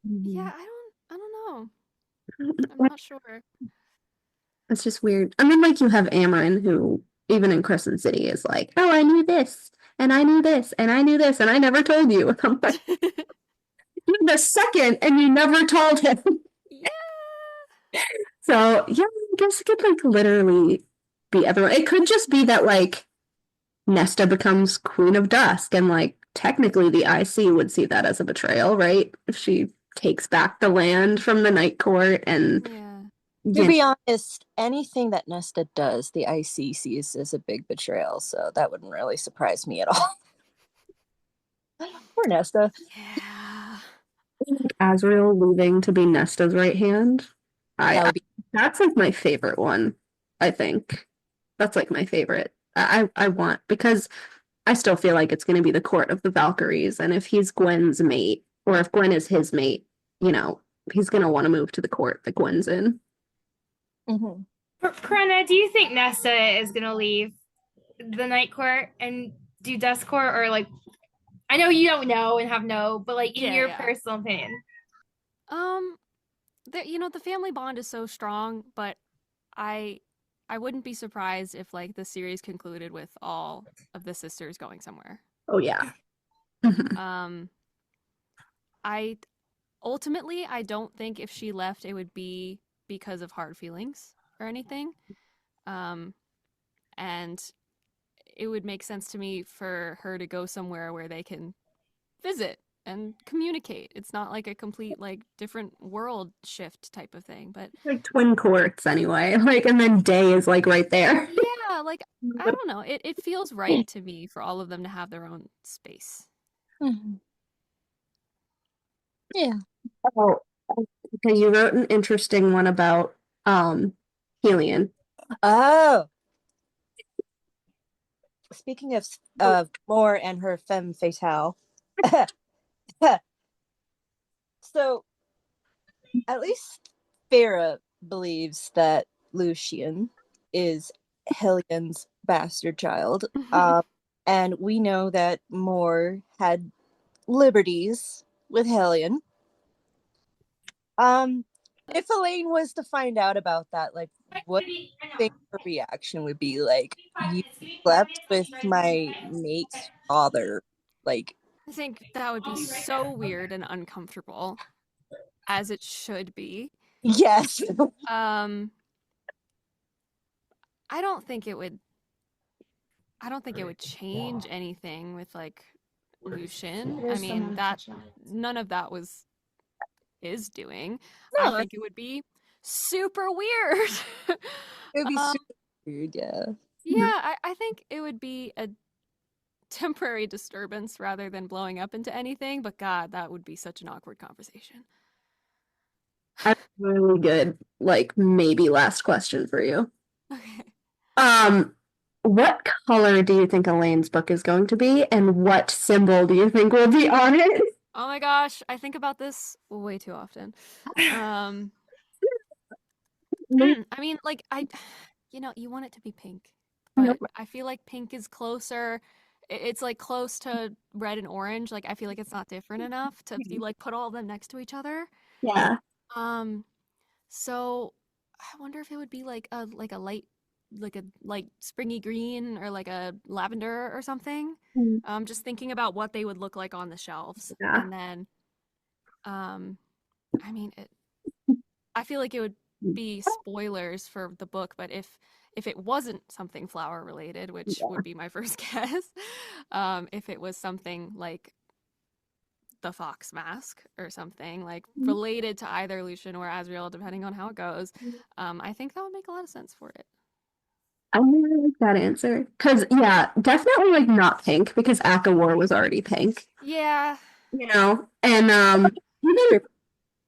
Yeah, I don't know. I'm Like, not sure. it's just weird. And then like you have Amarin who, even in Crescent City, is like, oh, I knew this and I knew this and I knew this and I never told you. And I'm like, you're the second and you never told him. Yeah. So yeah, I guess it could like literally be everyone. It could just be that like Nesta becomes Queen of Dusk, and like technically the IC would see that as a betrayal, right? If she takes back the land from the Night Court and Yeah. To be honest, anything that Nesta does, the IC sees as a big betrayal, so that wouldn't really surprise me at all. Poor Nesta. Yeah. Azriel leaving to be Nesta's right hand. That would be That's like my favorite one, I think. That's like my favorite. I want, because I still feel like it's going to be the court of the Valkyries, and if he's Gwen's mate, or if Gwen is his mate, he's going to want to move to the court that Gwen's in. Mhm. Karenna, do you think Nesta is gonna leave the Night Court and do Dusk Court, or like, I know you don't know and have no, but like in your personal opinion? The family bond is so strong, but I wouldn't be surprised if like the series concluded with all of the sisters going somewhere. Oh yeah. I ultimately I don't think if she left it would be because of hard feelings or anything. And it would make sense to me for her to go somewhere where they can visit and communicate. It's not like a complete like different world shift type of thing, but like twin courts anyway. Like, and then Day is like right there. yeah, like I don't know. It feels right to me for all of them to have their own space. Mhm. Yeah. Oh, okay, you wrote an interesting one about Helion. Oh. Speaking of Moore and her femme fatale. So at least Farah believes that Lucian is Helion's bastard child. And we know that Moore had liberties with Helion. If Elaine was to find out about that, like, what do you think her reaction would be? Like, you slept with my mate's father. Like, I think that would be so weird and uncomfortable, as it should be. yes. I don't think it would change anything with like Lucian. I mean, that none of that is doing. I think it would be super weird. It would be super weird, yeah. Yeah, I think it would be a temporary disturbance rather than blowing up into anything, but God, that would be such an awkward conversation. That's really good. Like, maybe last question for you. Okay. What color do you think Elaine's book is going to be, and what symbol do you think will be on it? Oh my gosh, I think about this way too often. I mean, like you want it to be pink, but I feel like pink is closer. It's like close to red and orange. Like I feel like it's not different enough to be like put all of them next to each other. Yeah. So I wonder if it would be like a light springy green or like a lavender or something. Just thinking about what they would look like on the shelves. Yeah. And then I mean I feel like it would be spoilers for the book, but if it wasn't something flower related, which would be my first guess, if it was something like the fox mask or something like related to either Lucian or Azriel, depending on how it goes, I think that would make a lot of sense for it. I really like that answer. Because, yeah, definitely like not pink, because ACOTAR was already pink. Yeah. And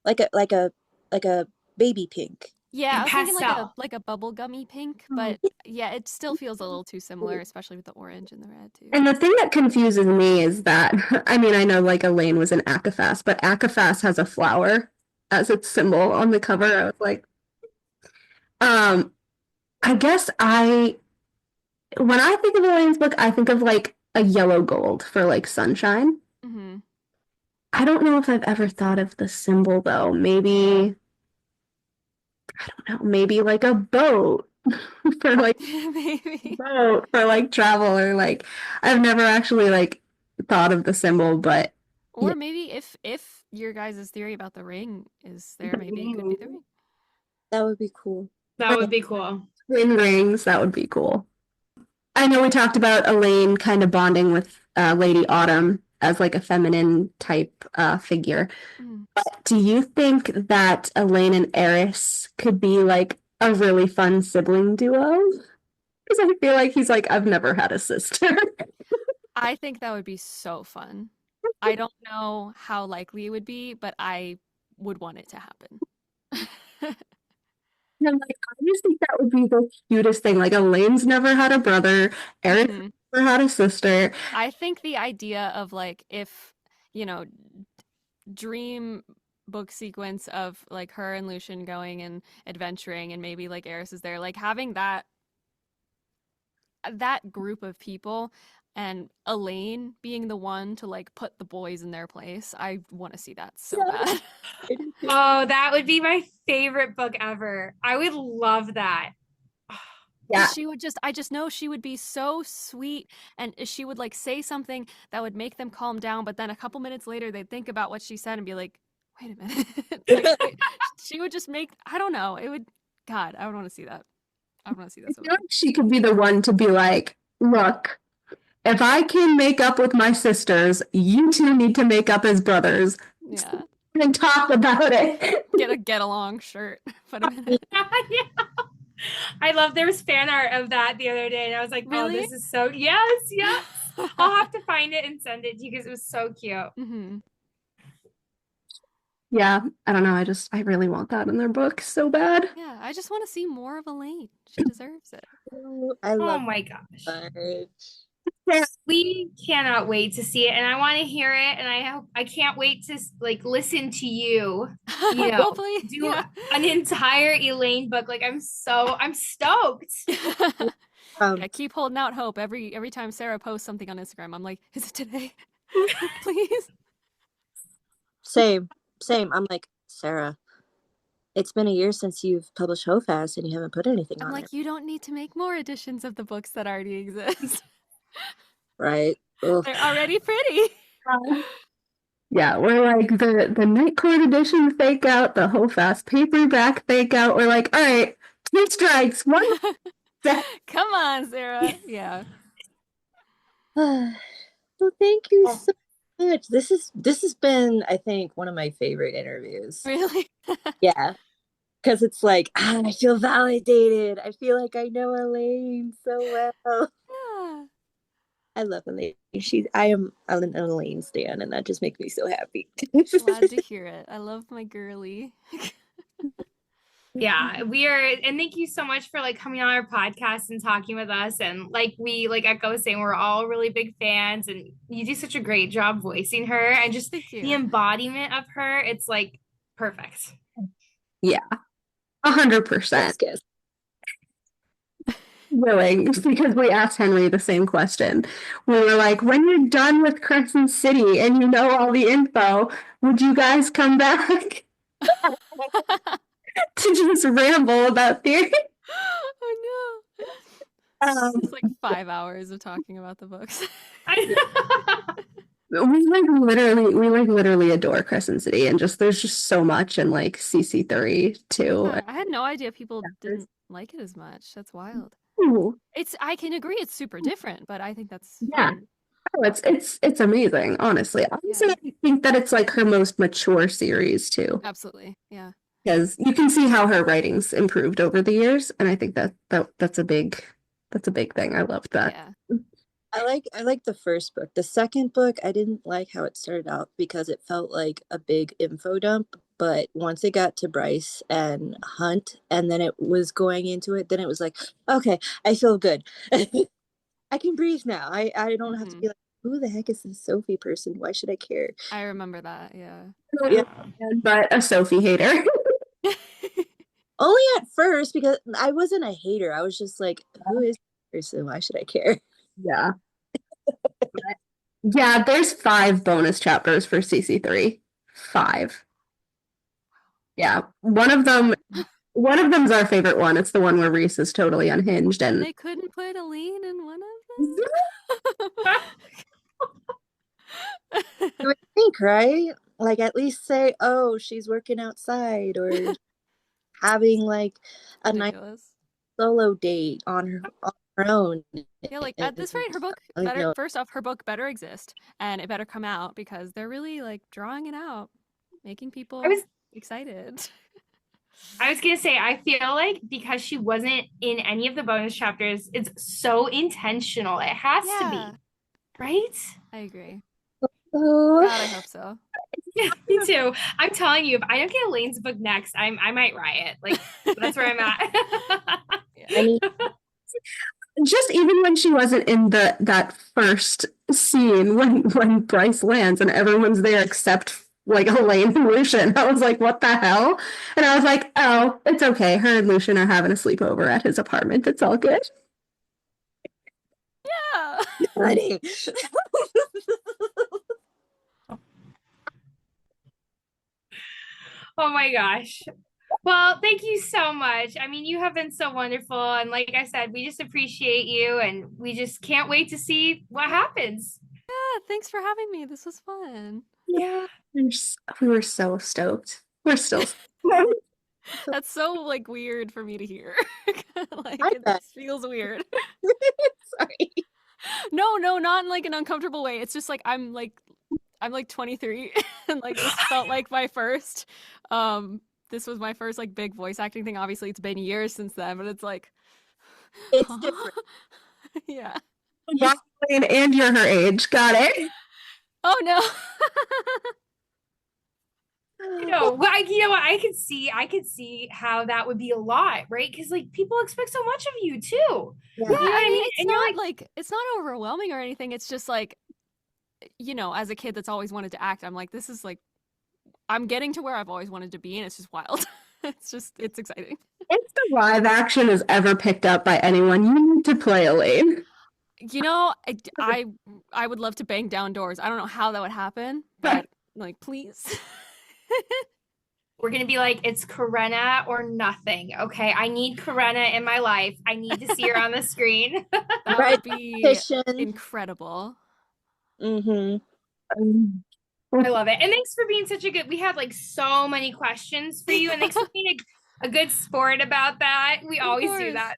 like a baby pink. Yeah, I was thinking Pastel. like a bubblegummy pink, but yeah, it still feels a little too similar, especially with the orange and the red too. And the thing that confuses me is that, I mean, I know like Elain was an ACOFAS, but ACOFAS has a flower as its symbol on the cover. I was like, I guess when I think of Elain's book, I think of like a yellow gold for like sunshine. Mm-hmm. I don't know if I've ever thought of the symbol though. Maybe, I don't know, maybe like a boat for like Maybe. boat for like travel, or like I've never actually like thought of the symbol, but Or yeah. maybe if your guys' theory about the ring is there, maybe it could be the ring. That would be cool. That would be cool. Twin rings, that would be cool. I know we talked about Elain kind of bonding with Lady Autumn as like a feminine type figure. Mm. But do you think that Elain and Eris could be like a really fun sibling duo? Because I feel like he's like, I've never had a sister. I think that would be so fun. I don't know how likely it would be, but I would want it to happen. And I'm like, I just think that would be the cutest thing. Like Elaine's never had a brother, Eris Mhm. never had a sister. I think the idea of like if, you know, dream book sequence of like her and Lucian going and adventuring and maybe like Eris is there, like having that group of people and Elain being the one to like put the boys in their place. I want to see that so bad. Oh, that would be my favorite book ever. I would love that. Yeah. She would just, I just know she would be so sweet and she would like say something that would make them calm down, but then a couple minutes later they'd think about what she said and be like, wait a minute. Like, she would just make, I don't know, it would, God, I would want to see that. I would want to see that so I feel bad. like she could be the one to be like, look, if I can make up with my sisters, you two need to make up as brothers. Yeah. And talk about it. Get a get along shirt. Put 'em in it. Yeah. I love there was fan art of that the other day, and I was like, Really? oh, this is so yes. I'll have to find it and send it to you because it was so cute. Mhm. Yeah, I don't know. I really want that in their book so bad. Yeah, I just want to see more of Elain. She deserves it. I Oh love my gosh. it. We cannot wait to see it, and I want to hear it, and I can't wait to like listen to you know, Hopefully, do yeah. an entire Elain book. Like I'm stoked. Um, Yeah, keep holding out hope. Every time Sarah posts something on Instagram, I'm like, is it today? Please. same. I'm like, Sarah, it's been a year since you've published HoFast and you haven't put anything I'm on like, it, you don't need to make more editions of the books that already exist. right? Ugh. They're already pretty. Yeah, we're like the Night Court edition fake out, the HoFast paperback fake out. We're like, all right, 2 strikes, 1. Come on, Sarah. Yeah. Well, thank you so much. This has been, I think, one of my favorite interviews. Really? Yeah, because it's like I feel validated. I feel like I know Elain so well. Yeah. I love Elain. I am an Elain stan, and that just makes me so happy. Glad to hear it. I love my girly. Yeah, we are, and thank you so much for like coming on our podcast and talking with us. And like Echo was saying, we're all really big fans, and you do such a great job voicing her and just Thank you. the embodiment of her. It's like perfect. Yeah, 100%. Yes. Willing, because we asked Henry the same question. We were like, when you're done with Crescent City and you know all the info, would you guys come back to just ramble about theory? Oh no. It's like 5 hours of talking about the books. We literally adore Crescent City, and there's just so much in like CC3 too. I had no idea people didn't like it as much. That's wild. Ooh. I can agree it's super different, but I think that's Yeah. fun. Oh, it's amazing, honestly. Honestly, I think that it's like her most mature series too, Absolutely. Yeah. because you can see how her writing's improved over the years, and I think that's a big thing. I loved that. Yeah. I like the first book. The second book, I didn't like how it started out because it felt like a big info dump. but once it got to Bryce and Hunt, and then it was going into it, then it was like, okay, I feel good. I can breathe now. I don't have to be like, who the heck is this Sophie person? Why should I care? I remember that, yeah. Yeah. But a Sophie hater. Only at first, because I wasn't a hater. I was just like, who is this person? Why should I care? Yeah. Yeah, there's 5 bonus chapters for CC3. 5. Yeah. One of them's our favorite one. It's the one where Reese is totally unhinged and They couldn't put Elain in one of them? You would think, right? Like, at least say, oh, she's working outside, or having like a nice Ridiculous. solo date on her own. Yeah, like at this rate, her book better. First off, her book better exist, and it better come out because they're really like drawing it out, making people excited. I was gonna say, I feel like because she wasn't in any of the bonus chapters, it's so intentional. It has to be, right? I agree. Oh. God, I hope so. Yeah, me too. I'm telling you, if I don't get Elaine's book next, I might riot. Like, that's where I'm at. I mean, just even when she wasn't in that first scene when Bryce lands and everyone's there except like Elaine and Lucian, I was like, what the hell? And I was like, oh, it's okay. Her and Lucian are having a sleepover at his apartment. It's all good. Yeah. funny. Oh my gosh. Well, thank you so much. I mean, you have been so wonderful. And like I said, we just appreciate you and we just can't wait to see what happens. Yeah, thanks for having me. This was fun. Yeah. We were so stoked. We're still That's so like weird for me to hear. Like I it bet. just feels weird. Sorry. No, not in like an uncomfortable way. It's just like I'm like 23 and like this felt like my first this was my first like big voice acting thing. Obviously it's been years since then, but it's like It's different. Yeah. and you're her age. Got it. Oh no. You know what? I could see how that would be a lot, right? Because like people expect so much of you too. Yeah. Yeah, You know what I mean? it's And you're not like it's not overwhelming or anything. It's just like, you know, as a kid that's always wanted to act, I'm like, this is like, I'm getting to where I've always wanted to be, and it's just wild. It's exciting. If the live action is ever picked up by anyone, you need to play Elaine. You know, I would love to bang down doors. I don't know how that would happen, but like, please. we're gonna be like, it's Karenna or nothing. Okay, I need Karenna in my life. I need to see her on the screen. That Right. would be Petition. incredible. Mm-hmm. I love it. And thanks for being such a good, we had like so many questions for you, and thanks for being a good sport about that. We always do that.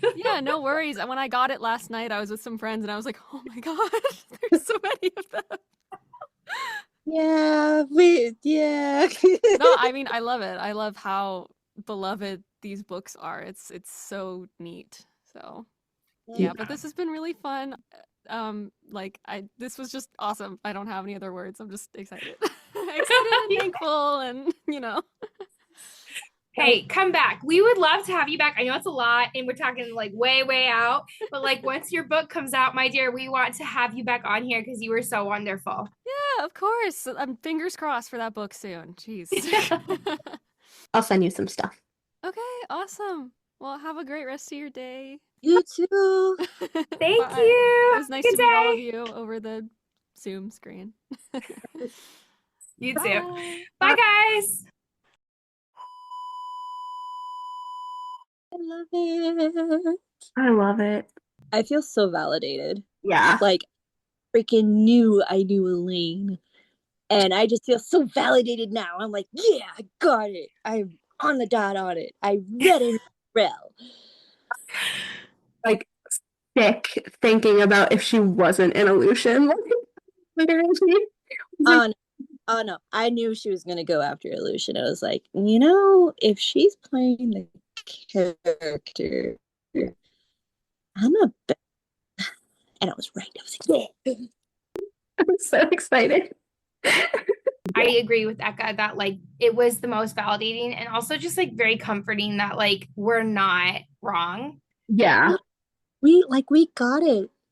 So Yeah, no worries. And when I got it last night, I was with some friends and I was like, oh my God, there's so many of them. Yeah. No, I mean, I love it. I love how beloved these books are. It's so neat. So yeah, but this has been really fun. This was just awesome. I don't have any other words. I'm just excited. Excited and thankful, and you know. hey, come back. We would love to have you back. I know it's a lot and we're talking like way out, but like once your book comes out, my dear, we want to have you back on here because you were so wonderful. Yeah, of course. I'm fingers crossed for that book soon. Jeez. I'll send you some stuff. Okay, awesome. Well, have a great rest of your day. You too. Thank Bye. you. It was nice Good to meet all day. of you over the Zoom screen. You too. Bye. Bye, guys. I love it. I love it. I feel so validated. Yeah. Like, freaking knew I knew Elaine. And I just feel so validated now. I'm like, yeah, I got it. I'm on the dot on it. I read it well. Like sick thinking about if she wasn't an illusion. Literally. Oh no. I knew she was gonna go after Illusion. I was like, you know, if she's playing the character, I'm a bet. And I was right. I was like, yeah. I'm so excited. I agree with Eka that like it was the most validating and also just like very comforting that like we're not wrong. Yeah. We got it.